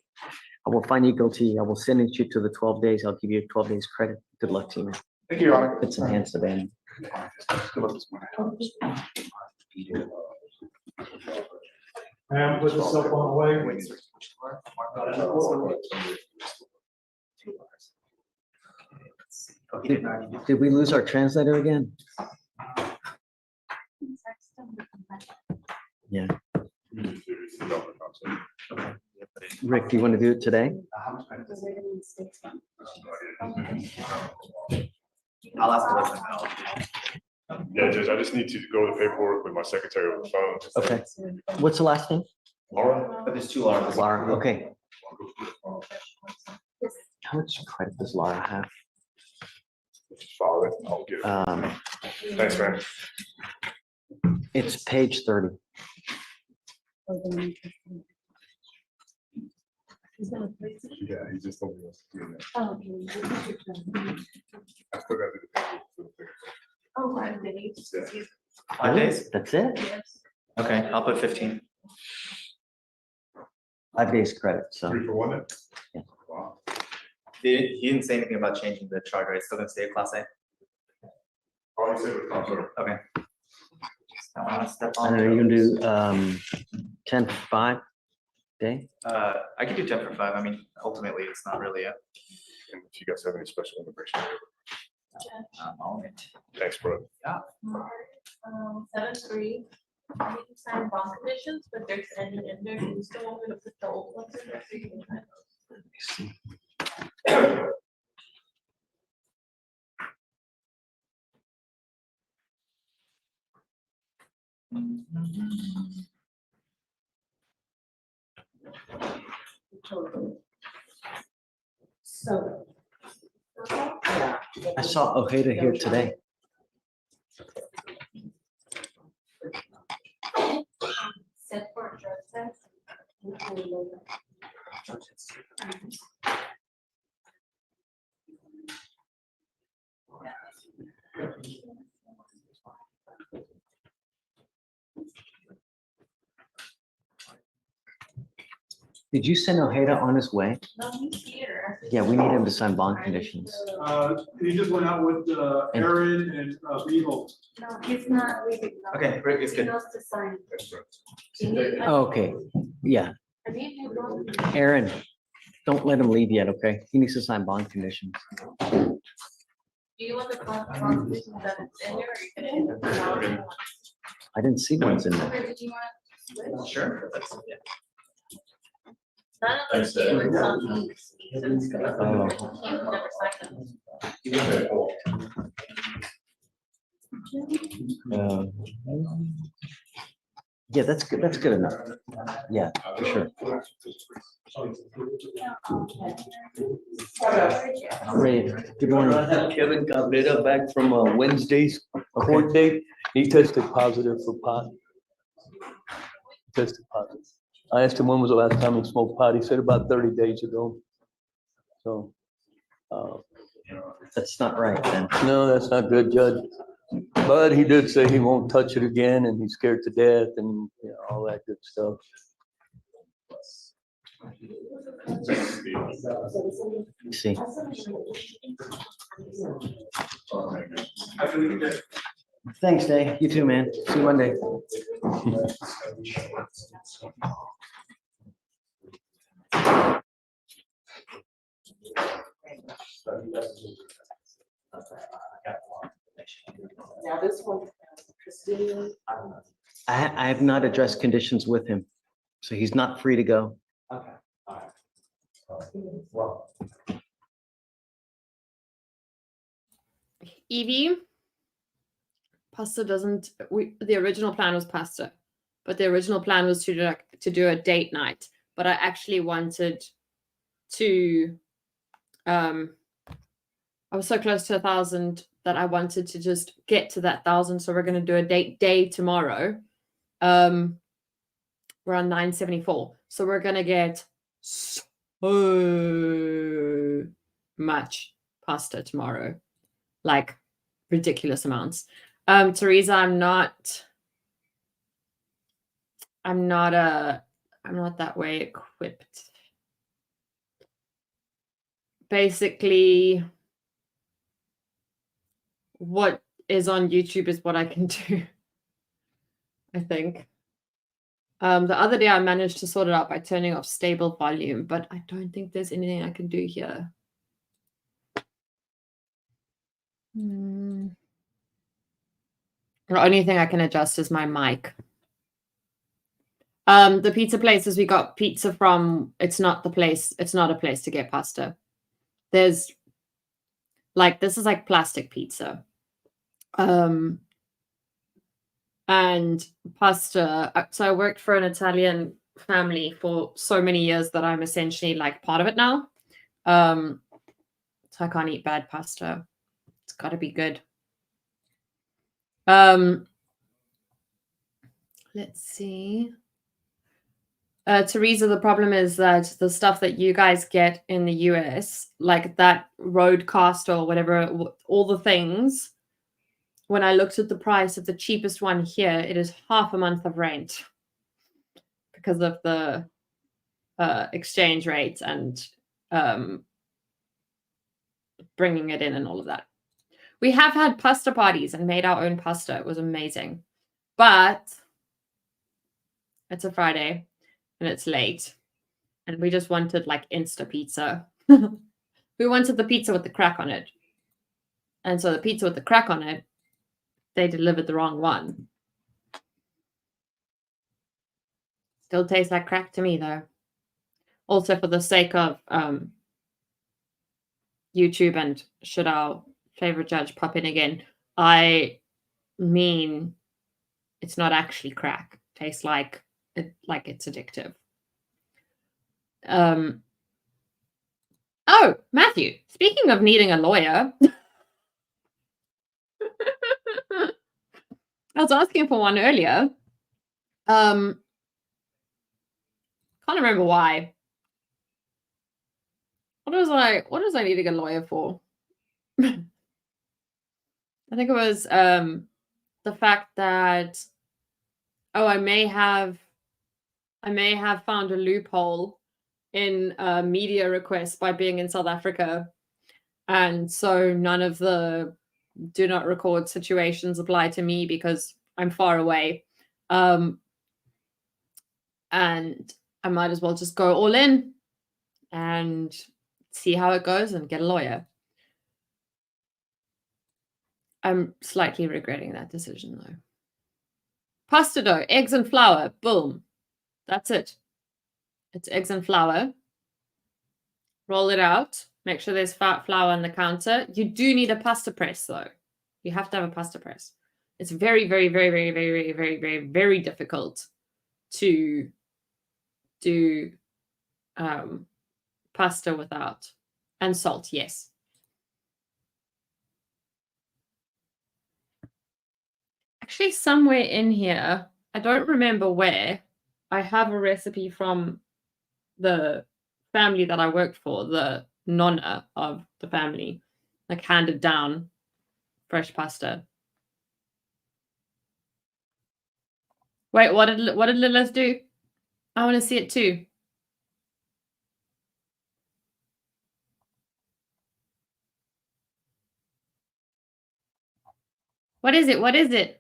I will find you guilty. I will sentence you to the 12 days. I'll give you 12 days credit. Good luck to you, man. Thank you, Your Honor. It's enhanced abandonment. Good luck this morning. Ma'am, put the cell phone away. Did we lose our translator again? Yeah. Rick, do you want to do it today? I'll ask the person now. Yeah, Judge, I just need to go to the paperwork with my secretary over the phone. Okay. What's the last name? Laura, but there's 2 Lauras. Lara, okay. How much credit does Lara have? follow it. I'll get it. Thanks, man. It's page 30. Yeah, he just told me. I Oh, still got to do the paper. Oh, right, maybe. Yeah. 5 days? That's it? Yes. Okay, I'll put 15. 5 days credit, so. 3 for 1 then? Yeah. Wow. He didn't say anything about changing the charter. It's still gonna stay a class A. All you said was comfortable. Okay. I wanna step I on. don't know, you can do 10 for 5 day? I could do 10 for 5. I mean, ultimately, it's not really a. And if you guys have any special immigration. Moment. Thanks, bro. Yeah. 7-3. You can sign bond conditions, but there's any in there. You still want me to put the old ones in there? So you can sign those. So. I saw Ojeda here today. Set for drug Did you send Ojeda on his way? No, he's here. Yeah, we need him to sign bond conditions. He just went out with Aaron and Beagle. No, he's not leaving. No. Okay, Rick is He good. knows to sign. Okay, yeah. I mean, you don't- Aaron, don't let him leave yet, okay? He needs to sign bond conditions. Do you want the conditions that it's in there, or you can end up allowing? I didn't see ones in there. Or did you want to switch? Sure. That's, yeah. None of those dealers on these. Oh. Never signed them. Yeah, that's good. That's good enough. Yeah, for sure. Ray, good morning. Kevin Cabrera back from Wednesday's court date. He tested positive for pot. Tested positive. I asked him when was the last time he smoked pot. He said about 30 days ago. So. That's not right then. No, that's not good, Judge. But he did say he won't touch it again and he's scared to death and you know, all that good stuff. See. Thanks, Dave. You too, man. See you Monday. Now this one, Christine. I have not addressed conditions with him, so he's not free to go. Okay, all right. Well. Evie, pasta doesn't. The original plan was pasta, but the original plan was to do a date night. But I actually wanted to. I was so close to 1,000 that I wanted to just get to that 1,000. So we're going to do a date day tomorrow. We're on 974. So we're going to get so much pasta tomorrow, like ridiculous amounts. Teresa, I'm not that way equipped. Basically, what is on YouTube is what I can do, I think. The other day I managed to sort it out by turning off stable volume, but I don't think there's anything I can do here. The only thing I can adjust is my mic. The pizza places we got pizza from, it's not a place to get pasta. There's like, this is like plastic pizza. And pasta. So I worked for an Italian family for so many years that I'm essentially like part of it now. So I can't eat bad pasta. It's got to be good. Let's see. Teresa, the problem is that the stuff that you guys get in the US, like that roadcast or whatever, all the things, when I looked at the price of the cheapest one here, it is half a month of rent because of the exchange rate and bringing it in and all of that. We have had pasta parties and made our own pasta. It was amazing. But it's a Friday and it's late. And we just wanted like Insta pizza. We wanted the pizza with the crack on it. And so the pizza with the crack on it, they delivered the wrong one. Still tastes like crack to me though. Also for the sake of YouTube and should our favorite judge pop in again, I mean it's not actually crack. It tastes like it's addictive. Oh, Matthew, speaking of needing a lawyer, I was asking for one earlier. Can't remember why. What was I needing a lawyer for? I think it was the fact that I may have found a loophole in media requests by being in South Africa. And so none of the do not record situations apply to me because I'm far away. And I might as well just go all in and see how it goes and get a lawyer. I'm slightly regretting that decision though. Pasta dough, eggs and flour, boom. That's it. It's eggs and flour. Roll it out. Make sure there's flour on the counter. You do need a pasta press though. You have to have a pasta press. It's very, very, very, very, very, very, very, very, very difficult to do pasta without. And salt, yes. Actually, somewhere in here, I don't remember where, I have a recipe from the family that I worked for, the nonna of the family, like handed down fresh pasta. Wait, what did Lilith do? I want to see it too. What is it? What is it?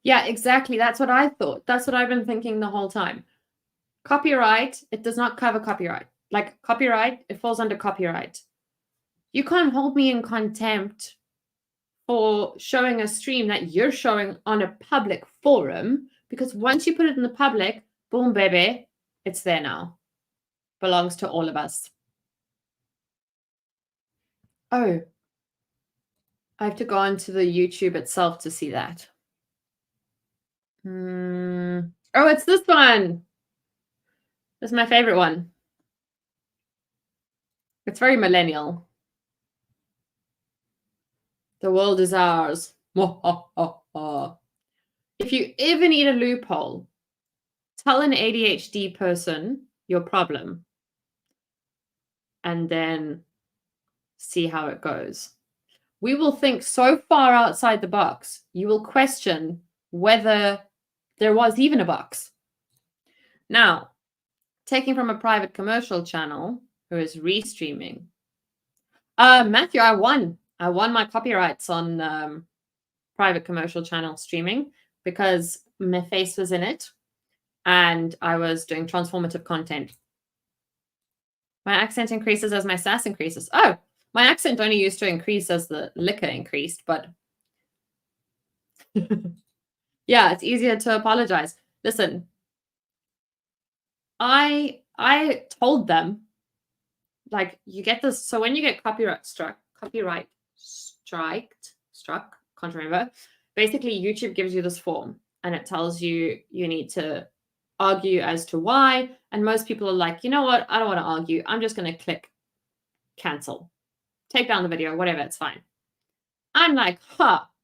Yeah, exactly. That's what I thought. That's what I've been thinking the whole time. Copyright, it does not cover copyright. Like copyright, it falls under copyright. You can't hold me in contempt for showing a stream that you're showing on a public forum, because once you put it in the public, boom, baby, it's there now. Belongs to all of us. Oh, I have to go onto the YouTube itself to see that. Oh, it's this one. This is my favorite one. It's very millennial. The world is ours. If you ever need a loophole, tell an ADHD person your problem and then see how it goes. We will think so far outside the box, you will question whether there was even a box. Now, taking from a private commercial channel who is restreaming. Matthew, I won my copyrights on private commercial channel streaming because my face was in it and I was doing transformative content. My accent increases as my sass increases. Oh, my accent only used to increase as the liquor increased, but yeah, it's easier to apologize. Listen, I told them, like, you get this. So when you get copyright struck, can't remember. Basically, YouTube gives you this form and it tells you you need to argue as to why. And most people are like, you know what? I don't want to argue. I'm just going to click cancel, take down the video, whatever. It's fine. I'm like,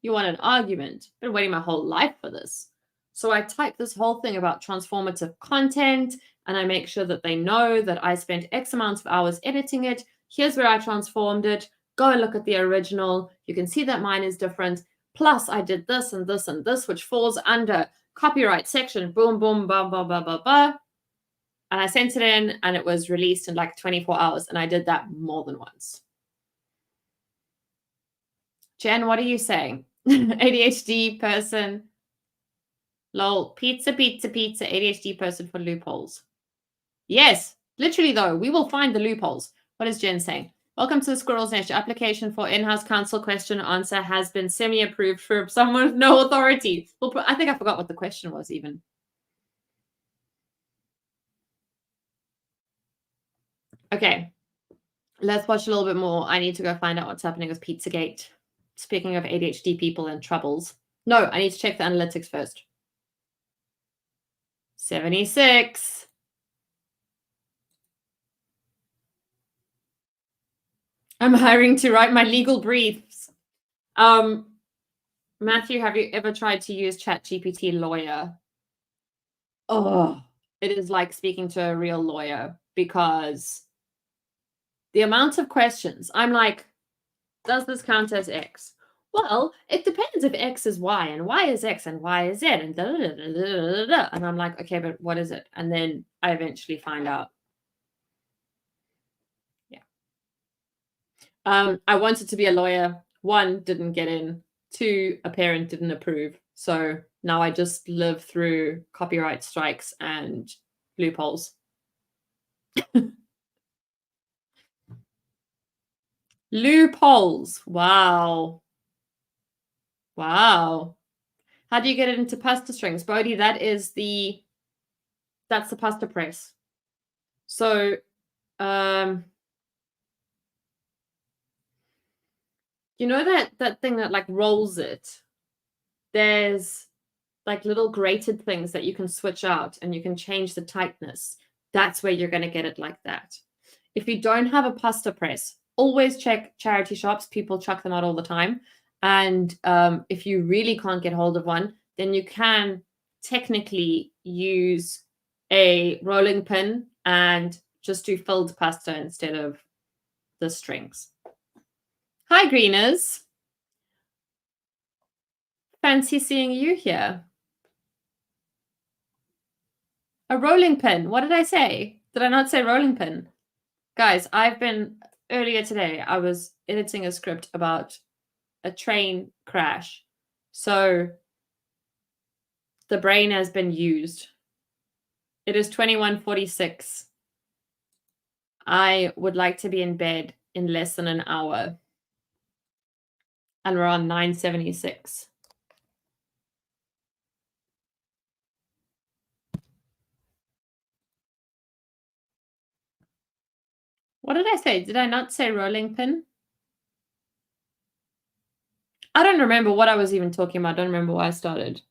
you want an argument? Been waiting my whole life for this. So I type this whole thing about transformative content, and I make sure that they know that I spent X amount of hours editing it. Here's where I transformed it. Go and look at the original. You can see that mine is different. Plus, I did this and this and this, which falls under copyright section. Boom, boom, blah, blah, blah, blah, blah. And I sent it in, and it was released in like 24 hours. And I did that more than once. Jen, what are you saying? ADHD person. Lol, pizza, pizza, pizza, ADHD person for loopholes. Yes, literally though, we will find the loopholes. What is Jen saying? Welcome to the Squirrel's Nest. Your application for in-house counsel question answer has been semi-approved for someone with no authority. Well, I think I forgot what the question was even. Okay, let's watch a little bit more. I need to go find out what's happening with Pizzagate. Speaking of ADHD people and troubles. No, I need to check the analytics first. 76. I'm hiring to write my legal briefs. Matthew, have you ever tried to use ChatGPT Lawyer? Oh, it is like speaking to a real lawyer because the amount of questions, I'm like, does this count as X? Well, it depends if X is Y and Y is X and Y is Z and da, da, da, da, da, da. And I'm like, okay, but what is it? And then I eventually find out. Yeah. I wanted to be a lawyer. 1, didn't get in. 2, a parent didn't approve. So now I just live through copyright strikes and loopholes. Loopholes. Wow. Wow. How do you get it into pasta strings? Bodhi, that's the pasta press. So, you know that thing that like rolls it? There's like little grated things that you can switch out and you can change the tightness. That's where you're going to get it like that. If you don't have a pasta press, always check charity shops. People chuck them out all the time. And if you really can't get hold of one, then you can technically use a rolling pin and just do filled pasta instead of the strings. Hi, Greeners. Fancy seeing you here. A rolling pin. What did I say? Did I not say rolling pin? Guys, earlier today, I was editing a script about a train crash. So the brain has been used. It is 21:46. I would like to be in bed in less than an hour. And we're on 9:76. What did I say? Did I not say rolling pin? I don't remember what I was even talking about. I don't remember why I started.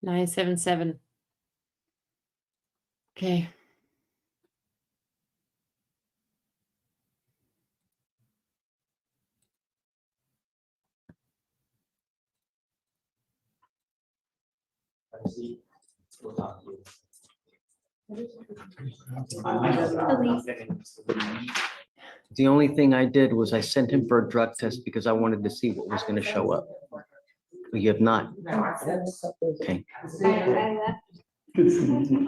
Nine, 7, 7. Okay. The only thing I did was I sent him for a drug test because I wanted to see what was going to show up. But you have not. Okay.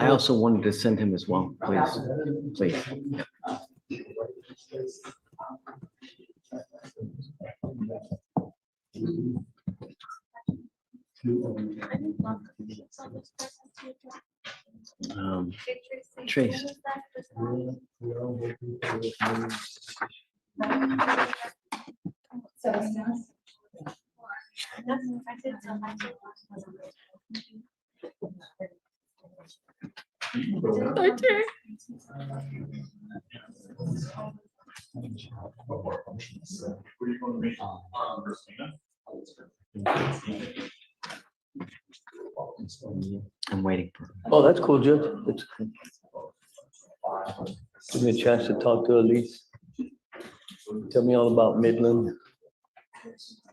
I also wanted to send him as well, please. Please. Trace. So true. I'm waiting for. Oh, that's cool, Judge. That's cool. Give me a chance to talk to Elise. Tell me all about Midland.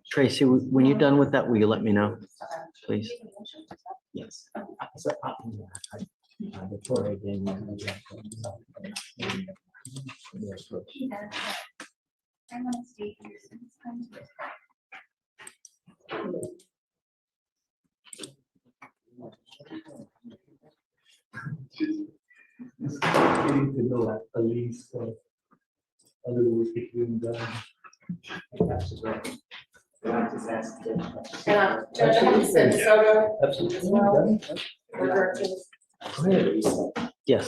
Tracy, when you're done with that, will you let me know, please? Yes. I'm gonna stay here since I'm. Getting to know Elise, other work between them. Judge, I have to send soda Absolutely. as well. For directors. Yes.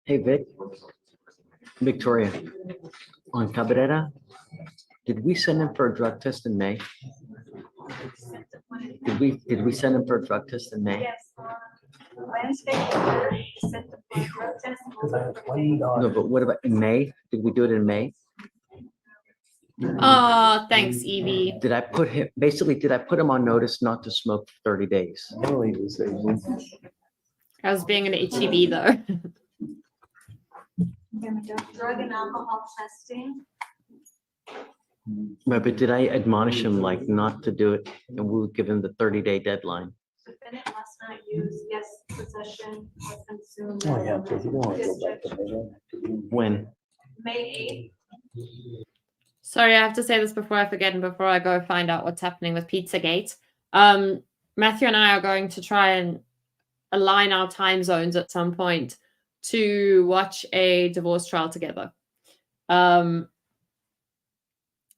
Hey, Victoria, on Cabrera, did we send him for a drug test in May? Did we send him for a drug test in May? Yes. Wednesday, we sent the drug test. No, but what about in May? Did we do it in May? Oh, thanks, Evie. Did I put him, basically, did I put him on notice not to smoke for 30 days? I was being an HEB though. Drug and alcohol testing. No, but did I admonish him like not to do it and we'll give him the 30-day deadline? Defendant must not use, yes, possession, or consume. Oh, yeah, because you don't want to go back to Midland. When? May 8th. Sorry, I have to say this before I forget and before I go find out what's happening with Pizzagate. Matthew and I are going to try and align our time zones at some point to watch a divorce trial together.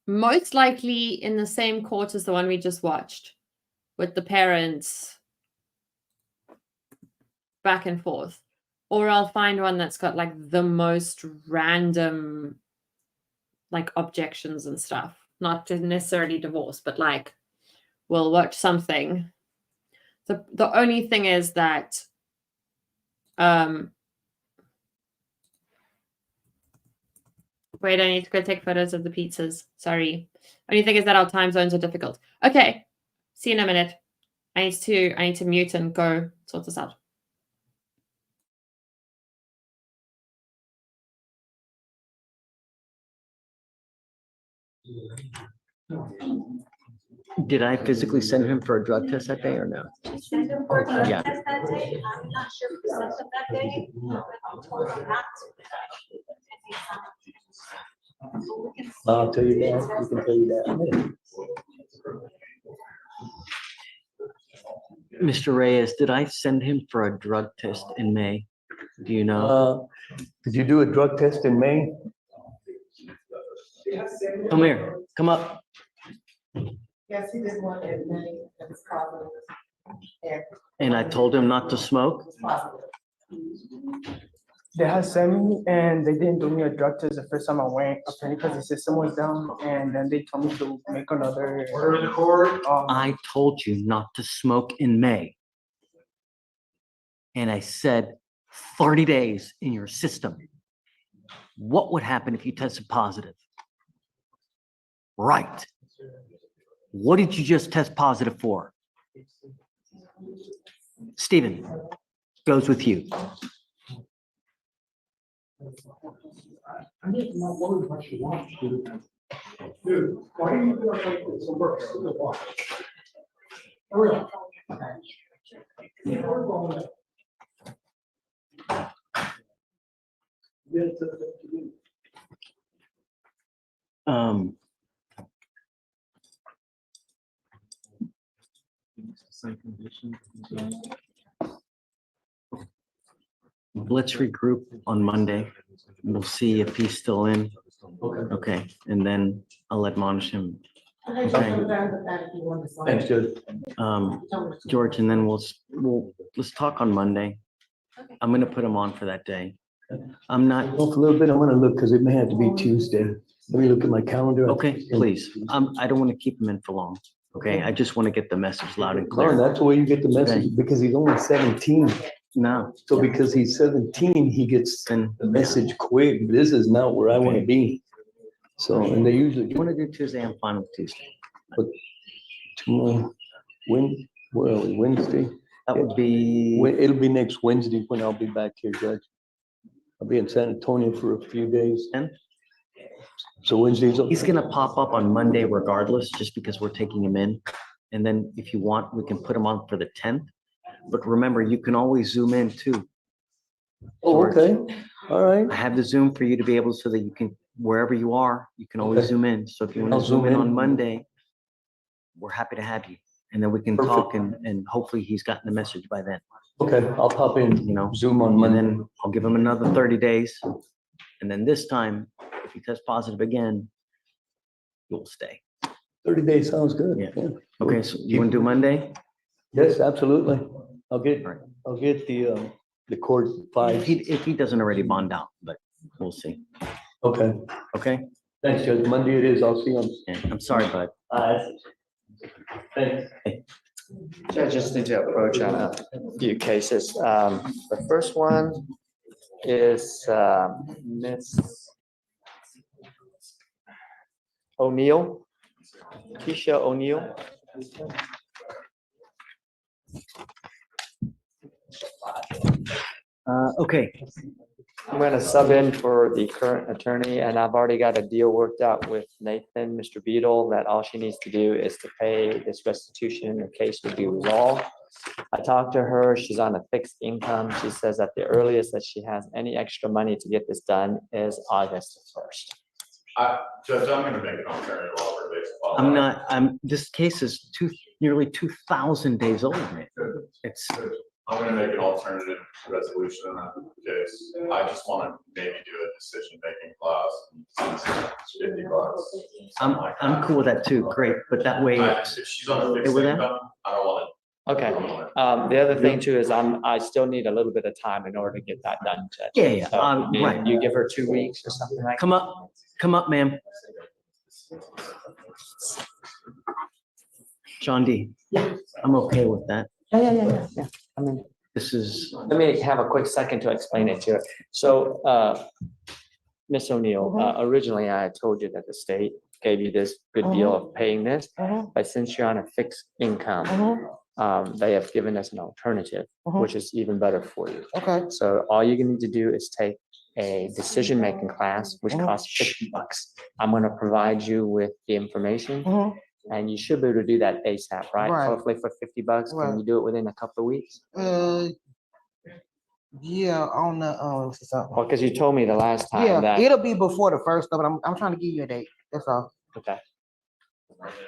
Most likely in the same court as the one we just watched, with the parents back and forth. Or I'll find one that's got like the most random like objections and stuff. Not necessarily divorce, but like we'll watch something. The only thing is that wait, I need to go take photos of the pizzas. Sorry. Only thing is that our time zones are difficult. Okay. See you in a minute. I need to mute and go sort this out. Did I physically send him for a drug test that day or no? Send him for a drug Yeah. test that day. I'm not sure if we sent him that day. I told him not to. I'll tell you that. We can tell you that. Mr. Reyes, did I send him for a drug test in May? Do you know? Did you do a drug test in May? Come here, come up. Yes, he did one in May, that was positive. Yeah. And I told him not to smoke? Positive. They had sent me and they didn't do me a drug test the first time I went, apparently because the system was down, and then they told me to make another. Order in the court. I told you not to smoke in May. And I said 30 days in your system. What would happen if you tested positive? Right. What did you just test positive for? Stephen, goes with you. I'm just not worried what you want, dude. Dude, why do you feel like it's a work? Hurry up. Yeah, we're going up. Yeah, it's up to you. Let's regroup on Monday. We'll see if he's still in. Okay, and then I'll admonish him. Okay. Thanks, Judge. George, and then let's talk on Monday. I'm gonna put him on for that day. I'm not, Off a little bit, I'm gonna look, because it may have to be Tuesday. Let me look at my calendar. okay, please. I don't want to keep him in for long. Okay, I just want to get the message loud and No, clear. that's the way you get the Okay. message, because he's only 17. No. So because he's 17, he gets the message quick. This is not where I want to be. So, and they usually, You want to do Tuesday, I'm fine with Tuesday. but tomorrow, where are we, Wednesday? That would be, It'll be next Wednesday when I'll be back here, Judge. I'll be in San Antonio for a few days. And So Wednesday's. he's gonna pop up on Monday regardless, just because we're taking him in. And then if you want, we can put him on for the 10th. But remember, you can always zoom in too. Oh, okay, all right. I have the Zoom for you to be able, so that you can, wherever you are, you can always Okay. zoom in. So if you want I'll to zoom zoom in in. on Monday, we're happy to have you. And then we can Perfect. talk and hopefully he's gotten the message by then, Okay, I'll pop in, you know? Zoom on And Monday. then I'll give him another 30 days. And then this time, if he tests positive again, you'll stay. 30 days sounds good. Yeah. Okay, so you want to do Monday? Yes, absolutely. I'll get the court files. If he doesn't already bond out, but we'll see. Okay, Okay? thanks, Judge. Monday it is. I'll see you on. Yeah, I'm sorry, bud. Thanks. So I just need to approach on a few cases. The first one is Miss O'Neill, Keisha O'Neill. Okay, I'm gonna sub in for the current attorney, and I've already got a deal worked out with Nathan, Mr. Beadle, that all she needs to do is to pay this restitution, the case will be resolved. I talked to her, she's on a fixed income. She says that the earliest that she has any extra money to get this done is August 1st. Judge, I'm gonna make an alternative offer based upon. I'm not, this case is nearly 2,000 days old, man. It's, I'm gonna make an alternative resolution in that case. I just wanna maybe do a decision-making class. $50. I'm cool with that too, great, but that way. If she's on a Okay fixed with that? income, I don't wanna. Okay, the other thing too is I still need a little bit of time in order to get that done, Judge. Yeah, So, right. You give her 2 weeks or something like. Come up, ma'am. John D. Yeah. I'm okay with that. Yeah. I mean, this is. Let me have a quick second to explain it to her. So, Ms. O'Neill, originally I had told you that the state gave you this good deal of paying this, but since you're on a fixed income, they have given us an alternative, which is even better for you. Okay. So all you're gonna need to do is take a decision-making class, which costs $50. I'm gonna provide you with the information, and you should be able to do that ASAP, right? Right. Hopefully for $50, Right. can you do it within a couple of weeks? Yeah, on the, something. Well, because you told me the last time Yeah, that. it'll be before the first, but I'm trying to give you a date, that's all. Okay.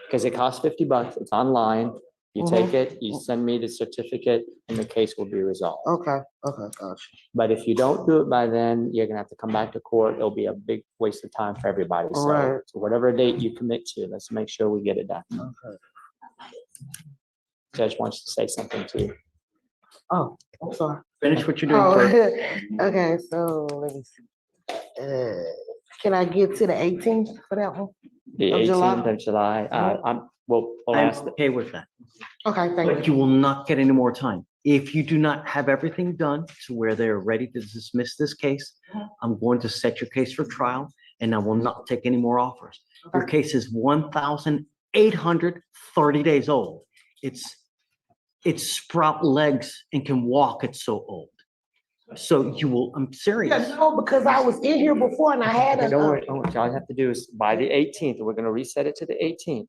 Because it costs $50, it's online, you take it, you send me the certificate, and the case will be resolved. Okay, gotcha. But if you don't do it by then, you're gonna have to come back to court, it'll be a big waste of time for everybody. So Right. so whatever date you commit to, let's make sure we get it done. Judge wants to say something to you. Oh, I'm sorry. Finish what you're doing Oh, first. okay, so let me see. Can I get to the 18th for that one? The Of July? 18th of July, we'll I'm ask. okay with that. Okay, thank But you. you will not get any more time. If you do not have everything done to where they're ready to dismiss this case, I'm going to set your case for trial and I will not take any more offers. Your case is 1,830 days old. It's sprout legs and can walk, it's so old. So you will, I'm serious. Yeah, no, because I was in here before and I had Okay, a. don't worry, all you have to do is by the 18th, we're gonna reset it to the 18th.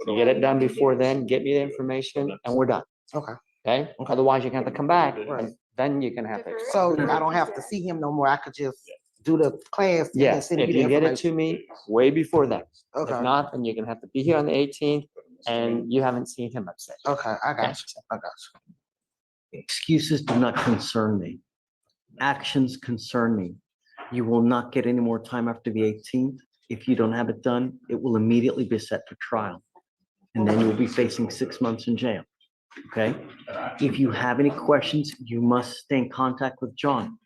You get it done before then, get me the information, and we're done. Okay. Okay? Otherwise, you're gonna have to come back, and then you're gonna have to. So I don't have to see him no more, I could just do the class. and then Yes, send if the you get it information. to me way before that. Okay. If not, then you're gonna have to be here on the 18th, and you haven't seen him upset. Okay, I got you. Excuses do not concern me. Actions concern me. You will not get any more time after the 18th. If you don't have it done, it will immediately be set for trial. And then you will be facing 6 months in jail. Okay? If you have any questions, you must stay in contact with John.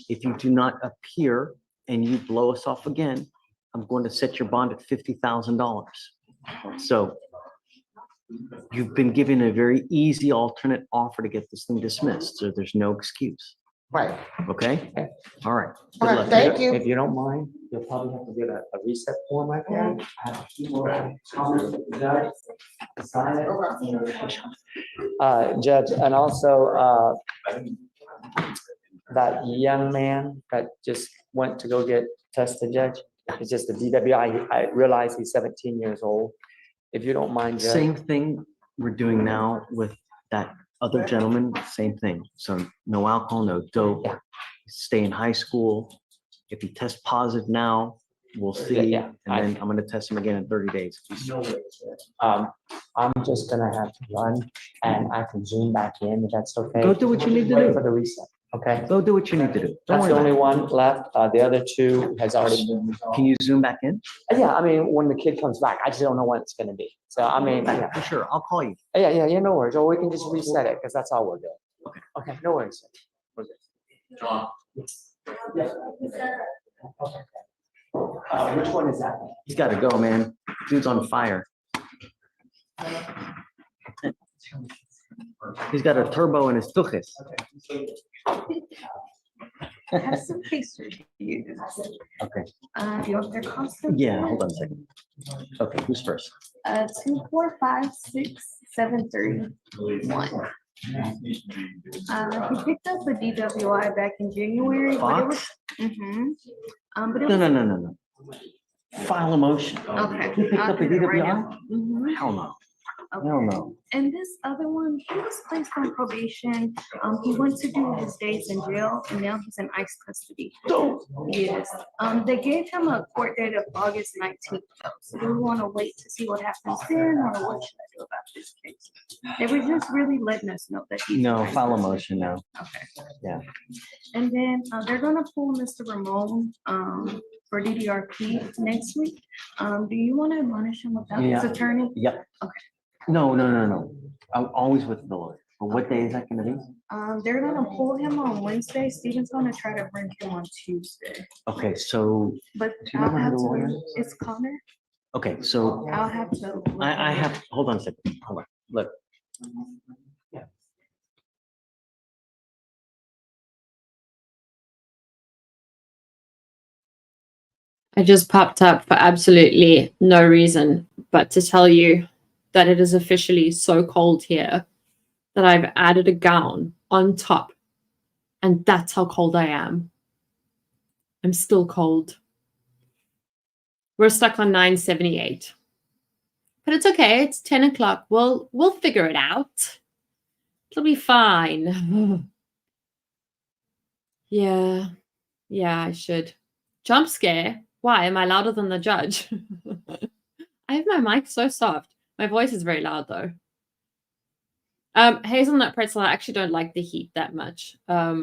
If you do not appear and you blow us off again, I'm going to set your bond at $50,000. So you've been given a very easy alternate offer to get this thing dismissed, so there's no excuse. Right. Okay? All right. Good All right, luck. thank you. If you don't mind, you'll probably have to get a reset form right there. I have a few more comments with the judge. Sign it. Judge, and also, that young man that just went to go get tested, Judge, it's just a DWI. I realize he's 17 years old. If you don't mind, Judge. Same thing we're doing now with that other gentleman, same thing. So no alcohol, no dope, stay in high school. If he tests positive now, we'll see. Yeah, And then I'm gonna test him again in 30 days. I'm just gonna have to run and I can zoom back in if that's okay. Go do what you need to Wait do. for the reset, okay? Go do what you need to do. Don't That's worry the only about one left. The other two has already been. it. Can you zoom back in? Yeah, I mean, when the kid comes back, I just don't know when it's gonna be. So I mean, Yeah, for sure. I'll call you. yeah, no worries. Or we can just reset it because that's all we're doing. Okay, no worries. We're good. John. Yeah. Okay. Which one is that? He's gotta go, man. Dude's on fire. He's got a turbo in his tuchis. I have some pastries for you. Okay. Do you want their costume? Yeah, hold on a second. Okay, who's first? 2, 4, 5, 6, 7, 3, 1. He picked up a DWI back in January. Fox? But it was, but it No, was, File a motion. Okay. He picked I'll up a do it right DWI? now. Mhm. Hell no. Okay. Hell no. And this other one, he was placed on probation. He went to do his days in jail and now he's in ICE custody. Yes. They gave him a court date of August 19th though. So do we want to wait to see what happens then or what should I do about this case? They were just really letting us know that he's. No, in ICE file a custody. motion now. Okay. Yeah. And then they're gonna pull Mr. Ramon for DDRP next week. Do you want to admonish him without his Yeah. attorney? Yep. Okay. No. I'm always with the lawyer. But what day is that gonna be? They're gonna pull him on Wednesday. Steven's gonna try to bring him on Tuesday. Okay, so, But do you remember I'll who have the lawyer to, is? it's Connor. Okay, so I'll have to. I have, hold on a second. Hold on. Look. I just popped up for absolutely no reason but to tell you that it is officially so cold here that I've added a gown on top. And that's how cold I am. I'm still cold. We're stuck on 978. But it's okay. It's 10 o'clock. We'll figure it out. It'll be fine. Yeah, I should. Jump scare? Why? Am I louder than the judge? I have my mic so soft. My voice is very loud though. Hazelnut pretzel, I actually don't like the heat that much. I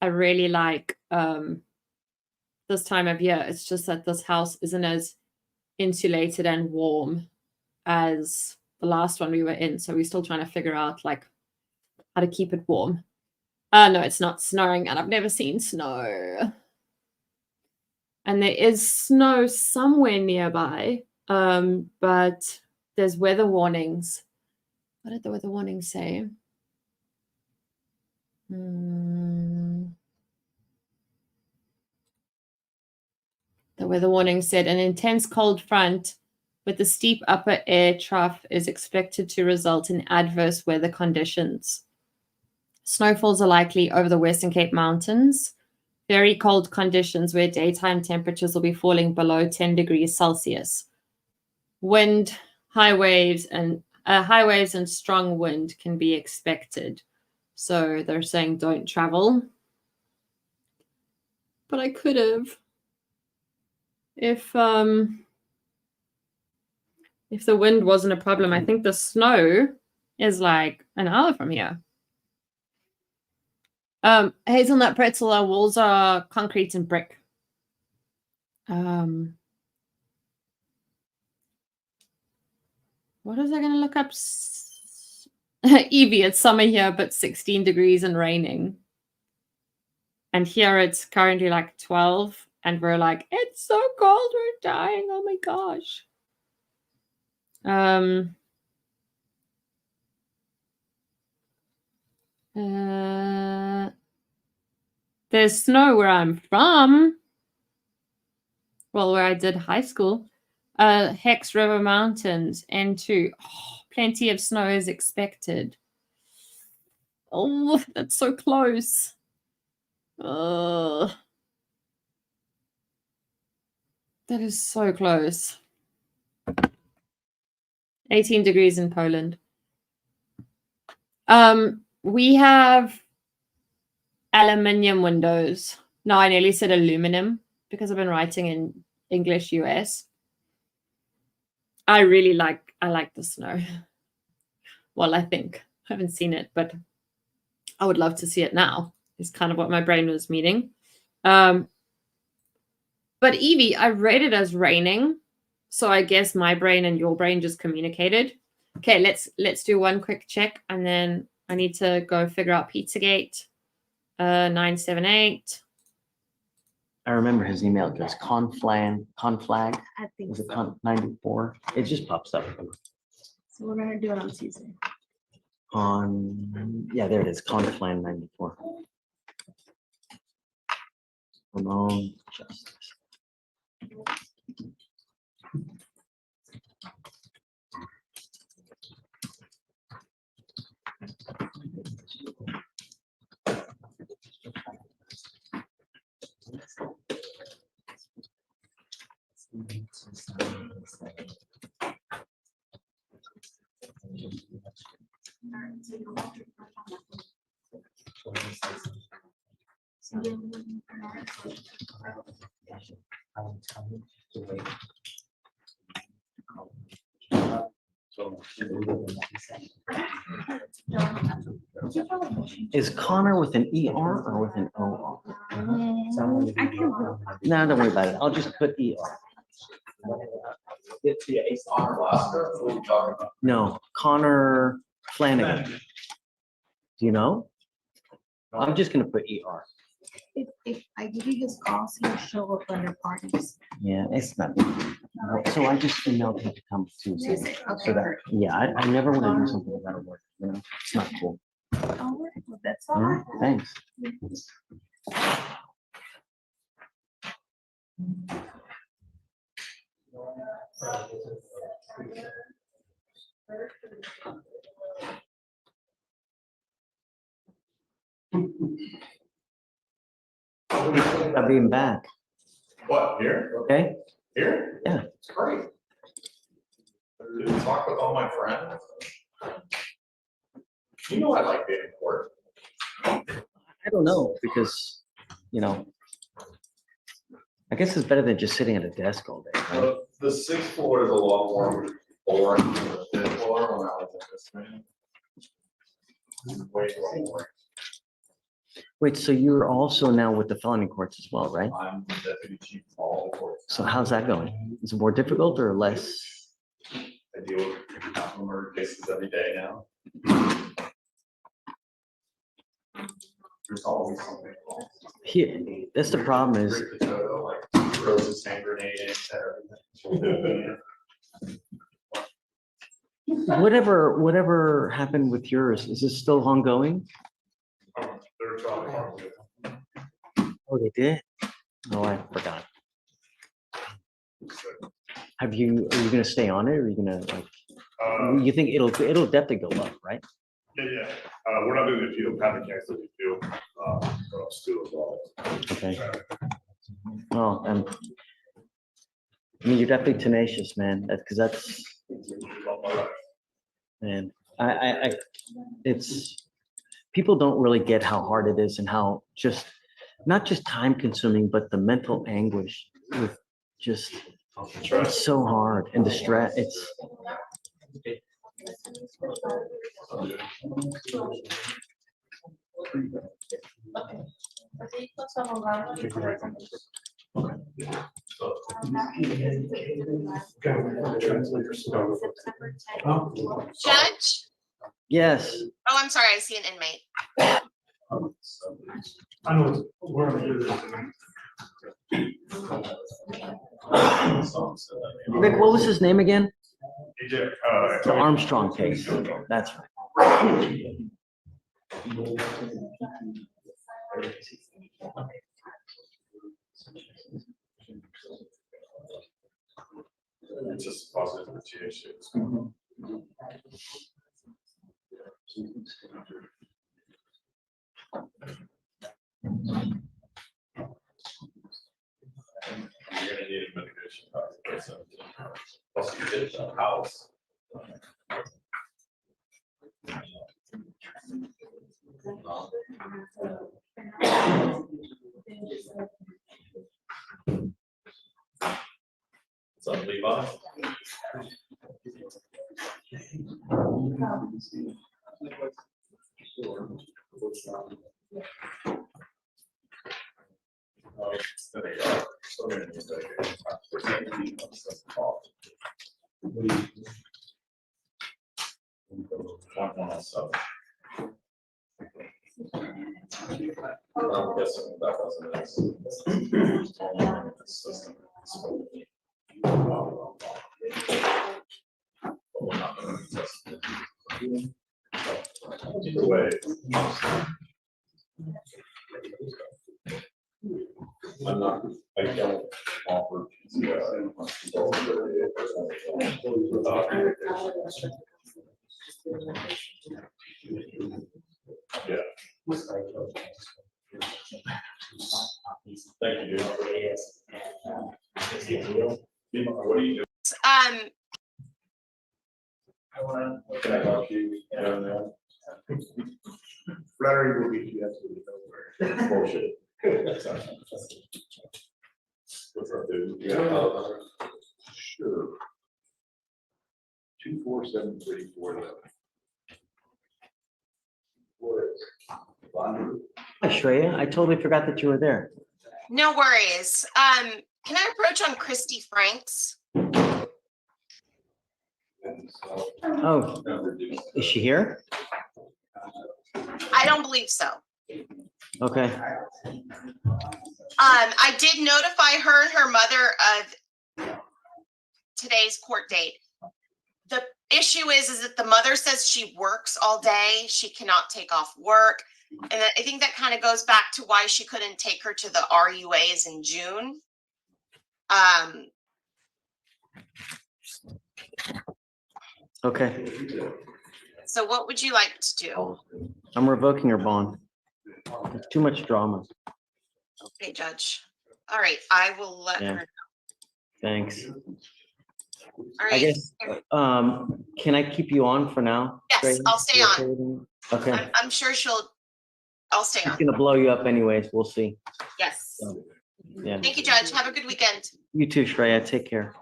really like this time of year. It's just that this house isn't as insulated and warm as the last one we were in. So we're still trying to figure out like how to keep it warm. No, it's not snowing and I've never seen snow. And there is snow somewhere nearby, but there's weather warnings. What did the weather warning say? The weather warning said an intense cold front with a steep upper air trough is expected to result in adverse weather conditions. Snowfalls are likely over the Western Cape Mountains. Very cold conditions where daytime temperatures will be falling below 10 degrees Celsius. Wind, high waves, and strong wind can be expected. So they're saying don't travel. But I could have. If the wind wasn't a problem, I think the snow is like an hour from here. Hazelnut pretzel, our walls are concrete and brick. What is I going to look up? Evie, it's summer here, but 16 degrees and raining. And here it's currently like 12, and we're like, it's so cold, we're dying. Oh my gosh. There's snow where I'm from. Well, where I did high school. Hex River Mountains, N2. Oh, plenty of snow is expected. Oh, that's so close. That is so close. 18 degrees in Poland. We have aluminium windows. No, I nearly said aluminum because I've been writing in English US. I like the snow. Well, I think. I haven't seen it, but I would love to see it now. Is kind of what my brain was meaning. But Evie, I read it as raining. So I guess my brain and your brain just communicated. Okay, let's do one quick check, and then I need to go figure out Pizzagate. 978. I remember his email address, conflag. I think Was it so. 94? It just pops up. So we're gonna do it on Tuesday. Yeah, there it is, conflag 94. Ramon Justice. Is Connor with an ER or with an OR? I can work. No, don't worry about it. I'll just put ER. No, Connor Flanagan. Do you know? I'm just gonna put ER. If I give you his calls, he'll show up under parties. Yeah, it's not. So I just emailed him to come Tuesday. Tuesday, okay. So that, yeah, I never want to do something without work, you know, it's not cool. All right, well, that's all All right. right, thanks. I'll be back. What, here? Okay? Here? Yeah. It's great. Did you talk with all my friends? You know I like being in court. I don't know, because, you know, I guess it's better than just sitting at a desk all day, right? The sixth floor is a lot more boring than the fifth floor when I was in this man. Way more boring. Wait, so you're also now with the felony courts as well, right? I'm the deputy chief of all the courts. So how's that going? Is it more difficult or less? I deal with capital murder cases every day now. There's always something wrong. Here, that's the problem is, Break the photo, like throws a hand grenade into everything. whatever happened with yours, is this still ongoing? They're trying to. Oh, they did? Oh, I forgot. Are you gonna stay on it, or are you gonna like, you think it'll definitely go up, right? Yeah. We're not doing the appeal, Patrick can't still do, but I'm still involved. Okay. Well, I mean, you're definitely tenacious, man, that's, man, it's, people don't really get how hard it is and how just, not just time consuming, but the mental anguish with just, it's so hard, and the stress, it's. Judge? Yes, Oh, I'm sorry, I see an inmate. I know it's, we're gonna do this. Rick, what was his name again? The The Armstrong case. That's right. It's just positive differentiation. You're gonna need a mitigation. Plus you did a house. What's up, Levi? There you are. Still gonna need One also. I'm guessing that wasn't Either way. I'm not, I don't offer PCI. Yeah. Thank you, dude. What do you do? Can I help you? Flattery will get you absolutely nowhere. Bullshit. What's up, dude? You got a telephone? Sure. 2473411. Hi, Shreya. I totally forgot that you were there. No worries. Can I approach on Christy Franks? Oh, is she here? I don't believe so. Okay. I did notify her and her mother of today's court date. The issue is that the mother says she works all day. She cannot take off work. And I think that kind of goes back to why she couldn't take her to the RUAs in June. Okay. So what would you like to do? I'm revoking her bond. There's too much drama. Okay, Judge. All right, I will let Yeah. her know. Thanks. All I right. guess, can I keep you on for now? Yes, Shreya? I'll stay You on. okay with me? Okay. I'm sure I'll stay She's on. gonna blow you up anyways. We'll see. Yes. Yeah. Thank you, Judge. Have a good weekend. You too, Shreya. Take care.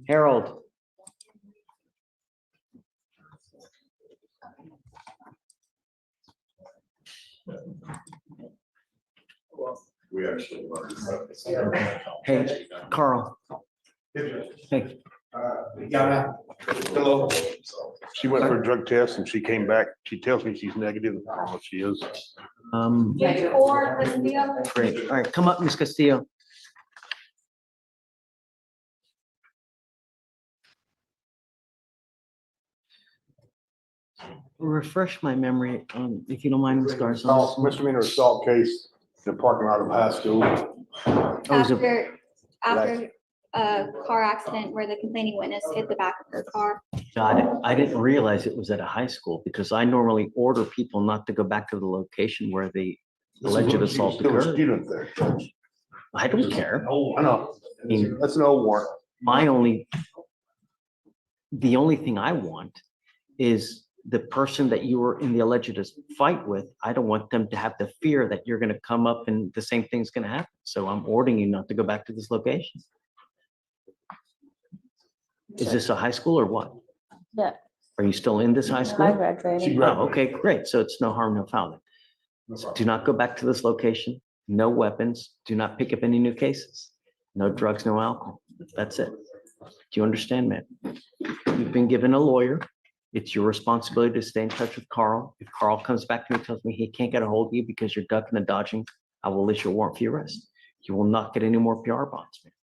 Harold. We actually learned. Hey, Carl. Hey. Hello. She went for a drug test and she came back. She tells me she's negative. I don't know if she is. Great. All right, come up, Ms. Castillo. Refresh my memory, if you don't mind, Ms. Garza. Misdemeanor assault case, in the parking lot of high school. After a car accident where the complaining witness hit the back of her car. Got it. I didn't realize it was at a high school because I normally order people not to go back to the location where the alleged assault Still a occurred. student there, Judge. I don't care. I know. I mean, That's an old warrant. The only thing I want is the person that you were in the alleged fight with. I don't want them to have the fear that you're going to come up and the same thing's going to happen. So I'm ordering you not to go back to this location. Is this a high school or what? Yeah, Are you still in this high school? I graduated. Oh, okay, great. So it's no harm, no foul. So do not go back to this location. No weapons. Do not pick up any new cases. No drugs, no alcohol. That's it. Do you understand, man? You've been given a lawyer. It's your responsibility to stay in touch with Carl. If Carl comes back to me and tells me he can't get a hold of you because you're ducking and dodging, I will issue a warrant for your arrest. You will not get any more PR bonds, man.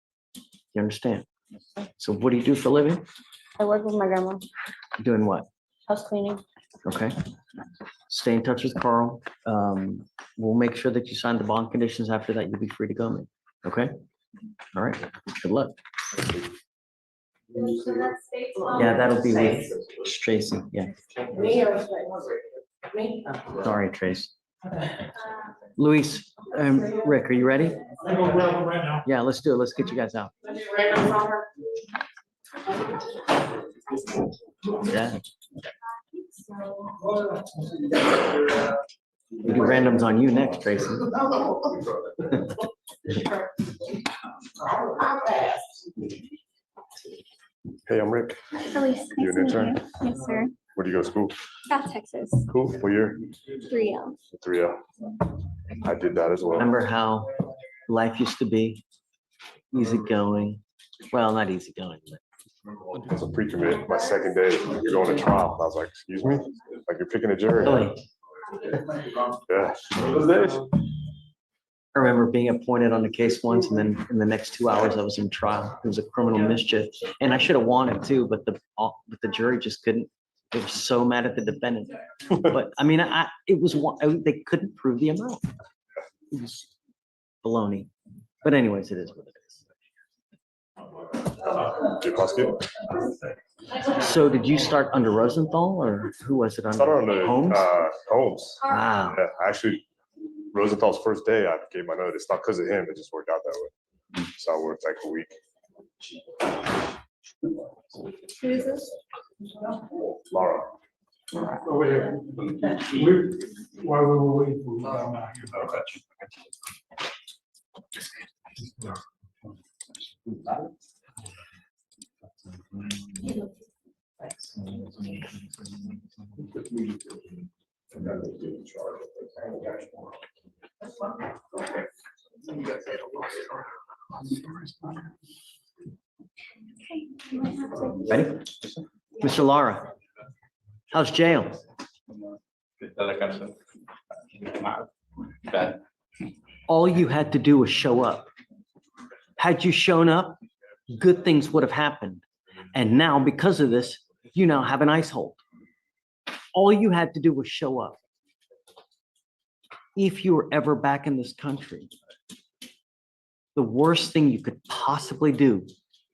You understand? So what do you do for a living? I work with my grandma, Doing what? house cleaning. Okay. Stay in touch with Carl. We'll make sure that you sign the bond conditions. After that, you'll be free to go, man. Okay? All right. Good luck. Yeah, that'll be with Tracy. Yeah. Sorry, Trace. Luis, Rick, are you ready? Right now. Yeah, let's do it. Let's get you guys out. Yeah. We do randoms on you next, Tracy. Hey, I'm Rick. Elise, You an intern? Yes, sir. Where do you go to school? South Texas, Cool. What year? 3L. 3L. I did that as well. Remember how life used to be easygoing? Well, not easygoing, but It's a pre-commit. My second day, you're going to trial. I was like, excuse me? Like you're picking a jury. really, Yeah. Those days. I remember being appointed on the case once, and then in the next 2 hours, I was in trial. It was a criminal mischief, and I should have won it too, but the jury just couldn't. They were so mad at the defendant. But I mean, it was one. They couldn't prove the amount. It was baloney. But anyways, it is what it You prosecute? is. So did you start under Rosenthal, or who was it I started on the Holmes? Holmes. Wow. Yeah, actually, Rosenthal's first day, I gave my notice. Not because of him, it just worked out that way. So I worked like a week. Who is this? Laura. Over here. While we were waiting for you. Ready? Mr. Lara, how's jail? All you had to do was show up. Had you shown up, good things would have happened. And now, because of this, you now have an ice hold. All you had to do was show up. If you were ever back in this country, the worst thing you could possibly do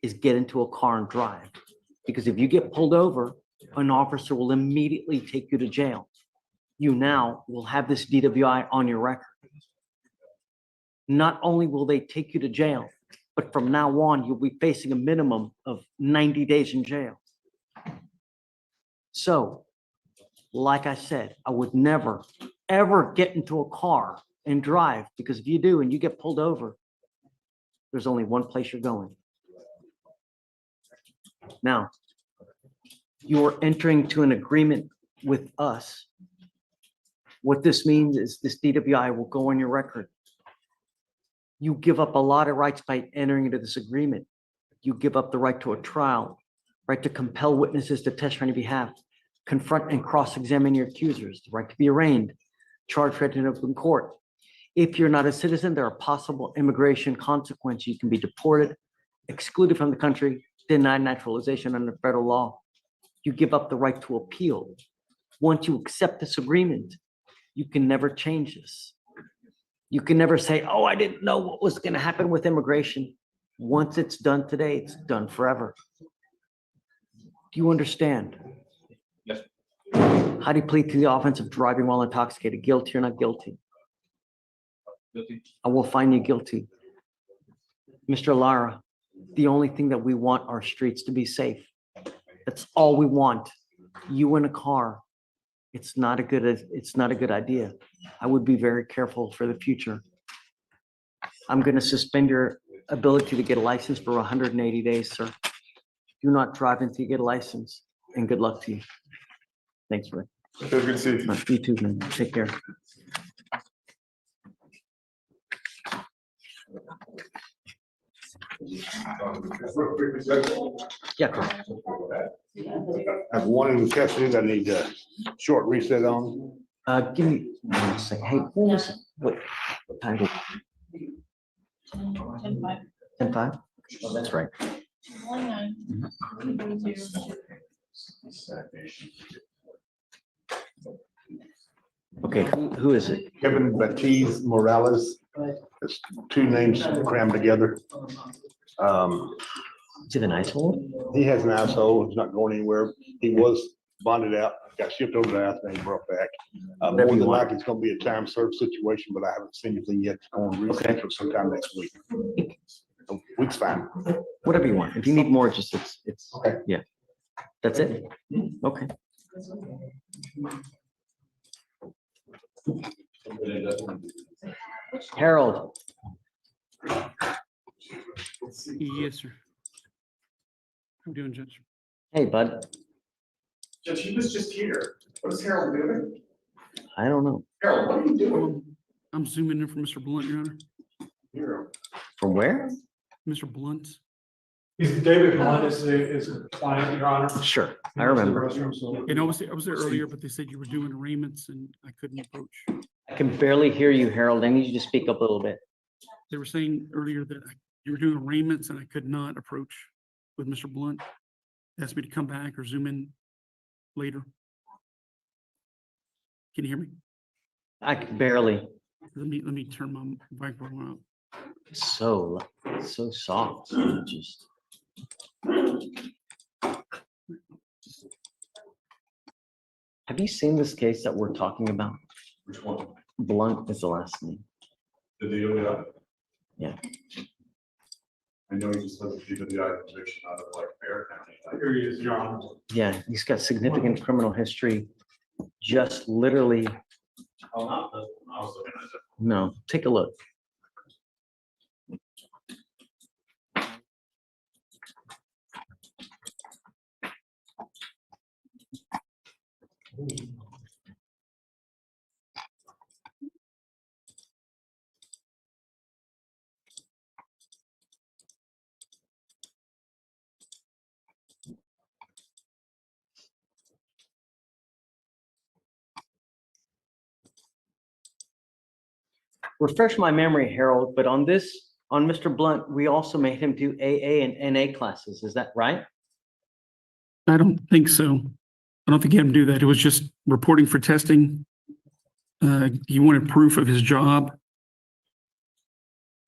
is get into a car and drive. Because if you get pulled over, an officer will immediately take you to jail. You now will have this DWI on your record. Not only will they take you to jail, but from now on, you'll be facing a minimum of 90 days in jail. So, like I said, I would never, ever get into a car and drive, because if you do and you get pulled over, there's only one place you're going. Now, you're entering to an agreement with us. What this means is this DWI will go on your record. You give up a lot of rights by entering into this agreement. You give up the right to a trial, right to compel witnesses to testify on your behalf, confront and cross-examine your accusers, the right to be arraigned, charged right in open court. If you're not a citizen, there are possible immigration consequences. You can be deported, excluded from the country, denied naturalization under federal law. You give up the right to appeal. Once you accept this agreement, you can never change this. You can never say, oh, I didn't know what was going to happen with immigration. Once it's done today, it's done forever. Do you understand? Yes. How do you plead to the offense of driving while intoxicated? Guilty or not guilty? Guilty. I will find you guilty. Mr. Lara, the only thing that we want are streets to be safe. That's all we want. You in a car. It's not a good idea. I would be very careful for the future. I'm going to suspend your ability to get a license for 180 days, sir. Do not drive until you get a license, and good luck to you. Thanks, Rick. It was good to see you. You too, man. Take care. Yeah, correct. I have one in custody that I need a short reset on. Give me 1 second. Hey, what was it? What time? 10:05? Oh, that's right. Okay, who is it? Kevin Baptiste Morales. It's two names crammed together. Is it an ISO? He has an asshole. He's not going anywhere. He was bonded out, got shipped over to Athens, and brought back. Whatever More you than want. likely, it's gonna be a time served situation, but I haven't seen anything yet. It's going to Okay. reschedule sometime next week. A week's fine. Whatever you want. If you need more, just it's, yeah. That's it? Okay. Harold, Yes, sir. I'm doing, Judge. hey, bud. Judge, he was just here. What is Harold doing? I don't know. Harold, what are you doing? I'm zooming in from Mr. Blunt, Your Honor. Here. From where? Mr. Blunt. David Blunt is a client, Your Honor. Sure, I remember. And I was there earlier, but they said you were doing arraignments and I couldn't approach. I can barely hear you, Harold. I need you to speak up a little bit. They were saying earlier that you were doing arraignments and I could not approach with Mr. Blunt. They asked me to come back or zoom in later. Can you hear me? I can barely. Let me turn my microphone up. So soft. Just. Have you seen this case that we're talking about? Which one? Blunt is the last name. The DWI? Yeah. I know he just has a DWI conviction out of like Bear County. Here he is, Your Honor. Yeah, he's got significant criminal history. Just literally, Oh, not this one. I was looking at it. no, take a look. Refresh my memory, Harold, but on Mr. Blunt, we also made him do AA and NA classes. Is that right? I don't think so. I don't think he had him do that. It was just reporting for testing. He wanted proof of his job.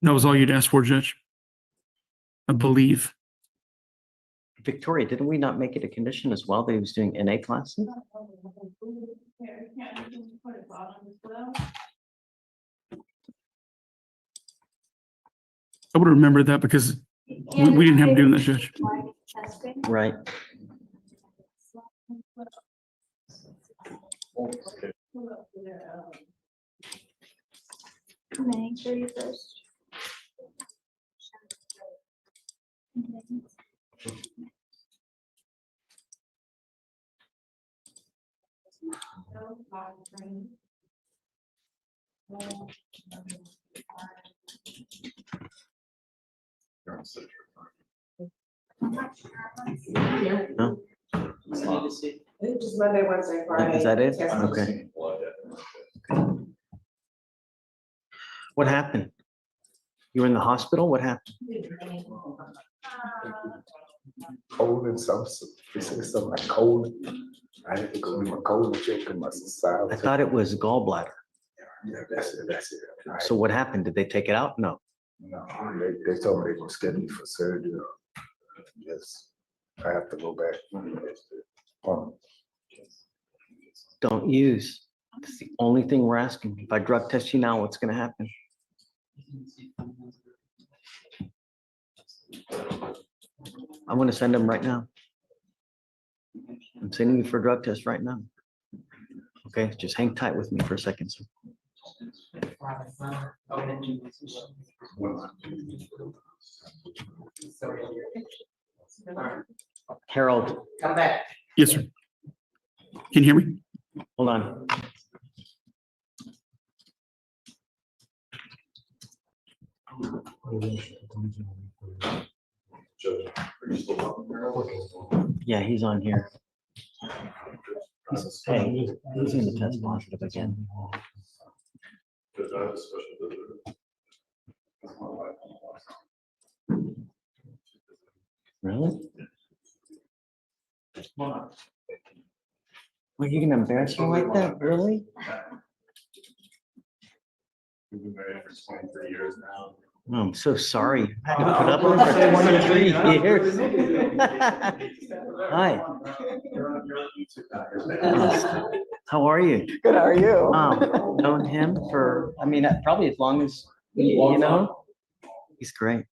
That was all you'd asked for, Judge. I believe. Victoria, didn't we not make it a condition as well that he was doing NA classes? I would remember that because we didn't have him doing that, Judge. Right. May 31st. No? Just Monday, Wednesday, Friday. Is that it? Yes. Okay. What happened? You were in the hospital? What happened? Cold and something, they said something like cold. I had to go in my cold check and my size. I thought it was gallbladder. Yeah, that's it. So what happened? Did they take it out? No. No, they told me they were scheduled for surgery. Yes, I have to go back. Don't use. It's the only thing we're asking. If I drug test you now, what's gonna happen? I'm gonna send them right now. I'm sending you for a drug test right now. Okay, just hang tight with me for a second. Sir. Harold. Come back. Yes, sir. Can you hear me? Hold on. Yeah, he's on here. Hey, he's going to test positive again. Really? Well, you gonna embarrass her like that? Really? We've been married for 23 years now. Oh, I'm so sorry. I had to put up with it for 23 years. Hi. How are you? Good, how are you? Known him for, I mean, probably as long as, you know, he's great.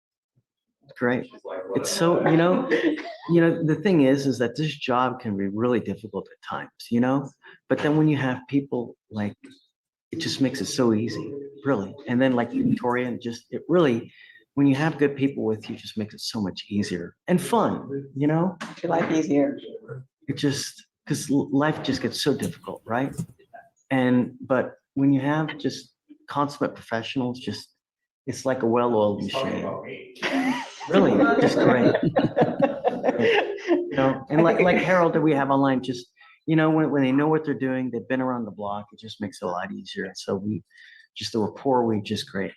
Great. It's so, the thing is that this job can be really difficult at times, but then when you have people like, it just makes it so easy, really. And then like Victoria, and it really, when you have good people with you, just makes it so much easier and fun, Your life easier. It just, because life just gets so difficult, right? But when you have just consummate professionals, it's like a well-oiled machine. Really, just great. And like Harold that we have online, just, when they know what they're doing, they've been around the block, it just makes it a lot easier. And so the rapport, just great.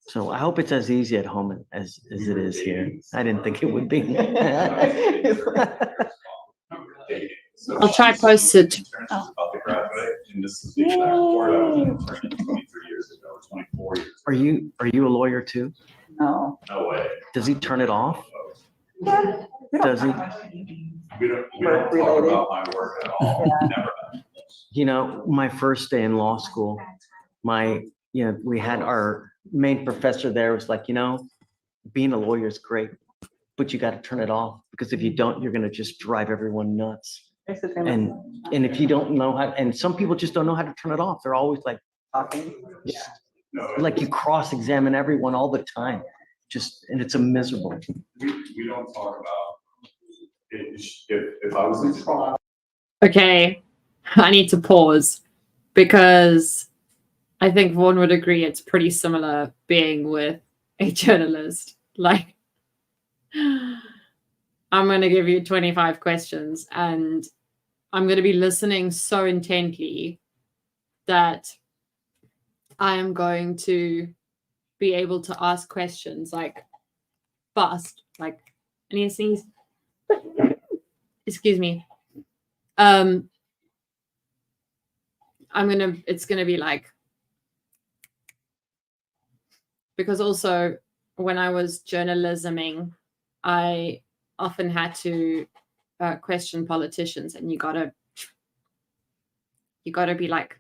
So I hope it's as easy at home as it is here. I didn't think it would be. I'll try post it. About to graduate, and this is the exact court I was an attorney 23 years ago, 24 years. Are you a lawyer too? No. No way. Does he turn it off? Yeah. Does he? We don't talk about my work at all. Never. My first day in law school, we had our main professor there was like, being a lawyer is great, but you got to turn it off, because if you don't, you're going to just drive everyone nuts. And if you don't know how, and some people just don't know how to turn it off. They're always like talking. Like you cross-examine everyone all the time. And it's a miserable. We don't talk about if I was in trial. Okay, I need to pause because I think Vaughan would agree it's pretty similar being with a journalist. Like, I'm going to give you 25 questions and I'm going to be listening so intently that I am going to be able to ask questions like fast, like, and you sneeze. Excuse me. It's gonna be like, because also when I was journalisming, I often had to question politicians, and you gotta be like,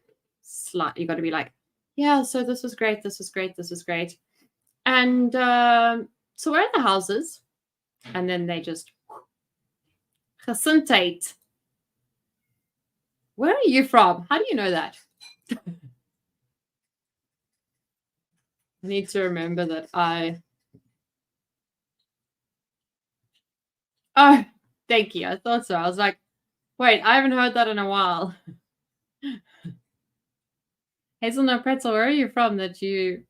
you gotta be like, yeah, so this was great, this was great, this was great. And so where are the houses? And then they just, Gesundheid. Where are you from? How do you know that? I need to remember that Oh, thank you. I thought so. I was like, wait, I haven't heard that in a while. Hazelnut Pretzel, where are you from that you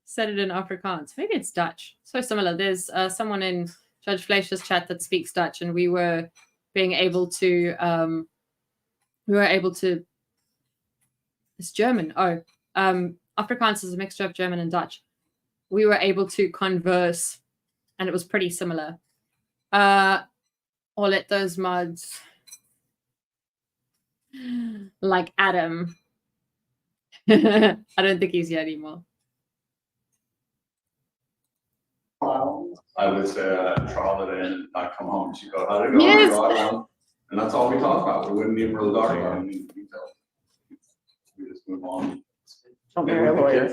said it in Afrikaans? Maybe it's Dutch. So similar. There's someone in Judge Fleischer's chat that speaks Dutch, and we were able to, it's German. Oh, Afrikaans is a mixture of German and Dutch. We were able to converse, and it was pretty similar. Or let those mods, like Adam. I don't think he's here anymore. I would say trial it in, I come home, she go, how'd it go? Yes. And that's all we talk about. We wouldn't even really talk about any detail. We just move on. Don't marry a lawyer.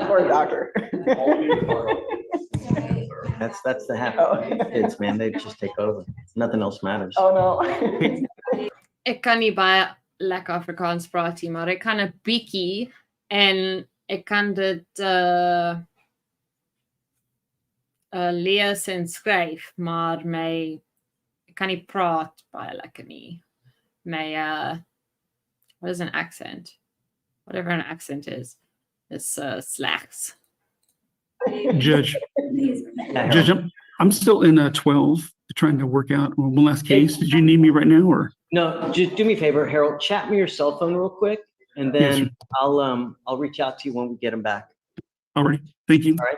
Or a doctor. That's the happy kids, man. They just take over. Nothing else matters. Oh no. Ek kan nie baie lekker Afrikaans praat nie, maar ek kan 'n bietjie en ek kan dit lees en skryf, maar ek kan nie praat baie lekker nie. What is an accent? Whatever an accent is, it's slacks. Judge, I'm still in 12. trying to work out one last case. Did you need me right now or? No, just do me a favor, Harold, chat me your cell phone real quick, and Yes, then sir. I'll reach out to you when we get them back. All right. Thank you. All right?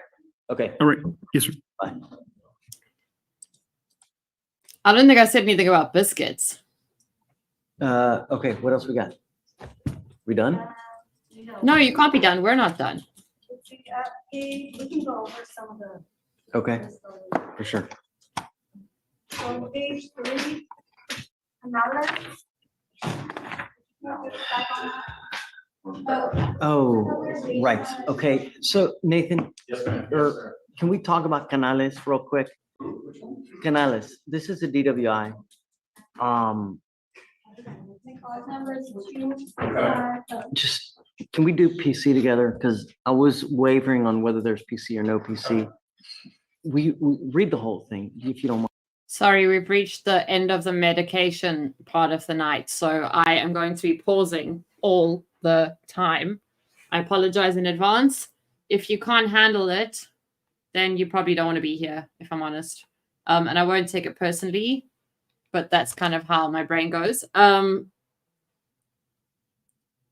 Okay. All right. Yes, sir. Bye. I don't think I said anything about biscuits. Okay, what else we got? We done? No, you can't be done. We're not done. We can go over some of the. Okay, for sure. On page 3, analysis. Oh, right. Okay, so Nathan, can we talk about Canales real quick? Canales, this is a DWI. Just, can we do PC together? Because I was wavering on whether there's PC or no PC. We read the whole thing, if you don't mind. Sorry, we've reached the end of the medication part of the night, so I am going to be pausing all the time. I apologize in advance. If you can't handle it, then you probably don't want to be here, if I'm honest. And I won't take it personally, but that's kind of how my brain goes.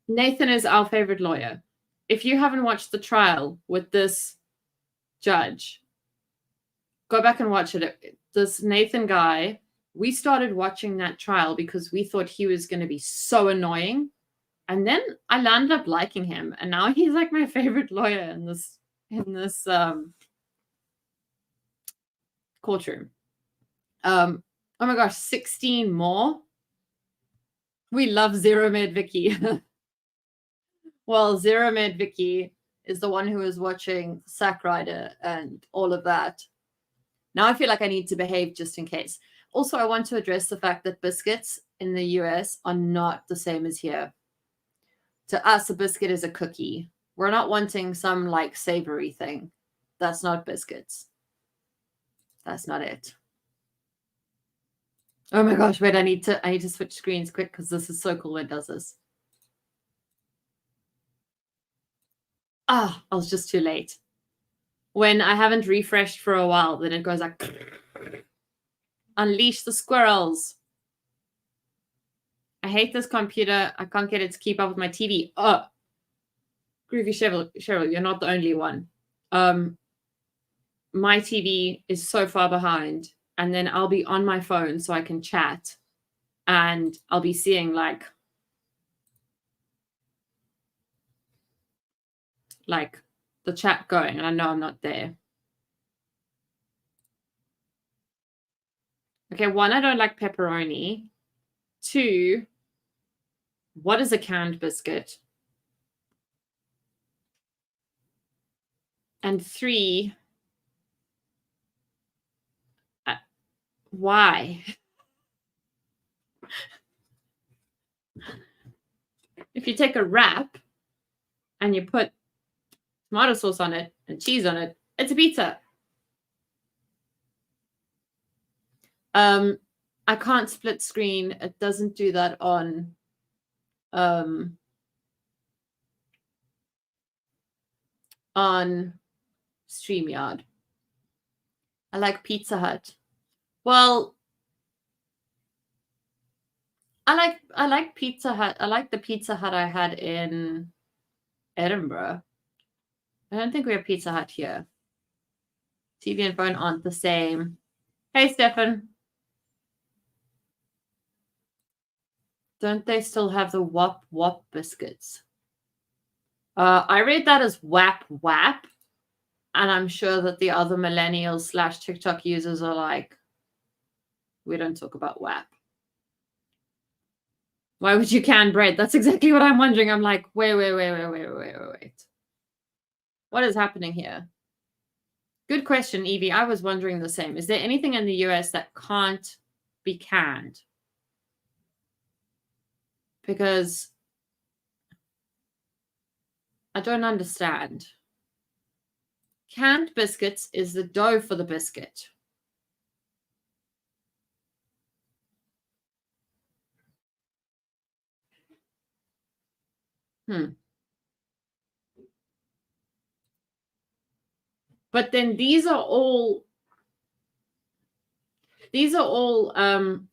Nathan is our favorite lawyer. If you haven't watched the trial with this judge, go back and watch it. This Nathan guy, we started watching that trial because we thought he was going to be so annoying. And then I landed up liking him. And now he's like my favorite lawyer in this courtroom. Oh my gosh, 16 more. We love Zero Med Vicky. Well, Zero Med Vicky is the one who was watching Sack Rider and all of that. Now I feel like I need to behave just in case. Also, I want to address the fact that biscuits in the US are not the same as here. To us, a biscuit is a cookie. We're not wanting some like savory thing. That's not biscuits. That's not it. Oh my gosh, wait, I need to switch screens quick because this is so cool when it does this. Ah, I was just too late. When I haven't refreshed for a while, then it goes like, unleash the squirrels. I hate this computer. I can't get it to keep up with my TV. Oh, Groovy Cheryl, you're not the only one. My TV is so far behind, and then I'll be on my phone so I can chat, and I'll be seeing like the chat going, and I know I'm not there. Okay, 1, I don't like pepperoni. 2, what is a canned biscuit? And 3, why? If you take a wrap and you put tomato sauce on it and cheese on it, it's a pizza. I can't split screen. It doesn't do that on StreamYard. I like Pizza Hut. Well, I like Pizza Hut. I like the Pizza Hut I had in Edinburgh. I don't think we have Pizza Hut here. TV and phone aren't the same. Hey, Stefan. Don't they still have the Wop Wop biscuits? I read that as Wap Wap. And I'm sure that the other millennials / TikTok users are like, we don't talk about WAP. Why would you can bread? That's exactly what I'm wondering. I'm like, wait. What is happening here? Good question, Evie. I was wondering the same. Is there anything in the US that can't be canned? Because I don't understand. Canned biscuits is the dough for the biscuit. But then these are all, These are all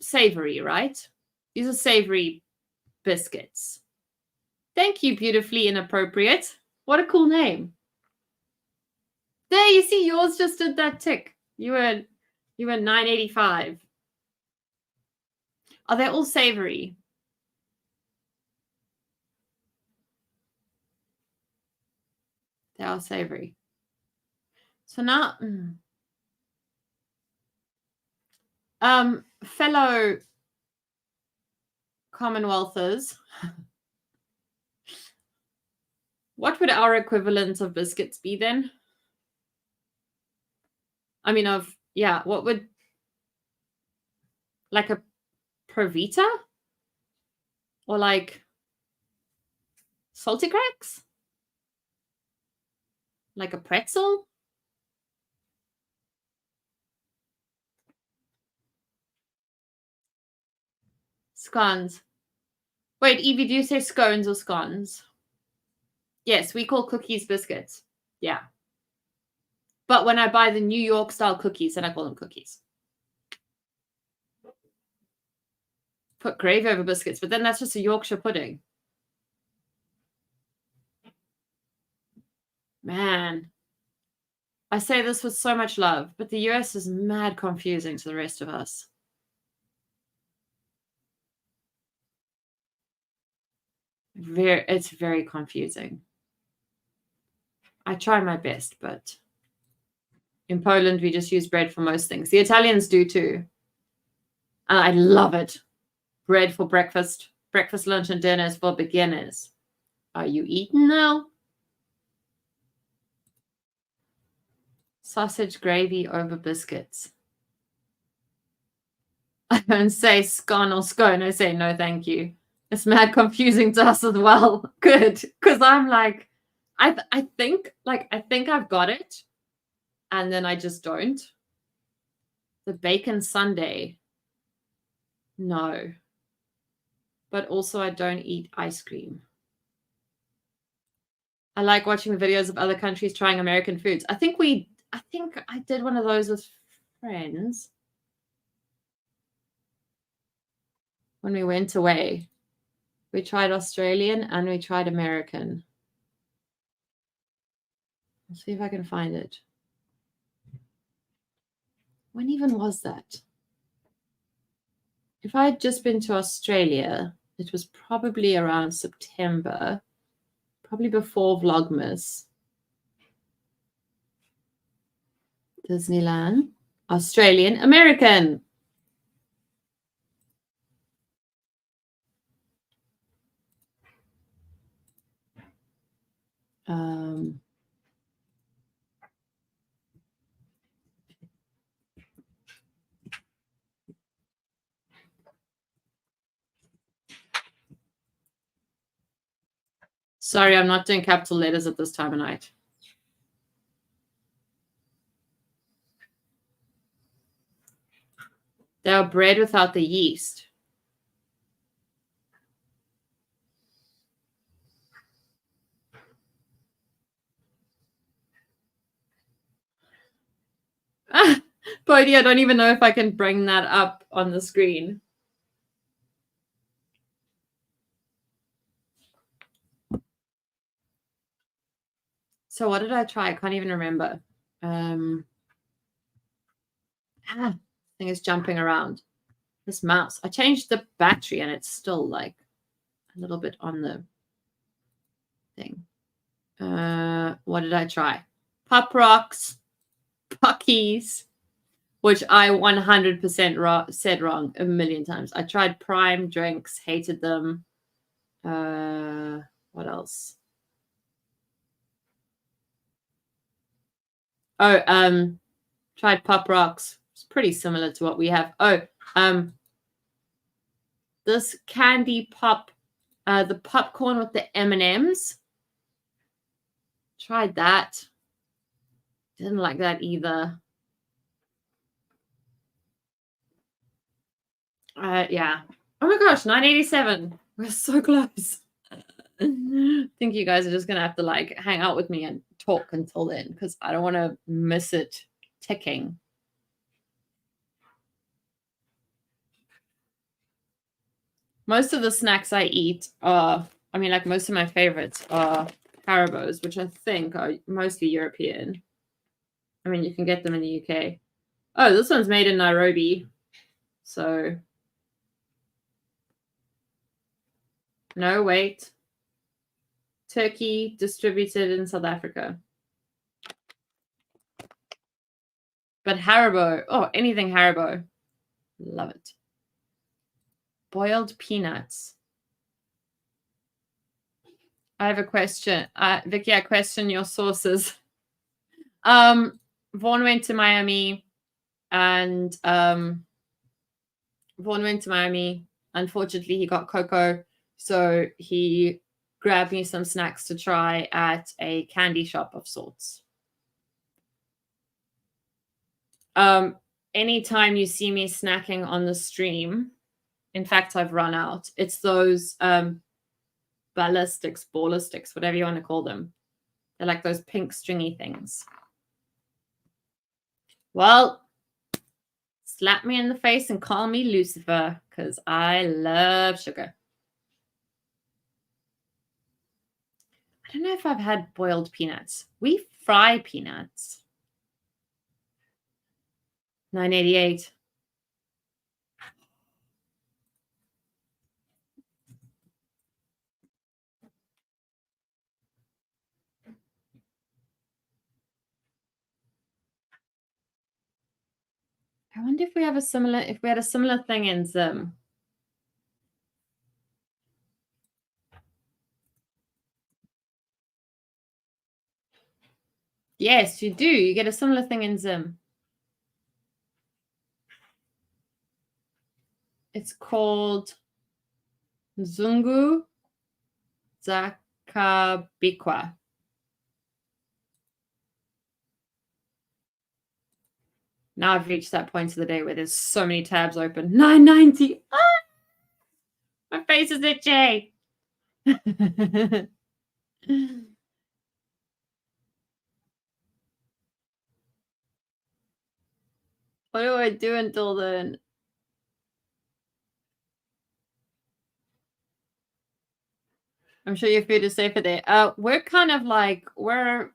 savory, right? These are savory biscuits. Thank you, Beautifully Inappropriate. What a cool name. There, you see, yours just did that tick. You were 985. Are they all savory? They are savory. So now, fellow Commonwealthers, what would our equivalent of biscuits be then? I mean, what would, like a Provita? Or like salty cracks? Like a pretzel? Scones. Wait, Evie, do you say scones or scones? Yes, we call cookies biscuits. Yeah. But when I buy the New York style cookies, then I call them cookies. Put gravy over biscuits, but then that's just a Yorkshire pudding. Man. I say this with so much love, but the US is mad confusing to the rest of us. It's very confusing. I try my best, but in Poland, we just use bread for most things. The Italians do too. And I love it. Bread for breakfast, lunch, and dinner is for beginners. Are you eating now? Sausage gravy over biscuits. I don't say scone or scone. I say no, thank you. It's mad confusing to us as well. Good, because I'm like, I think I've got it, and then I just don't. The bacon sundae. No. But also I don't eat ice cream. I like watching the videos of other countries trying American foods. I think I did one of those with friends when we went away. We tried Australian and we tried American. Let's see if I can find it. When even was that? If I had just been to Australia, it was probably around September, probably before Vlogmas. Disneyland, Australian, American. Sorry, I'm not doing capital letters at this time of night. They are bread without the yeast. Bodhi, I don't even know if I can bring that up on the screen. So what did I try? I can't even remember. Thing is jumping around. This mouse. I changed the battery and it's still like a little bit on the thing. What did I try? Pop rocks, Puckies, which I 100% said wrong a million times. I tried Prime drinks, hated them. What else? Oh, tried Pop Rocks. It's pretty similar to what we have. Oh, this candy pop, the popcorn with the M&Ms. Tried that. Didn't like that either. Yeah. Oh my gosh, 987. We're so close. I think you guys are just going to have to like hang out with me and talk until then because I don't want to miss it ticking. Most of the snacks I eat are, I mean, like most of my favorites are Haribo's, which I think are mostly European. I mean, you can get them in the UK. Oh, this one's made in Nairobi. So, no, wait. Turkey, distributed in South Africa. But Haribo, oh, anything Haribo. Love it. Boiled peanuts. I have a question. Vicky, I question your sources. Vaughn went to Miami and unfortunately he got cocoa, so he grabbed me some snacks to try at a candy shop of sorts. Anytime you see me snacking on the stream, in fact, I've run out. It's those ballistics, whatever you want to call them. They're like those pink stringy things. Well, slap me in the face and call me Lucifer, because I love sugar. I don't know if I've had boiled peanuts. We fry peanuts. 988. I wonder if we have a similar, if we had a similar thing in Zim. Yes, you do. You get a similar thing in Zim. It's called Zungu Zakabikwa. Now I've reached that point of the day where there's so many tabs open. 990. Ah! My face is itchy. What do I do until then? I'm sure your food is safer there. We're kind of like we're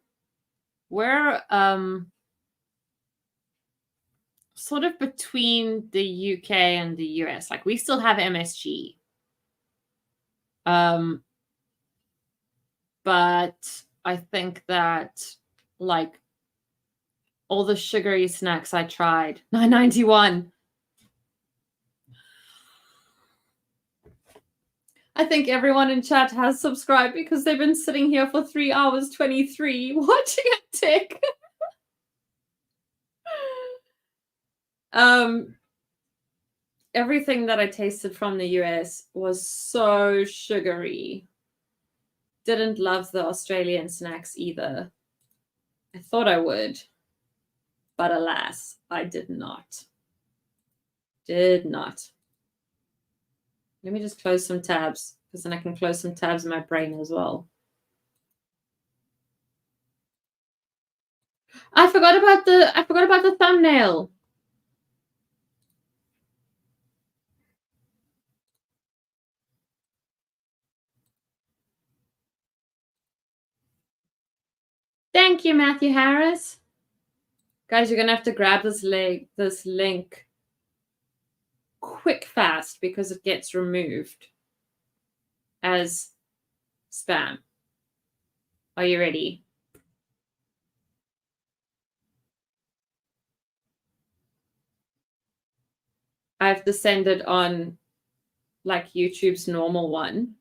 sort of between the UK and the US. Like we still have MSG. But I think that like all the sugary snacks I tried, 991. I think everyone in chat has subscribed because they've been sitting here for 3 hours 23 watching it tick. Everything that I tasted from the US was so sugary. Didn't love the Australian snacks either. I thought I would, but alas, I did not. Did not. Let me just close some tabs, because then I can close some tabs in my brain as well. I forgot about the thumbnail. Thank you, Matthew Harris. Guys, you're gonna have to grab this link quick fast because it gets removed as spam. Are you ready? I've descended on like YouTube's normal one.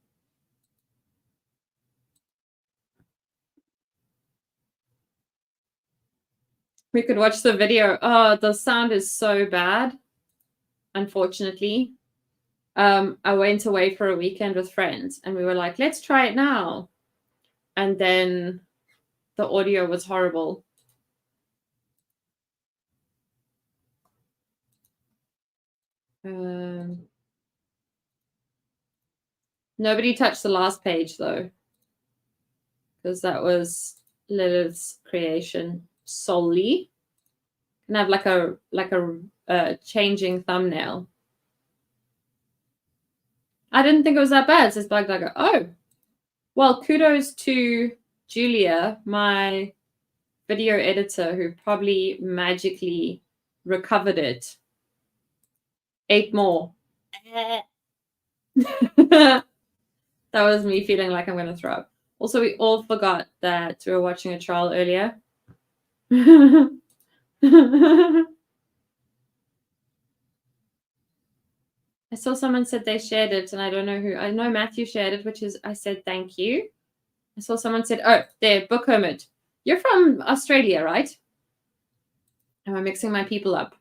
We could watch the video. Oh, the sound is so bad, unfortunately. I went away for a weekend with friends and we were like, let's try it now. And then the audio was horrible. Nobody touched the last page though, because that was Lilith's creation solely. And have like a changing thumbnail. I didn't think it was that bad, says Bug Dugger. Oh, well, kudos to Julia, my video editor, who probably magically recovered it. 8 more. That was me feeling like I'm going to throw up. Also, we all forgot that we were watching a trial earlier. I saw someone said they shared it, and I don't know who. I know Matthew shared it, which is, I said thank you. I saw someone said, oh, there, Book Hermit. You're from Australia, right? Am I mixing my people up?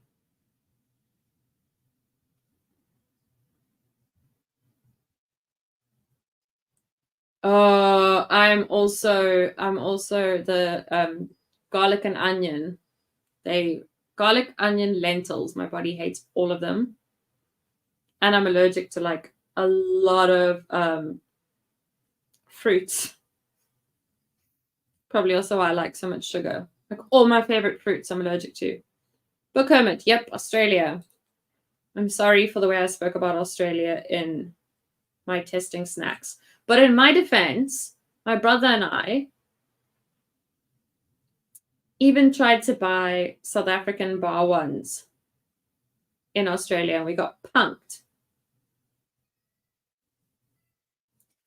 I'm also the garlic and onion. Garlic, onion, lentils. My body hates all of them. And I'm allergic to like a lot of fruits. Probably also why I like so much sugar. Like all my favorite fruits I'm allergic to. Book Hermit, yep, Australia. I'm sorry for the way I spoke about Australia in my testing snacks. But in my defense, my brother and I even tried to buy South African bar ones in Australia, and we got punked.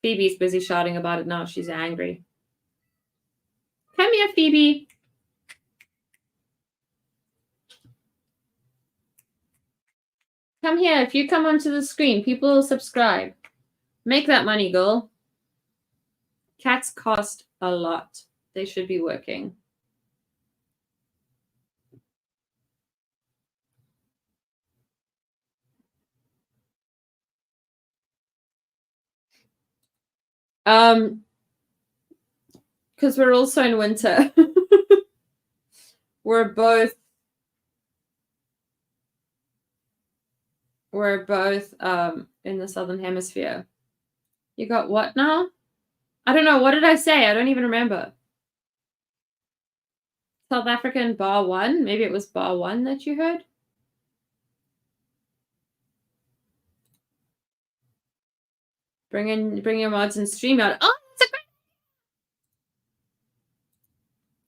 Phoebe's busy shouting about it now. She's angry. Come here, Phoebe. Come here. If you come onto the screen, people will subscribe. Make that money, girl. Cats cost a lot. They should be working. Because we're also in winter. We're both in the Southern Hemisphere. You got what now? I don't know. What did I say? I don't even remember. South African bar one. Maybe it was bar one that you heard. Bring your mods and stream out. Oh, that's a great.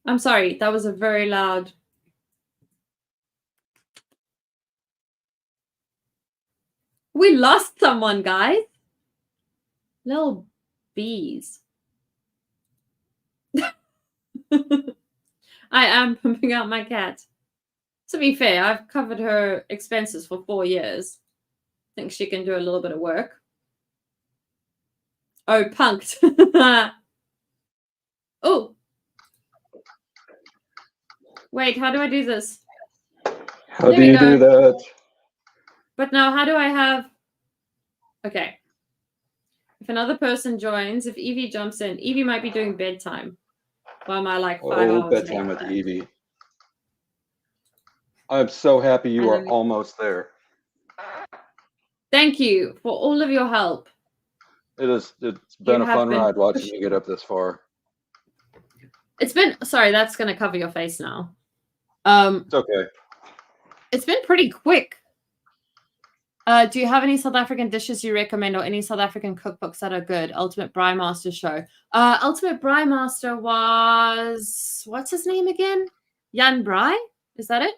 I'm sorry. That was a very loud. We lost someone, guys. Little bees. I am pumping out my cat. To be fair, I've covered her expenses for 4 years. Think she can do a little bit of work. Oh, punked. Oh. Wait, how do I do this? How do you do that? But now how do I have... Okay. If another person joins, if Evie jumps in, Evie might be doing bedtime. Why am I like 5 hours bedtime late? with Evie. I'm so happy you are almost there. Thank you for all of your help. It's been a fun ride watching pushing. you get up this far. It's been... Sorry, that's going to cover your face now. It's okay. It's been pretty quick. Do you have any South African dishes you recommend or any South African cookbooks that are good? Ultimate Braai Master show. Ultimate Braai Master was... What's his name again? Jan Braai? Is that it?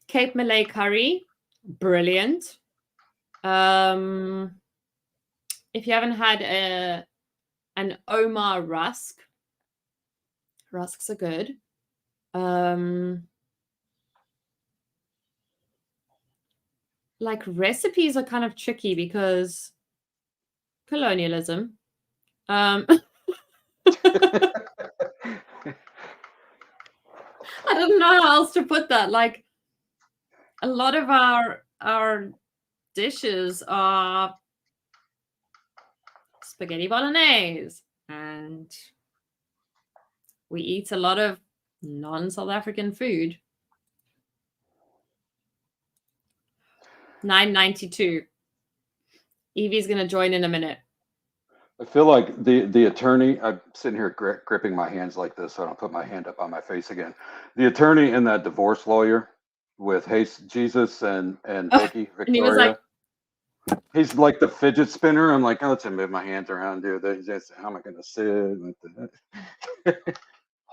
Cape Malay curry. Brilliant. If you haven't had an Omar rusk, rusks are good. Like recipes are kind of tricky because colonialism. I don't know how else to put that. Like a lot of our dishes are spaghetti bolognese, and we eat a lot of non-South African food. 992. Evie's gonna join in a minute. I feel like the attorney, I'm sitting here gripping my hands like this so I don't put my hand up on my face again. The attorney and that divorce lawyer with Jesus and Oh, Vicky, and he was Victoria. like, He's like the fidget spinner. I'm like, oh, let's move my hands around, dude. How am I going to sit?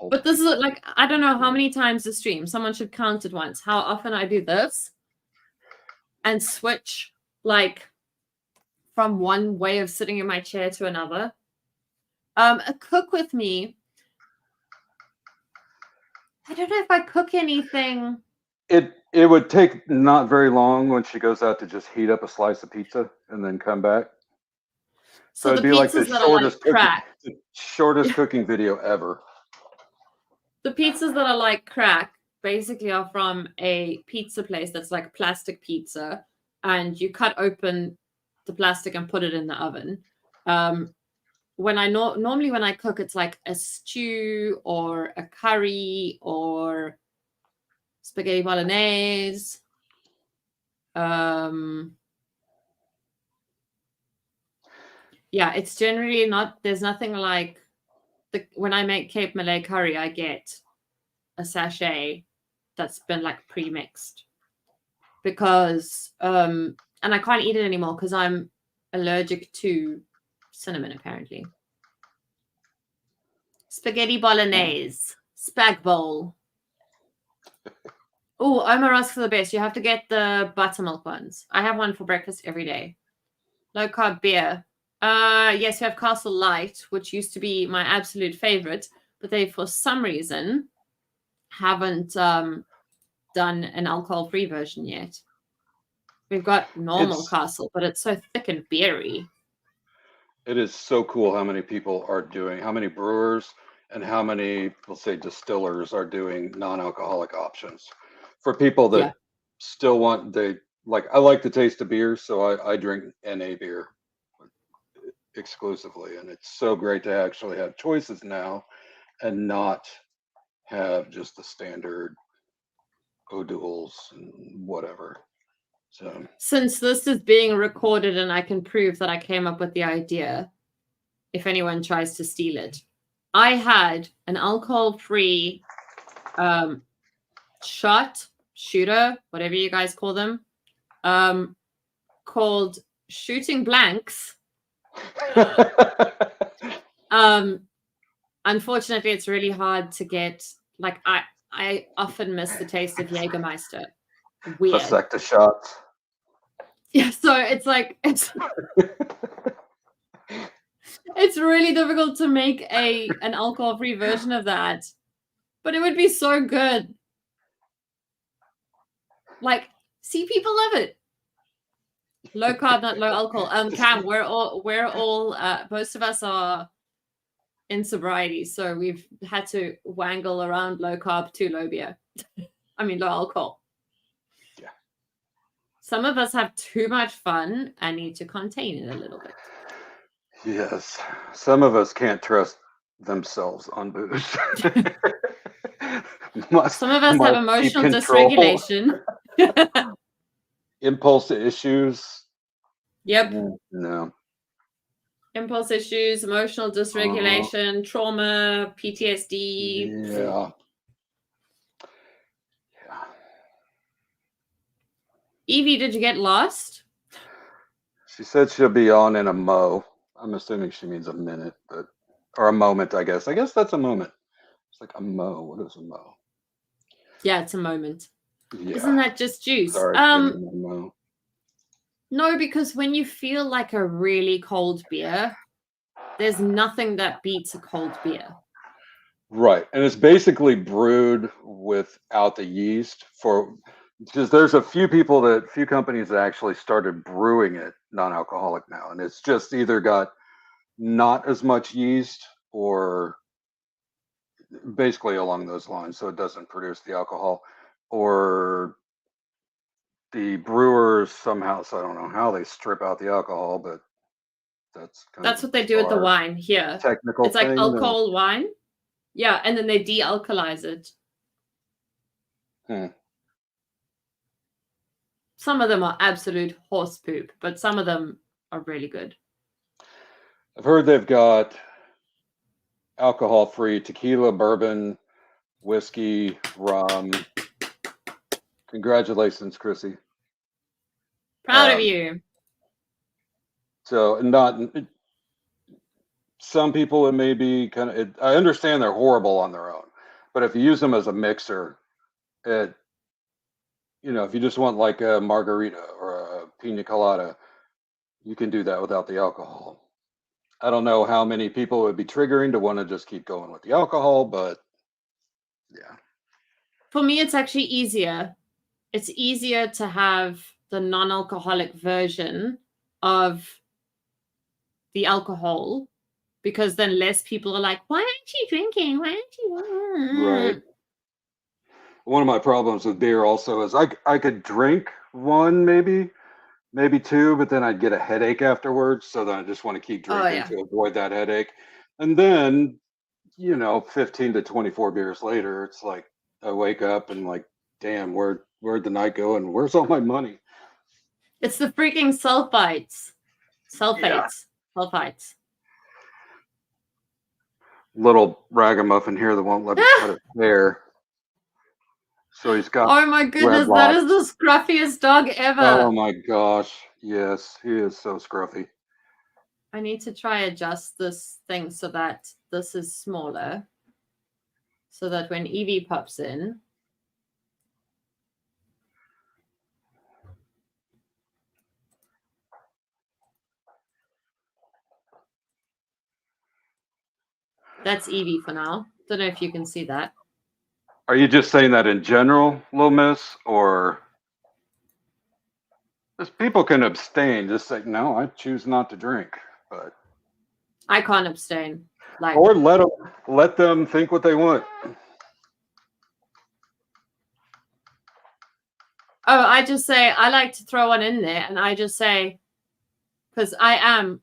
but this is like, I don't know how many times a stream. Someone should count it once. How often I do this and switch like from one way of sitting in my chair to another. A cook with me. I don't know if I cook anything. It would take not very long when she goes out to just heat up a slice of pizza and then come back. So the it'd be like the pizzas that are like shortest cooking video ever. The pizzas that are like crack basically are from a pizza place that's like plastic pizza, and you cut open the plastic and put it in the oven. When I normally when I cook, it's like a stew or a curry or spaghetti bolognese. Yeah, it's generally not. There's nothing like when I make Cape Malay curry, I get a sachet that's been like pre-mixed because and I can't eat it anymore because I'm allergic to cinnamon apparently. Spaghetti bolognese, spag bowl. Oh, Omar asks for the best. You have to get the buttermilk ones. I have one for breakfast every day. Low carb beer. Yes, we have Castle Light, which used to be my absolute favorite, but they for some reason haven't done an alcohol-free version yet. We've got normal Castle, but it's so thick and beery. It is so cool how many people are doing, how many brewers and how many, let's say, distillers are doing non-alcoholic options. For people that still want, I like the taste of beer, so I drink NA beer exclusively. And it's so great to actually have choices now and not have just the standard O'Douls and whatever. So since this is being recorded and I can prove that I came up with the idea, if anyone tries to steal it, I had an alcohol-free shooter, whatever you guys call them, called Shooting Blanks. Unfortunately, it's really hard to get. Like I often miss the taste of Jägermeister. Weird. Sector shots. Yeah, so it's like it's really difficult to make an alcohol-free version of that, but it would be so good. Like, see, people love it. Low carb, not low alcohol. Cam, we're all most of us are in sobriety, so we've had to wangle around low carb to low beer. I mean, low alcohol. Yeah. Some of us have too much fun and need to contain it a little bit. Yes. Some of us can't trust themselves on booze. Some of us have emotional dysregulation. Impulse issues. Yep. No. Impulse issues, emotional dysregulation, trauma, PTSD. Yeah. Evie, did you get lost? She said she'll be on in a mo. I'm assuming she means a minute, or a moment, I guess. I guess that's a moment. It's like a mo. What is a mo? Yeah, it's a moment. Yeah. Isn't that just juice? Sorry, mo. No, because when you feel like a really cold beer, there's nothing that beats a cold beer. Right. And it's basically brewed without the yeast because there's a few companies that actually started brewing it non-alcoholic now. And it's just either got not as much yeast or basically along those lines. So it doesn't produce the alcohol, or the brewers somehow, so I don't know how they strip out the alcohol, but that's what they do with the wine here. Technical it's like alcohol wine. Yeah, and then they de-alkalize it. Some of them are absolute horse poop, but some of them are really good. I've heard they've got alcohol-free tequila, bourbon, whiskey, rum, Congratulations, Chrissy. Proud of you. So, some people it may be kind of. I understand they're horrible on their own, but if you use them as a mixer, if you just want like a margarita or a pina colada, you can do that without the alcohol. I don't know how many people it would be triggering to want to just keep going with the alcohol, but yeah. For me, it's actually easier. It's easier to have the non-alcoholic version of the alcohol because then less people are like, why aren't you drinking? Why aren't you? Right. One of my problems with beer also is I could drink one, maybe two, but then I'd get a headache afterwards. So then I just want to keep drinking to avoid that headache. And then, 15 to 24 beers later, it's like I wake up and like, damn, where'd the night go? And where's all my money? It's the freaking sulfites. Sulfites. Little ragamuffin here that won't let me cut his hair. So he's got. Oh my goodness, that is the scruffiest dog ever. Oh my gosh. Yes, he is so scruffy. I need to try adjust this thing so that this is smaller. So that when Evie pops in. That's Evie for now. Don't know if you can see that. Are you just saying that in general, Lil Miss, or just people can abstain? Just say, no, I choose not to drink, but I can't abstain. Or let them think what they want. Oh, I just say I like to throw one in there, and I just say, because I am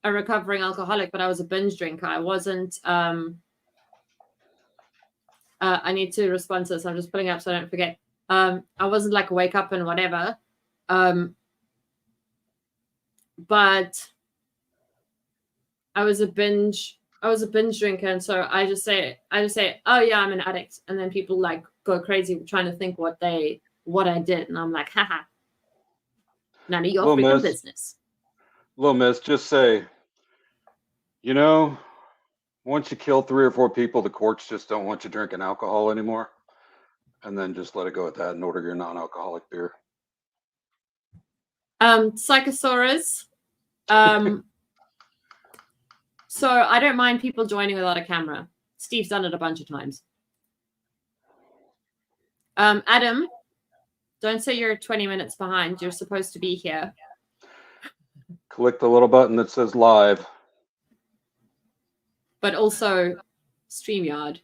a recovering alcoholic, but I was a binge drinker. I wasn't. I need to respond to this. I'm just pulling up so I don't forget. I wasn't like wake up and whatever, but I was a binge drinker, and so I just say, oh yeah, I'm an addict, and then people like go crazy trying to think what I did, and I'm like, haha, none of your freaking business. Little Miss, just say, once you kill 3 or 4 people, the courts just don't want you drinking alcohol anymore. And then just let it go at that and order your non-alcoholic beer. Psychosaurus. So I don't mind people joining without a camera. Steve's done it a bunch of times. Adam, don't say you're 20 minutes behind. You're supposed to be here. Click the little button that says live. But also StreamYard.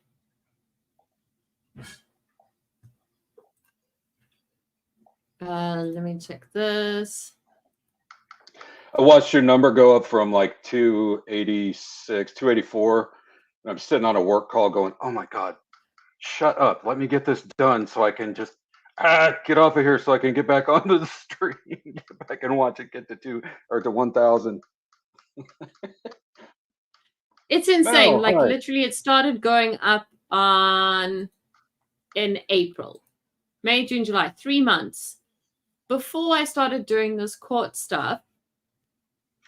Let me check this. I watched your number go up from like 286, 284. And I'm sitting on a work call going, oh my God, shut up. Let me get this done so I can just get off of here so I can get back onto the stream. Get back and watch it get to 2 or to 1,000. It's insane. Oh, like hi. literally it started going up in April, May, June, July, 3 months. Before I started doing this court stuff,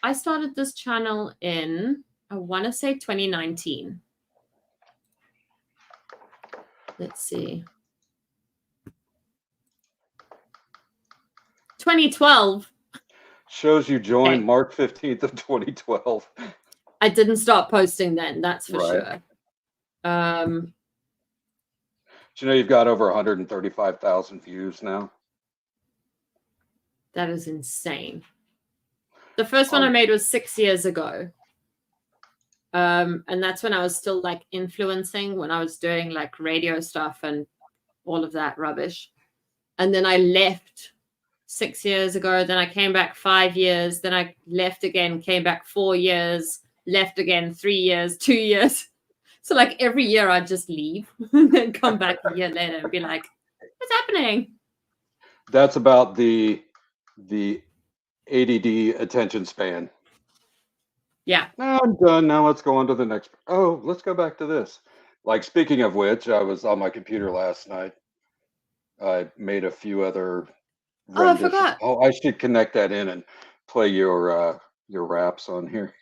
I started this channel in, I want to say 2019. Let's see. 2012. Shows you joined March 15th of 2012. I didn't start posting then, that's for sure. Do you know you've got over 135,000 views now? That is insane. The first one I made was 6 years ago. And that's when I was still like influencing, when I was doing like radio stuff and all of that rubbish. And then I left 6 years ago. Then I came back 5 years. Then I left again, came back 4 years, left again 3 years, 2 years. So like every year I'd just leave and then come back a year later and be like, what's happening? That's about the ADD attention span. Yeah. Now I'm done. Now let's go on to the next. Oh, let's go back to this. Like, speaking of which, I was on my computer last night. I made a few other Oh, I renditions. forgot. Oh, I should connect that in and play your raps on here.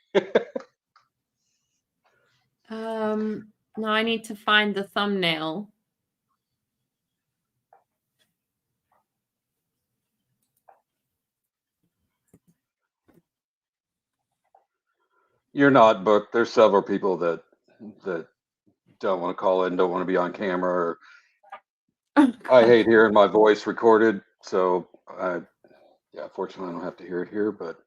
Now I need to find the thumbnail. You're not booked. There's several people that don't want to call in, don't want to be on camera. Or I hate hearing my voice recorded, so yeah, fortunately I don't have to hear it here, but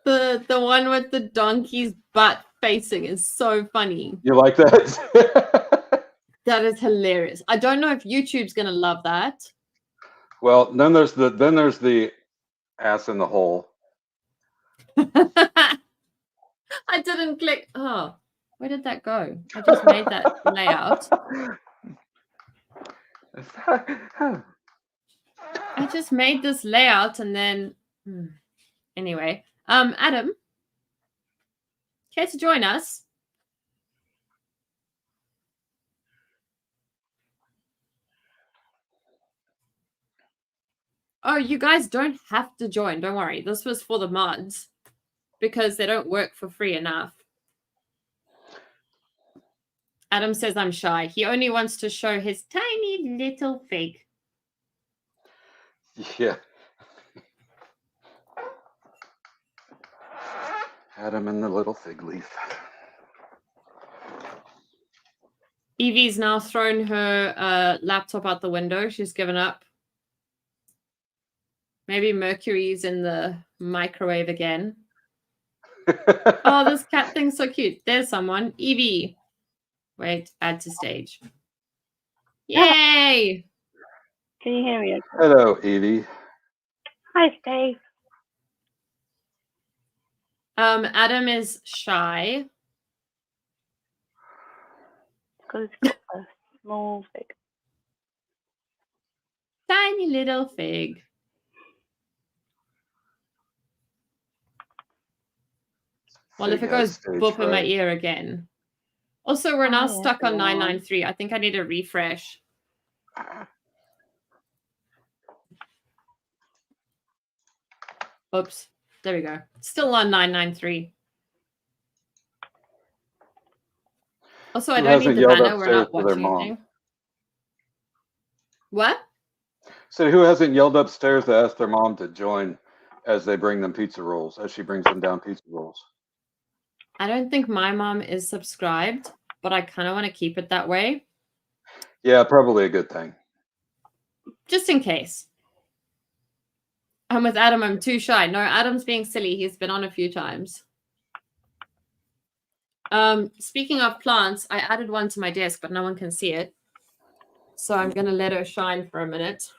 The one with the donkey's butt facing is so funny. you like that? That is hilarious. I don't know if YouTube's gonna love that. Well, then there's the ass in the hole. I didn't click. Oh, where did that go? I just made that layout. I just made this layout and then anyway. Adam, care to join us? Oh, you guys don't have to join. Don't worry. This was for the mods because they don't work for free enough. Adam says I'm shy. He only wants to show his tiny little fig. Yeah. Adam and the little fig leaf. Evie's now thrown her laptop out the window. She's given up. Maybe Mercury's in the microwave again. Oh, this cat thing's so cute. There's someone. Evie. Wait, add to stage. Yay! Can you hear me? Hello, Evie. Hi, Steve. Adam is shy. Because it's got a small fig. Tiny little fig. Well, if it goes boop in my ear again. Also, we're now stuck on 993. I think I need a refresh. Oops. There we go. Still on 993. Also, I don't need the banner. We're not watching anything. What? So who hasn't yelled upstairs to ask their mom to join as they bring them pizza rolls, as she brings them down pizza rolls? I don't think my mom is subscribed, but I kind of want to keep it that way. Yeah, probably a good thing. Just in case. I'm with Adam. I'm too shy. No, Adam's being silly. He's been on a few times. Speaking of plants, I added one to my desk, but no one can see it. So I'm going to let her shine for a minute.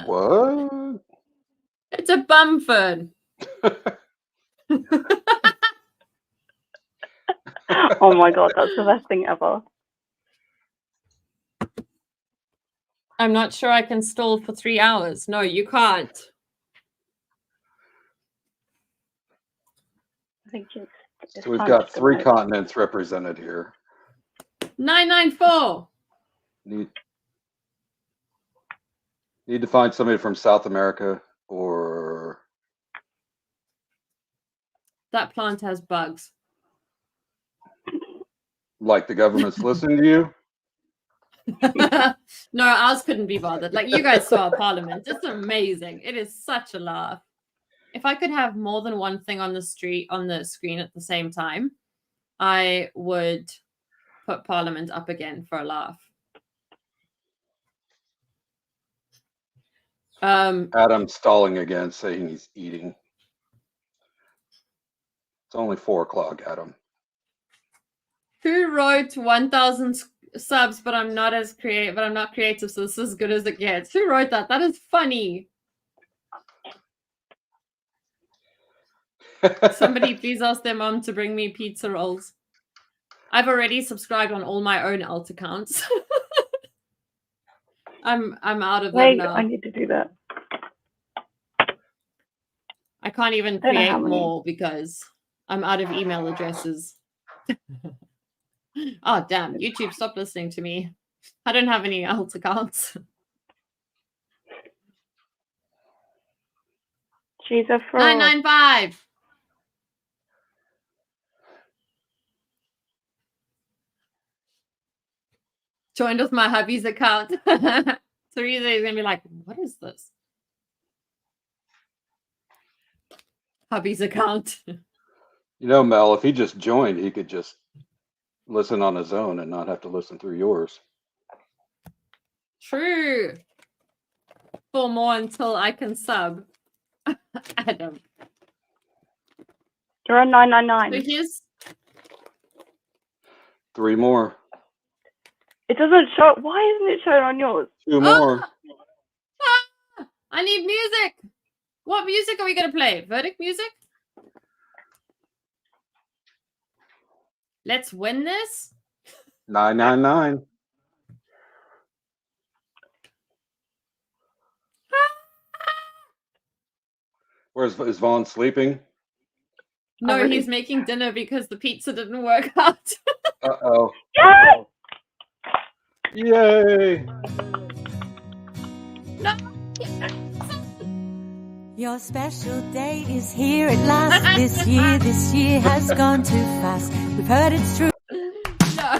What? It's a bum fern. Oh my god, that's the best thing ever. I'm not sure I can stall for 3 hours. No, you can't. I think it's So we've got 3 continents represented here. 994. Need to find somebody from South America or... That plant has bugs. Like the government's listening to you? No, ours couldn't be bothered. Like you guys saw our parliament. It's amazing. It is such a laugh. If I could have more than one thing on the screen at the same time, I would put parliament up again for a laugh. Adam's stalling again, saying he's eating. It's only 4 o'clock, Adam. Who wrote 1,000 subs, but I'm not as creative, but I'm not creative, so this is as good as it gets? Who wrote that? That is funny. Somebody please ask their mom to bring me pizza rolls. I've already subscribed on all my own alt accounts. I'm out of them now. I need to do that. I can't even create more because I'm out of email addresses. Oh, damn. YouTube, stop listening to me. I don't have any alt accounts. She's a fraud. 995. Joined with my hubby's account. Teresa is going to be like, what is this? Hubby's account. You know, Mel, if he just joined, he could just listen on his own and not have to listen through yours. True. 4 more until I can sub. Adam. You're on 999. So here's 3 more. It doesn't show. Why isn't it showing on yours? 2 more. I need music. What music are we going to play? Verdict music? Let's win this. 999. Is Vaughn sleeping? No, he's making dinner because the pizza didn't work out. Uh-oh. Yes! Yay! No. Your special date is here at last. This year has gone too fast. We've heard it's true. No.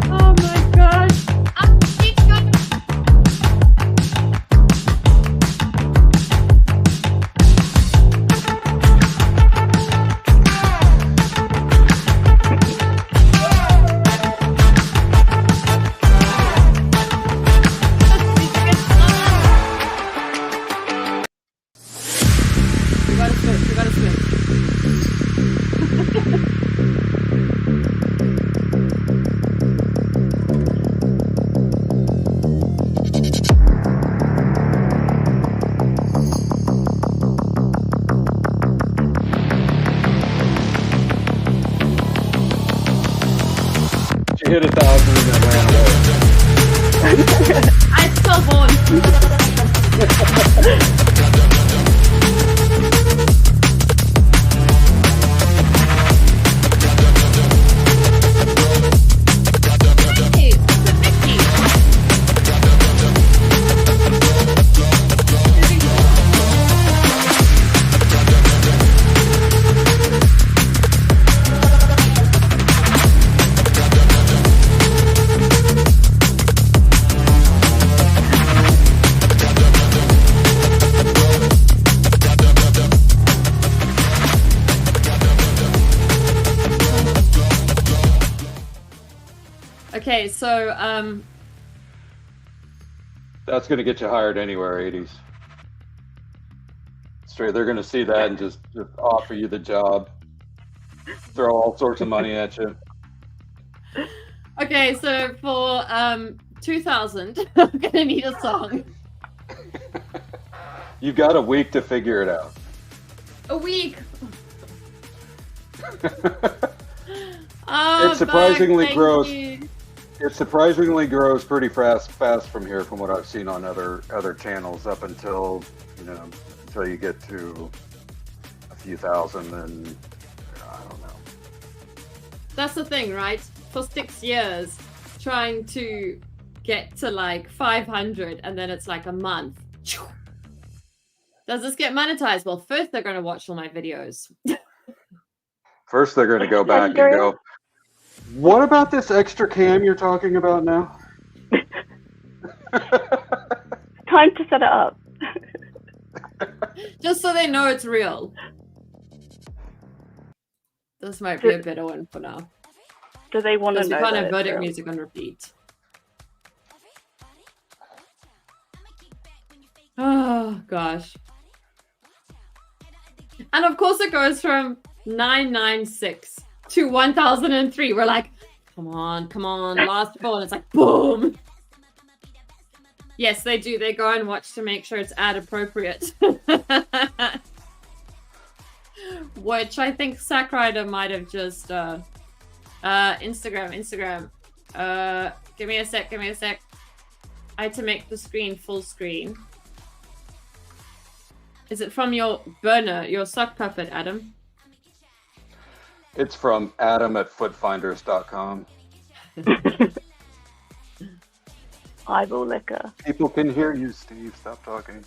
Oh my gosh. You gotta switch. She hit 1,000 and then ran away. I still won. Okay, so That's going to get you hired anywhere, 80s. Straight, they're going to see that and just offer you the job. Throw all sorts of money at you. okay, so for 2,000, I'm gonna need a song. You've got a week to figure it out. A week. Oh, It surprisingly thank grows. you. It surprisingly grows pretty fast from here, from what I've seen on other channels, up until until you get to a few thousand, and I don't know. That's the thing, right? For 6 years, trying to get to like 500, and then it's like a month. Does this get monetized? Well, first they're going to watch all my videos. First, they're going to go back and go, "What about this extra cam you're talking about now?" Time to set it up. Just so they know it's real. This might be a better one for now. Do they want to Because know? we can't that have it's verdict real? music on repeat. Oh gosh. And of course it goes from 996 to 1003. We're like, come on, last four, and it's like boom. Yes, they do. They go and watch to make sure it's ad appropriate. Which I think Sackrider might have just Instagram. Give me a sec. I had to make the screen full screen. Is it from your burner, your sock puppet, Adam? It's from adam@footfinders.com. Eyeball liquor. People can hear you, Steve. Stop talking.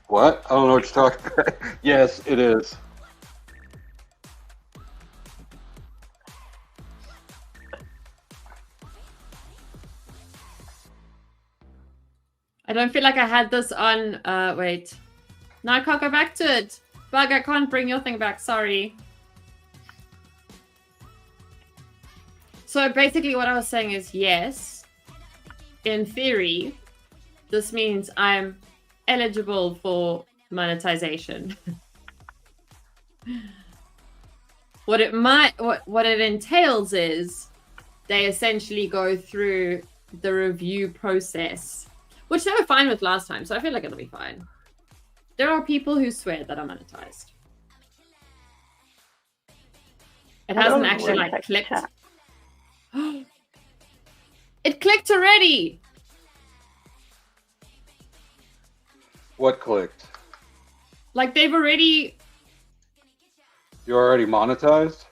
What? I don't know what you're talking about. Yes, it is. I don't feel like I had this on. Wait. No, I can't go back to it. Bug, I can't bring your thing back. Sorry. So basically what I was saying is yes, in theory, this means I'm eligible for monetization. What it entails is they essentially go through the review process, which they were fine with last time, so I feel like it'll be fine. There are people who swear that I'm monetized. It hasn't actually like clicked. It clicked already. What clicked? Like they've already. You're already monetized?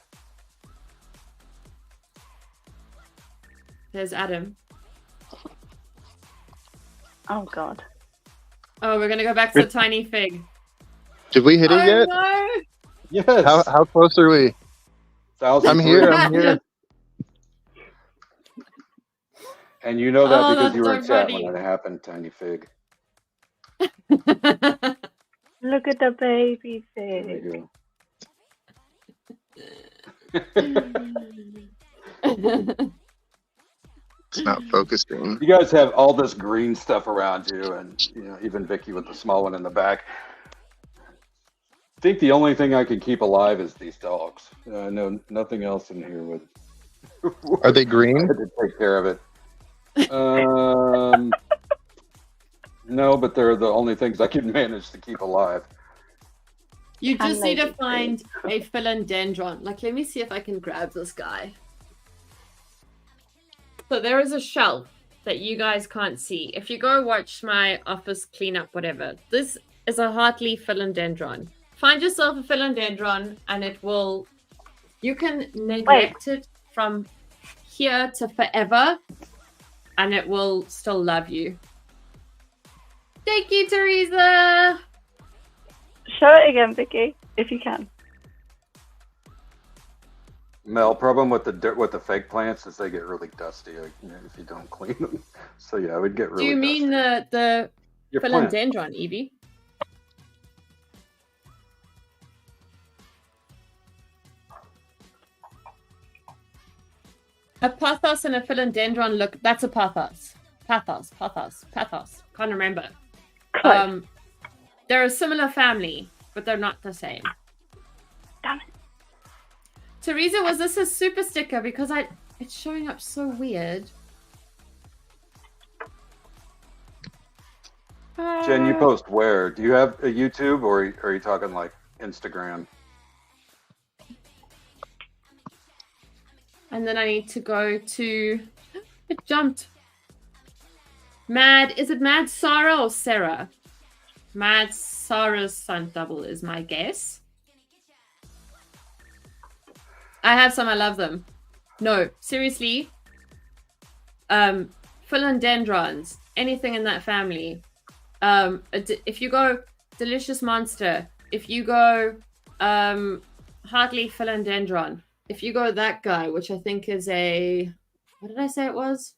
There's Adam. Oh God. Oh, we're gonna go back to the tiny fig. Did we hit it yet? No. Yes. How close are we? I'm here. I'm here. And you know that Oh, because you were that's in so chat funny. when it happened, Tiny Fig. Look at the baby There fig. you It's not focusing. You guys have all this green stuff around you, and even Vicky with the small one in the back. I think the only thing I can keep alive is these dogs. No, nothing else in here would. Are they green? I had to take care of it. No, but they're the only things I can manage to keep alive. You just need to find a philodendron. Like, let me see if I can grab this guy. So there is a shelf that you guys can't see. If you go watch my office cleanup, whatever, this is a heartleaf philodendron. Find yourself a philodendron and it will, you can neglect it from here to forever and it will still love you. Thank you, Teresa. Show it again, Vicky, if you can. Mel, problem with the fake plants is they get really dusty if you don't clean them. So yeah, it would get really. Do you mean the Your plant. philodendron, Evie? A pothos and a philodendron look. That's a pothos. Pothos. Can't remember. They're a similar family, but they're not the same. Damn it. Teresa, was this a super sticker? Because it's showing up so weird. Jen, you post where? Do you have a YouTube or are you talking like Instagram? And then I need to go to... It jumped. Is it Mad Sarah or Sarah? Mad Sarah's stunt double is my guess. I have some, I love them. No, seriously. Philodendrons, anything in that family. If you go Delicious Monster, if you go Heartleaf Philodendron, if you go that guy, which I think is a, what did I say it was?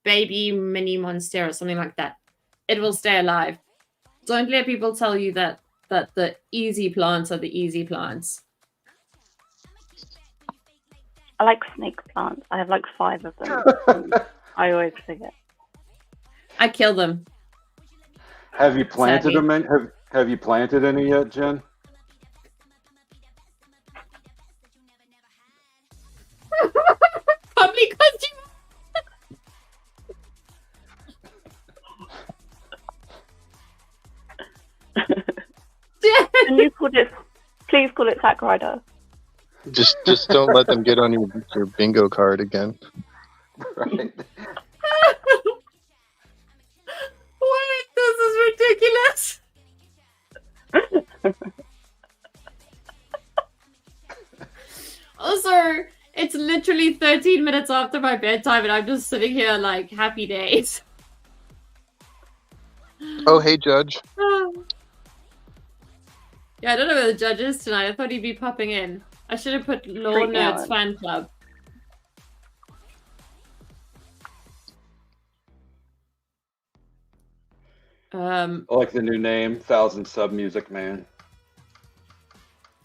Baby mini monstera, something like that. It will stay alive. Don't let people tell you that the easy plants are the easy plants. I like snake plants. I have like 5 of them. I always forget. I kill them. Have you planted Sadly. them? Have you planted any yet, Jen? Probably because you. And you called it. Please call it Sack Rider. Just don't let them get on your bingo card again. Right. Wait, this is ridiculous. Also, it's literally 13 minutes after my bedtime and I'm just sitting here like happy days. Oh, hey, Judge. Yeah, I don't know where the judge is tonight. I thought he'd be popping in. I should have put Law Freak me Nerds out. Fan Club. I like the new name, 1000 Sub Music Man.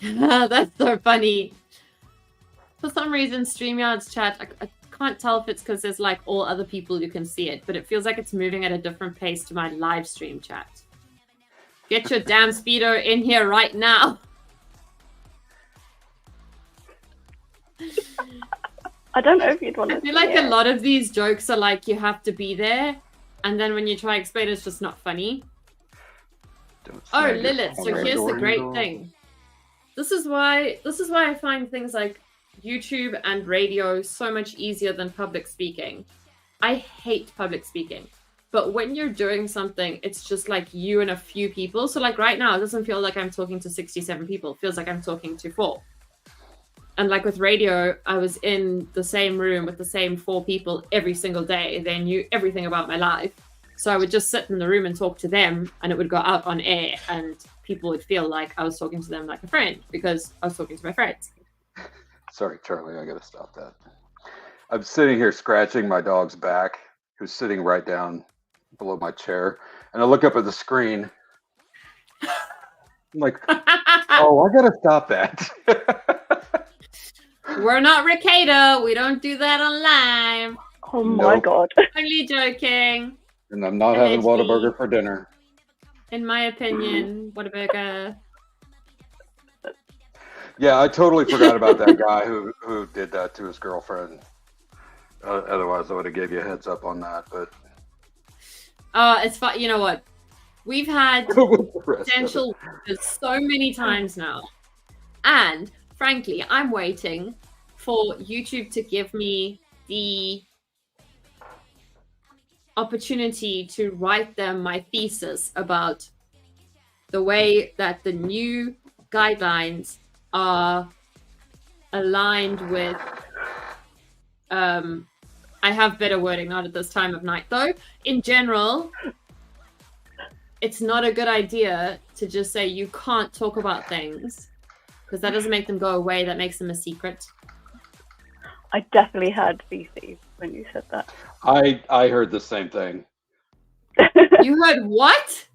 That's so funny. For some reason, StreamYard's chat, I can't tell if it's because there's like all other people who can see it, but it feels like it's moving at a different pace to my live stream chat. Get your damn Speedo in here right now. I don't know if you'd want to. I feel like a lot of these jokes are like you have to be there, and then when you try to explain it, it's just not funny. Oh, Lilith. So here's the great thing. This is why I find things like YouTube and radio so much easier than public speaking. I hate public speaking. But when you're doing something, it's just like you and a few people. So like right now, it doesn't feel like I'm talking to 67 people. It feels like I'm talking to 4. And like with radio, I was in the same room with the same 4 people every single day. They knew everything about my life. So I would just sit in the room and talk to them, and it would go out on air, and people would feel like I was talking to them like a friend because I was talking to my friends. Sorry, Charlie, I gotta stop that. I'm sitting here scratching my dog's back, who's sitting right down below my chair, and I look up at the screen. I'm like, oh, I gotta stop that. We're not Ricada. We don't do that on live. Oh my God. Only joking. And I'm not having Whataburger for dinner. In my opinion, Whataburger. Yeah, I totally forgot about that guy who did that to his girlfriend. Otherwise, I would have gave you a heads up on that. But it's fun. You know what? We've had potential so many times now, and frankly, I'm waiting for YouTube to give me the opportunity to write them my thesis about the way that the new guidelines are aligned with I have better wording, not at this time of night though. In general, it's not a good idea to just say you can't talk about things because that doesn't make them go away, that makes them a secret. I definitely heard feces when you said that. I heard the same thing. You heard what?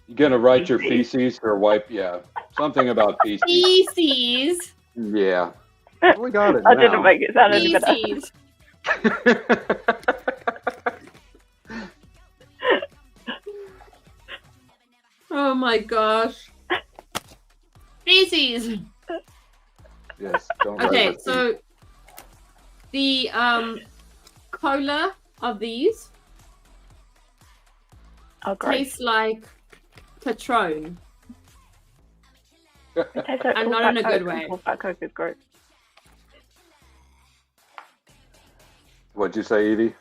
You're gonna write your feces or wipe, yeah, something about feces. Feces. Yeah, we got it. I didn't make it sound any better. Feces. Oh my gosh. Feces. Yes. Don't Okay, so the cola of these tastes like Patron. It tastes like and full not fat in a Coke, good and way. Full fat Coke is gross. What'd you say, Evie?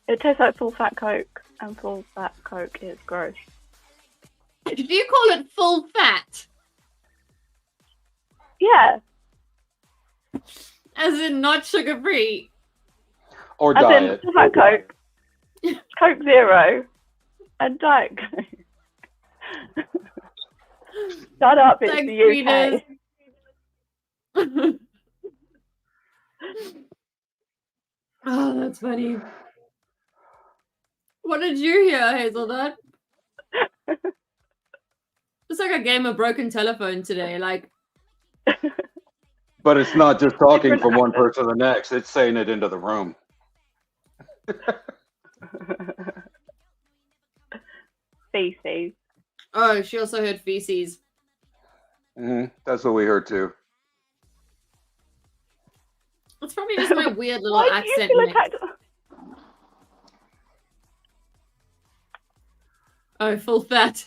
It tastes like full fat Coke, and full fat Coke is gross. Did you call it full fat? Yeah. As in not sugar free. Or As diet. in full fat Coke, Coke Zero, and Diet Coke. Shut up, it's Thanks, the UK. Oh, that's funny. What did you hear, Hazelnut? It's like a game of broken telephone today. Like, But it's not just talking from one person to the next; it's saying it into the room. Feces. oh, she also heard feces. That's what we heard too. It's probably just my weird little Why do you accent feel mix. attacked? Oh, full fat.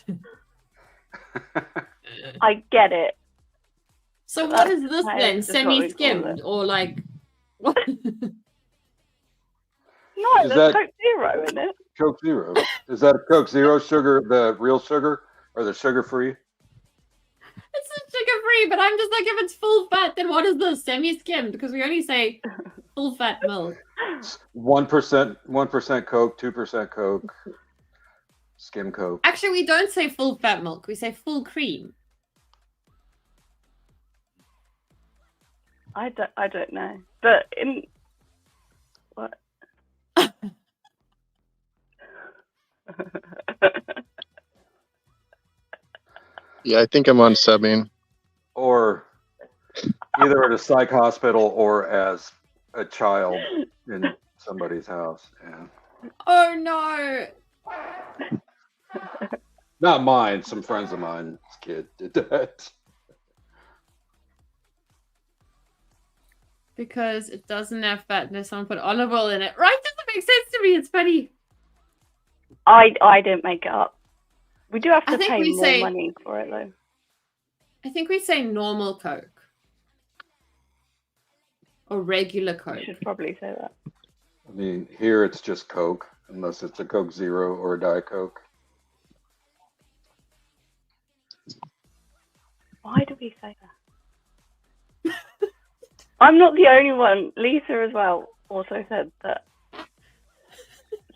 I get it. So what is this That then? is just what we call Semi-skimmed it. or like what? No, Is there's that- Coke Zero in it. Coke Zero. Is that a Coke Zero sugar, the real sugar, or the sugar-free? It's sugar-free, but I'm just like, if it's full fat, then what is this? Semi-skimmed? Because we only say full fat milk. 1% Coke, 2% Coke, skim Coke. Actually, we don't say full fat milk. We say full cream. I don't know. But in what? Yeah, I think I'm on subbing. Or either at a psych hospital or as a child in somebody's house. Yeah. Oh no! Not mine. Some friends of mine's kid did that. Because it doesn't have fatness. Someone put olive oil in it. Right? Doesn't make sense to me. It's funny. I didn't make it up. We do have I to think pay we more say- money for it though. I think we say normal Coke. Or regular Coke. We should probably say that. I mean, here it's just Coke, unless it's a Coke Zero or a Diet Coke. Why do we say that? I'm not the only one. Lisa as well also said that.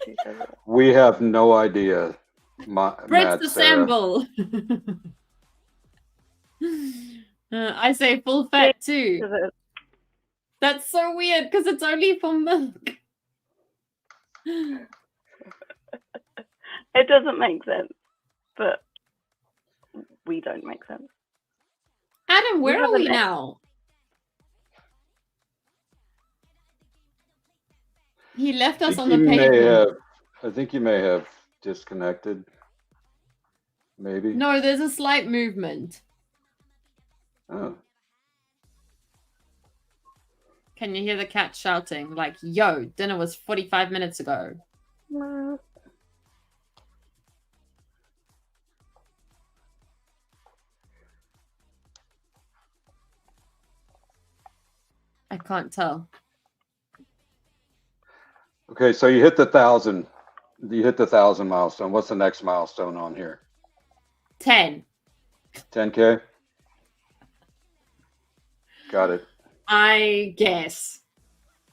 She said that. We have no idea. Brett's Matt, the Sarah. sample. I say full fat too. That's so weird because it's only for milk. It doesn't make sense, but we don't make sense. Adam, where have are we an- now? He left us on the pavement. I think you may have disconnected. Maybe. No, there's a slight movement. Oh. Can you hear the cat shouting like, yo, dinner was 45 minutes ago? I can't tell. Okay, so you hit the 1,000. You hit the 1,000 milestone. What's the next milestone on here? 10. 10K? Got it. I guess.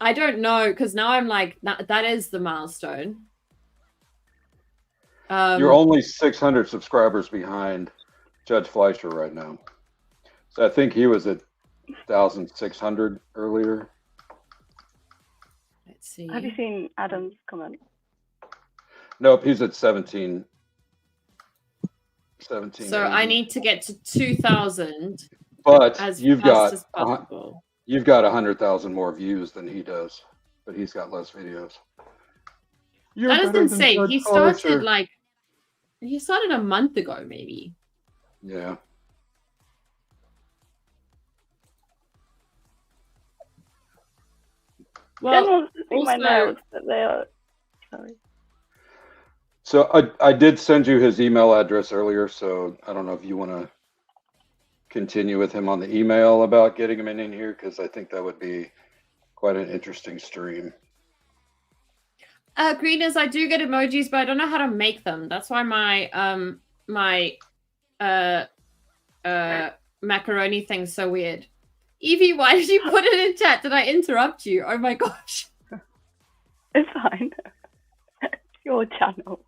I don't know, because now I'm like, that is the milestone. You're only 600 subscribers behind Judge Fleischer right now. So I think he was at 1,600 earlier. Let's see. Have you seen Adam's comment? Nope, he's at 17. So I need to get to 2,000 But as you've fast got as possible. you've got 100,000 more views than he does, but he's got less videos. You're That is better than insane. Judge He started Fleischer. he started a month ago, maybe. Yeah. Well, Jen wants to see my also- nails, but they are. Sorry. So I did send you his email address earlier, so I don't know if you want to continue with him on the email about getting him in here, because I think that would be quite an interesting stream. Greeners, I do get emojis, but I don't know how to make them. That's why my macaroni thing's so weird. Evie, why did you put it in chat? Did I interrupt you? Oh my gosh. It's fine. It's your channel.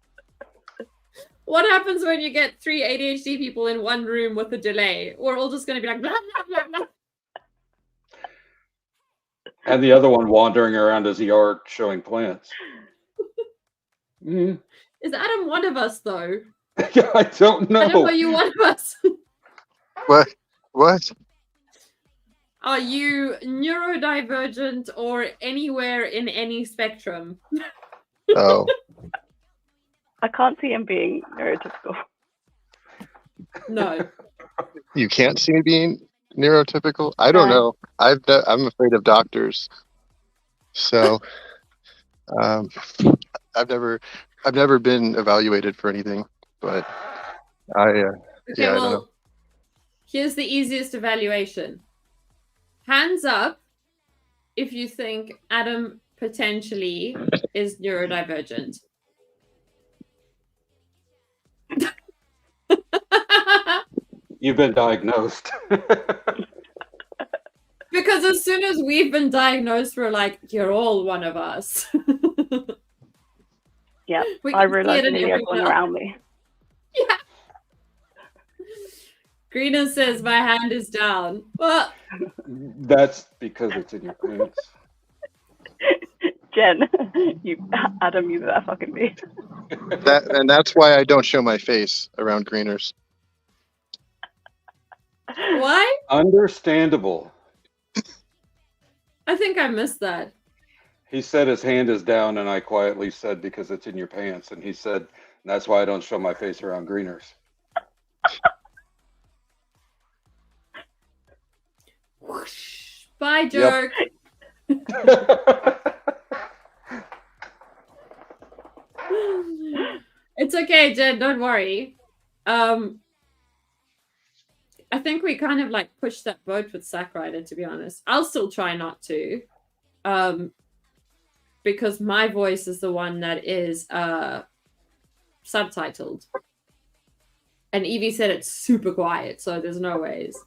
What happens when you get 3 ADHD people in one room with a delay? We're all just going to be like, blah, blah, blah, blah. And the other one wandering around his yard showing plants. Mhm. Is Adam one of us, though? I don't know. Adam, are you one of us? What? What? Are you neurodivergent or anywhere in any spectrum? Oh. I can't see him being neurotypical. No. You can't see me being neurotypical? I don't know. I'm afraid of doctors. So I've never been evaluated for anything, but Okay, yeah, I don't know. well, Here's the easiest evaluation. Hands up if you think Adam potentially is neurodivergent. You've been diagnosed. Because as soon as we've been diagnosed, we're like, you're all one of us. Yeah, We I can see realized it in nearly everyone everyone around me. Yeah. Greener says my hand is down. Well, That's because it's in your pants. Jen, Adam, you better fucking be. And that's why I don't show my face around greeners. why? Understandable. I think I missed that. He said his hand is down, and I quietly said because it's in your pants, and he said that's why I don't show my face around greeners. Whoosh. Bye, jerk. It's okay, Jen. Don't worry. I think we kind of like pushed that boat with Sack Rider, to be honest. I'll still try not to. Because my voice is the one that is subtitled. And Evie said it's super quiet, so there's no ways.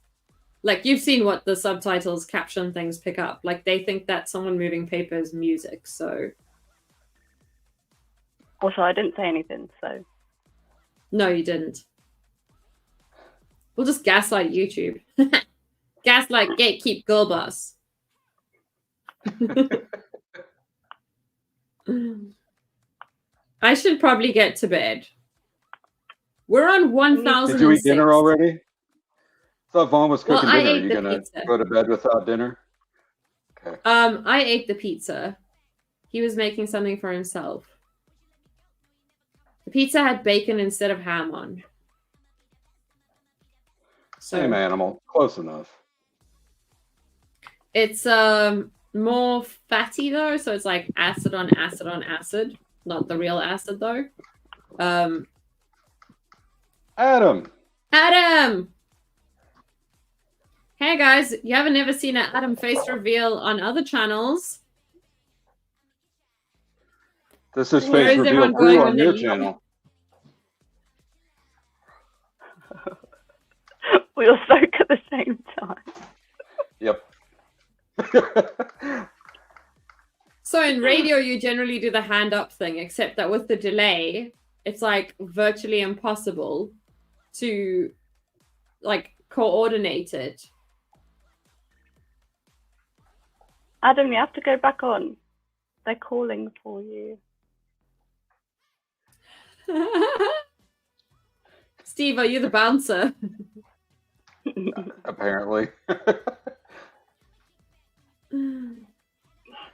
Like, you've seen what the subtitles caption things pick up. Like, they think that someone moving paper is music, so... Also, I didn't say anything, so... No, you didn't. We'll just gaslight YouTube. Gaslight, gatekeep, girl boss. I should probably get to bed. We're on 1,006. Did you eat dinner already? I thought Vaughn was cooking I dinner. Are ate you the gonna pizza. go to bed without dinner? Okay. I ate the pizza. He was making something for himself. The pizza had bacon instead of ham on. Same animal. Close enough. It's more fatty though, so it's like acid on acid on acid. Not the real acid though. Adam! Hey guys, you haven't ever seen an Adam face reveal on other channels. This is Where face is reveal everyone going crew on when your they- channel. We all spoke at the same time. Yep. So in radio, you generally do the hand up thing, except that with the delay, it's like virtually impossible to like coordinate it. Adam, you have to go back on. They're calling for you. Steve, are you the bouncer? Apparently.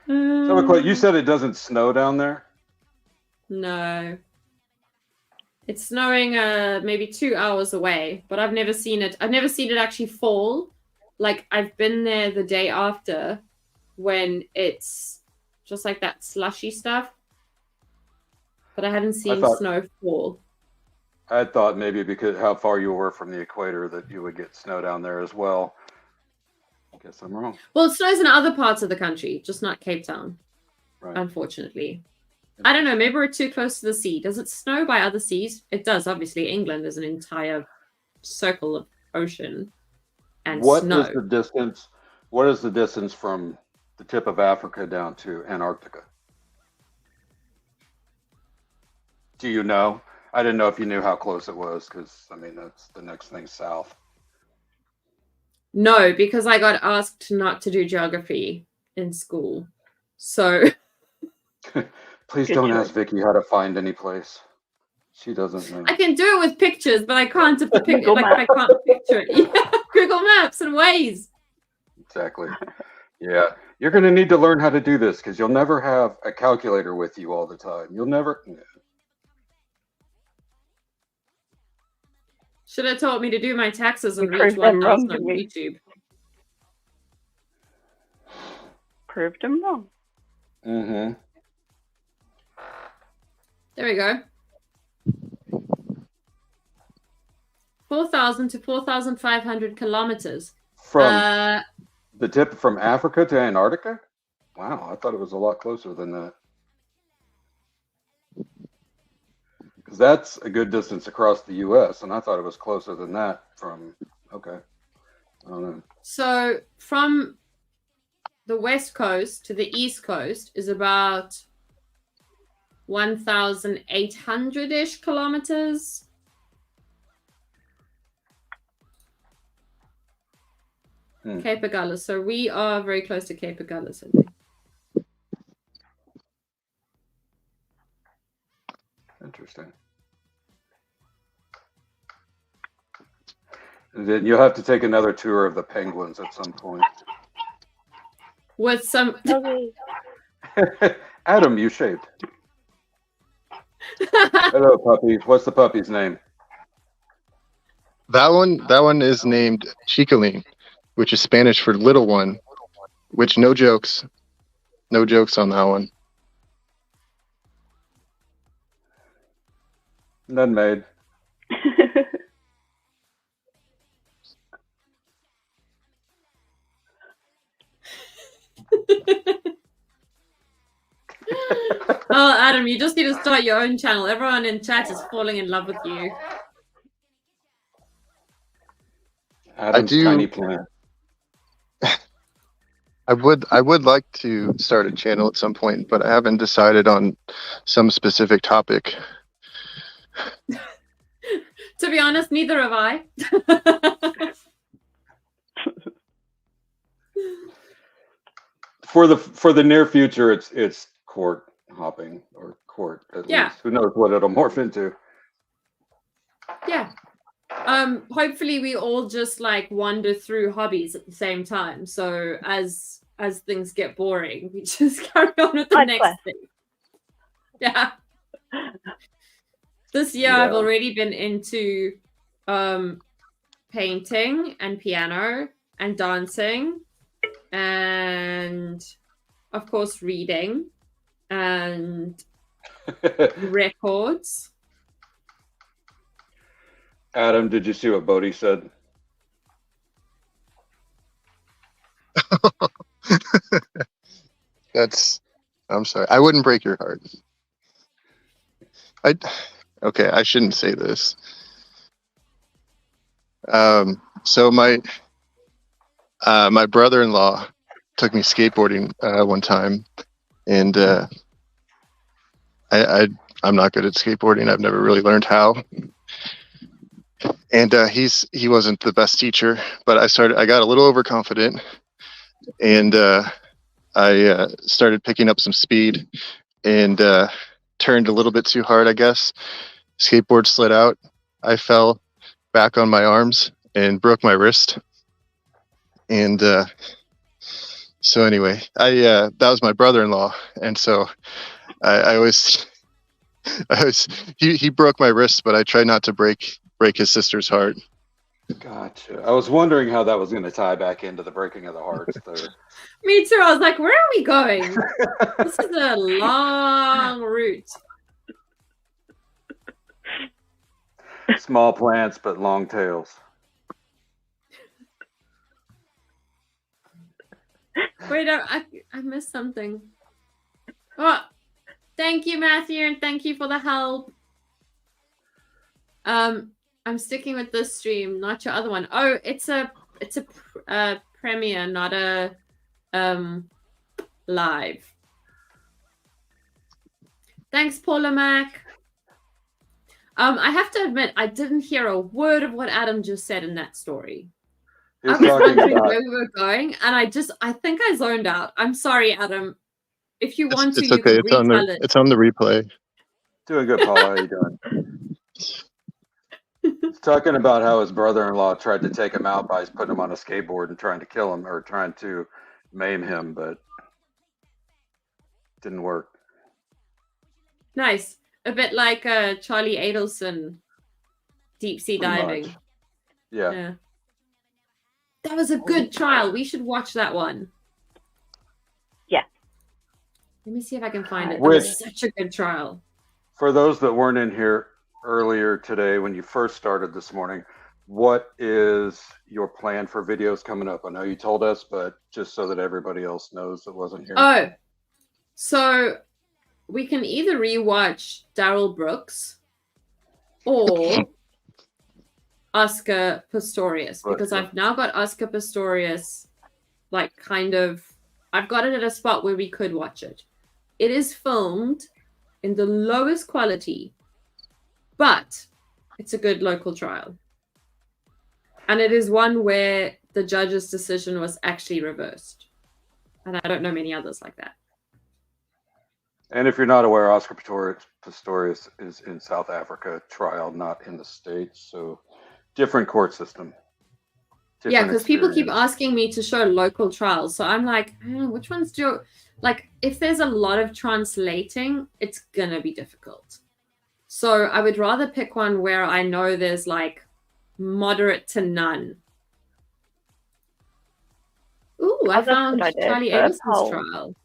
So, you said it doesn't snow down there? No. It's snowing maybe 2 hours away, but I've never seen it. I've never seen it actually fall. Like, I've been there the day after when it's just like that slushy stuff. But I hadn't seen snow fall. I thought maybe because how far you were from the equator that you would get snow down there as well. Guess I'm wrong. Well, it snows in other parts of the country, just not Cape Town, Right. unfortunately. I don't know, maybe we're too close to the sea. Does it snow by other seas? It does, obviously. England is an entire circle of ocean and What snow. is the distance? What is the distance from the tip of Africa down to Antarctica? Do you know? I didn't know if you knew how close it was, because I mean that's the next thing south. No, because I got asked not to do geography in school. So Please Good don't choice. ask Vicky how to find any place. She doesn't know. I can do it with pictures, but I can't if the picture Google like I can't picture it. Yeah, Google Maps and Waze. Exactly. Yeah, you're going to need to learn how to do this because you'll never have a calculator with you all the time. You'll never. Should have taught me to do my taxes and You reach proved them 1,000 wrong, on didn't you? YouTube. Proved them wrong. Mm-hmm. There we go. 4,000 to 4,500 kilometers. From the tip from Africa to Antarctica? Wow, I thought it was a lot closer than that. Because that's a good distance across the U.S., and I thought it was closer than that from, okay. I don't know. So from the west coast to the east coast is about 1,800-ish kilometers. Cape Agulhas. So we are very close to Cape Agulhas, I think. Interesting. And then you'll have to take another tour of the penguins at some point. With some... Adam, you shaved. Hello, puppy. What's the puppy's name? That one is named Chicolín, which is Spanish for little one, which no jokes on that one. None made. Oh, Adam, you just need to start your own channel. Everyone in chat is falling in love with you. Adam's tiny plant. I would like to start a channel at some point, but I haven't decided on some specific topic. To be honest, neither have I. For the near future, it's court hopping or court at least. Who knows what it'll morph into? Yeah. Hopefully we all just like wander through hobbies at the same time. So as things get boring, we just carry on with the next thing. Yeah. This year I've already been into painting and piano and dancing and of course reading and records. Adam, did you see what Bodhi said? I'm sorry. I wouldn't break your heart. Okay, I shouldn't say this. So my brother-in-law took me skateboarding one time, and I'm not good at skateboarding. I've never really learned how. And he wasn't the best teacher, but I got a little overconfident, and I started picking up some speed and turned a little bit too hard, I guess. Skateboard slid out. I fell back on my arms and broke my wrist. And so anyway, that was my brother-in-law, and so I always he broke my wrist, but I tried not to break his sister's heart. Gotcha. I was wondering how that was going to tie back into the breaking of the hearts. Me too. I was like, where are we going? This is a long route. Small plants, but long tails. Wait, I missed something. Oh, thank you, Matthew, and thank you for the help. I'm sticking with this stream, not your other one. Oh, it's a premiere, not a live. Thanks, Paula Mac. I have to admit, I didn't hear a word of what Adam just said in that story. I was wondering where we were going, and I think I zoned out. I'm sorry, Adam. If you want to, it's you okay. can retell it. It's on the replay. Doing good, Paula. How you doing? He's talking about how his brother-in-law tried to take him out by putting him on a skateboard and trying to kill him or trying to maim him, but didn't work. Nice. A bit like Charlie Adelson deep sea diving. Yeah. That was a good trial. We should watch that one. Yeah. Let me see if I can find it. That was such a good trial. For those that weren't in here earlier today when you first started this morning, what is your plan for videos coming up? I know you told us, but just so that everybody else knows that wasn't here. Oh, so we can either rewatch Daryl Brooks or Oscar Pistorius, because I've now got Oscar Pistorius, like kind of, I've got it at a spot where we could watch it. It is filmed in the lowest quality, but it's a good local trial. And it is one where the judge's decision was actually reversed. And I don't know many others like that. And if you're not aware, Oscar Pistorius is in South Africa trial, not in the States. So different court system. Yeah, because people keep asking me to show local trials. So I'm like, which ones do you... Like, if there's a lot of translating, it's going to be difficult. So I would rather pick one where I know there's like moderate to none. Ooh, I found Charlie Abelson's trial.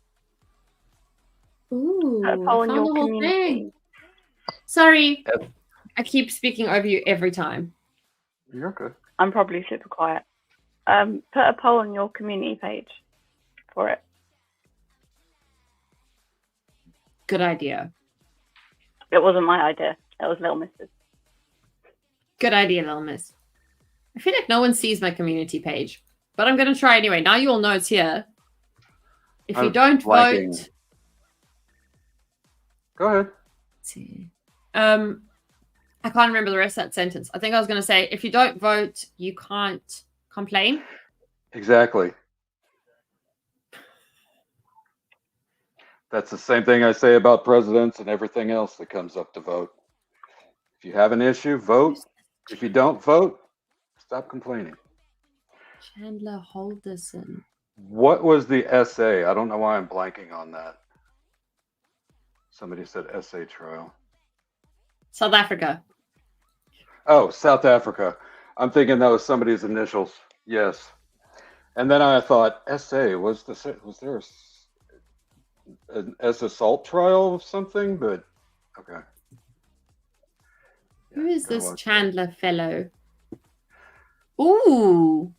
Ooh, I found the whole thing. Sorry, I keep speaking over you every time. You're okay. I'm probably super quiet. Put a poll on your community page for it. Good idea. It wasn't my idea. It was Little Miss's. Good idea, Little Miss. I feel like no one sees my community page, but I'm going to try anyway. Now you all know it's here. If you don't vote... Go ahead. Let's see. I can't remember the rest of that sentence. I think I was going to say, if you don't vote, you can't complain. Exactly. That's the same thing I say about presidents and everything else that comes up to vote. If you have an issue, vote. If you don't vote, stop complaining. Chandler Holderson. What was the essay? I don't know why I'm blanking on that. Somebody said essay trial. South Africa. Oh, South Africa. I'm thinking that was somebody's initials. Yes. And then I thought, essay, was there an assault trial of something? But okay. Who is this Chandler fellow? Ooh.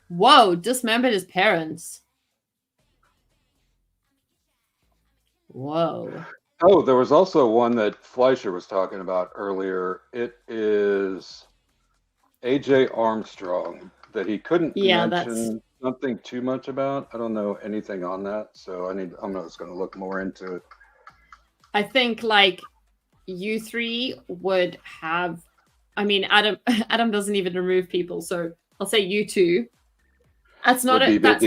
Whoa, dismembered his parents. Whoa. Oh, there was also one that Fleischer was talking about earlier. It is AJ Armstrong that he couldn't mention something too much about. I don't know anything on that, so I'm just going to look more into it. I think like you three would have, I mean, Adam doesn't even remove people, so I'll say you two. That's not that's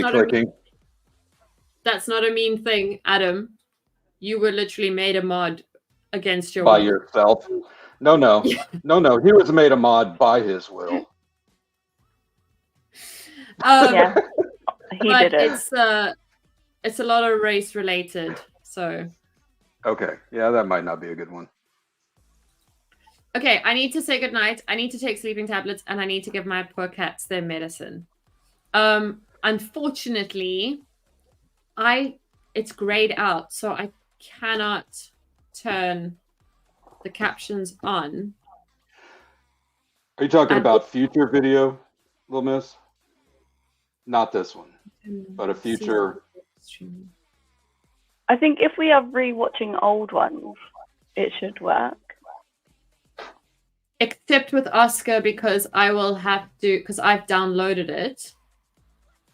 not a mean thing, Adam. You were literally made a mod against your by will. yourself. No, no. No. He was made a mod by his will. Yeah, he but did it. It's a lot of race related. So. Okay. Yeah, that might not be a good one. Okay, I need to say goodnight. I need to take sleeping tablets, and I need to give my poor cats their medicine. Unfortunately, it's grayed out, so I cannot turn the captions on. Are you talking about future video, Little Miss? Not this one, but a future. I think if we are rewatching old ones, it should work. Except with Oscar, because I will have to, because I've downloaded it,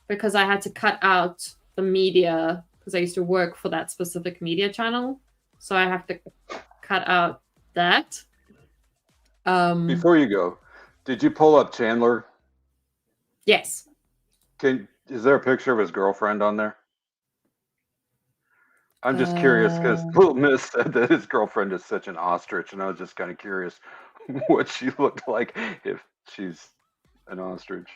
because I had to cut out the media, because I used to work for that specific media channel. So I have to cut out that. Before you go, did you pull up Chandler? Yes. Is there a picture of his girlfriend on there? I'm just curious because Little Miss said that his girlfriend is such an ostrich, and I was just kind of curious what she looked like if she's an ostrich.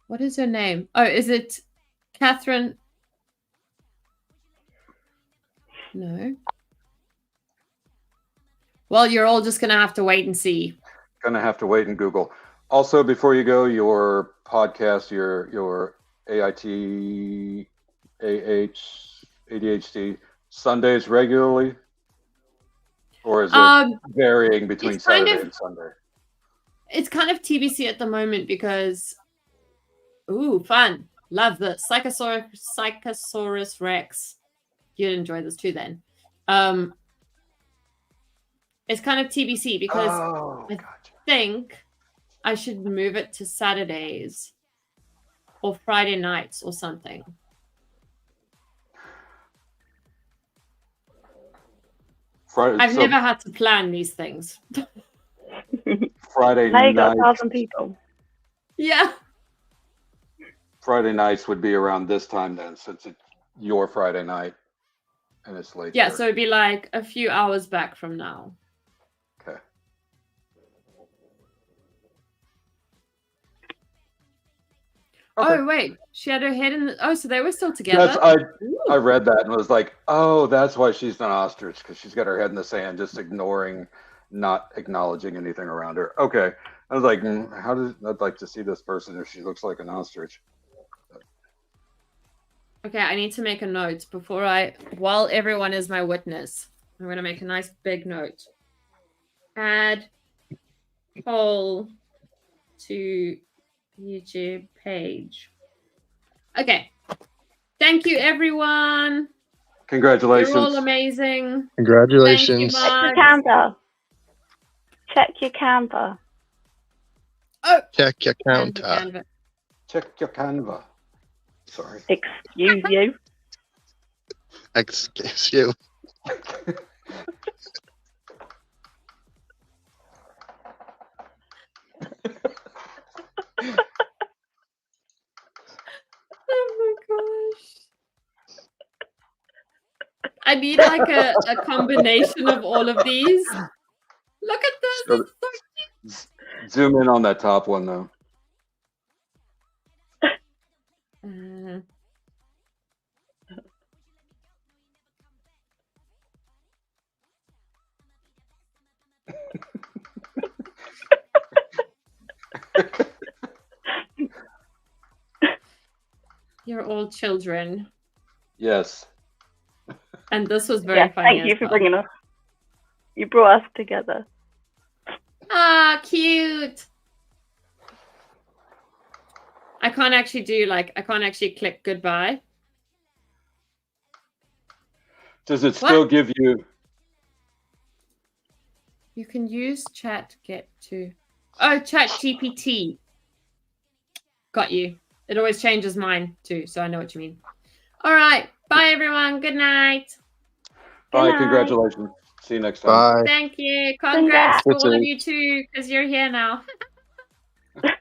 What is her name? Oh, is it Catherine? No. Well, you're all just going to have to wait and see. Gonna have to wait and Google. Also, before you go, your podcast, your AIT, ADHD, Sundays regularly? Or is it varying between it's kind Saturday of- and Sunday? It's kind of TBC at the moment because, ooh, fun. Love this. Psychosaurus Rex. You'd enjoy this too then. It's kind of TBC because I think I should move it to Saturdays or Friday nights or something. I've never had to plan these things. Friday Now you got night. 1,000 people. Yeah. Friday nights would be around this time then, since it's your Friday night and it's late. Yeah, there. so it'd be like a few hours back from now. Okay. Oh wait, she had her head in the. Oh, so they were still together. That's I read that and was like, oh, that's why she's an ostrich, because she's got her head in the sand, just ignoring, not acknowledging anything around her. Okay, I was like, I'd like to see this person if she looks like an ostrich. Okay, I need to make a note while everyone is my witness. I'm gonna make a nice big note. Add poll to YouTube page. Okay. Thank you, everyone. Congratulations. You're all amazing. Congratulations. Thank you, Check your Canva. Check your Canva. Oh. Check your Canva. counter. Check your Canva. Sorry. Excuse you. Excuse you. Oh my gosh. I need like a combination of all of these. Look at this. So, It's so cute. zoom in on that top one though. You're all children. Yes. And this was very Yeah, funny. thank you for bringing us. You brought us together. Ah, cute. I can't actually click goodbye. Does it still What? give you? You can use chat get to. Oh, chat GPT. Got you. It always changes mine too, so I know what you mean. All right. Bye, everyone. Good night. Bye. night. Congratulations. See you next time. Bye. Thank you. Congrats to That's all of it. you too, because you're here now. Bye.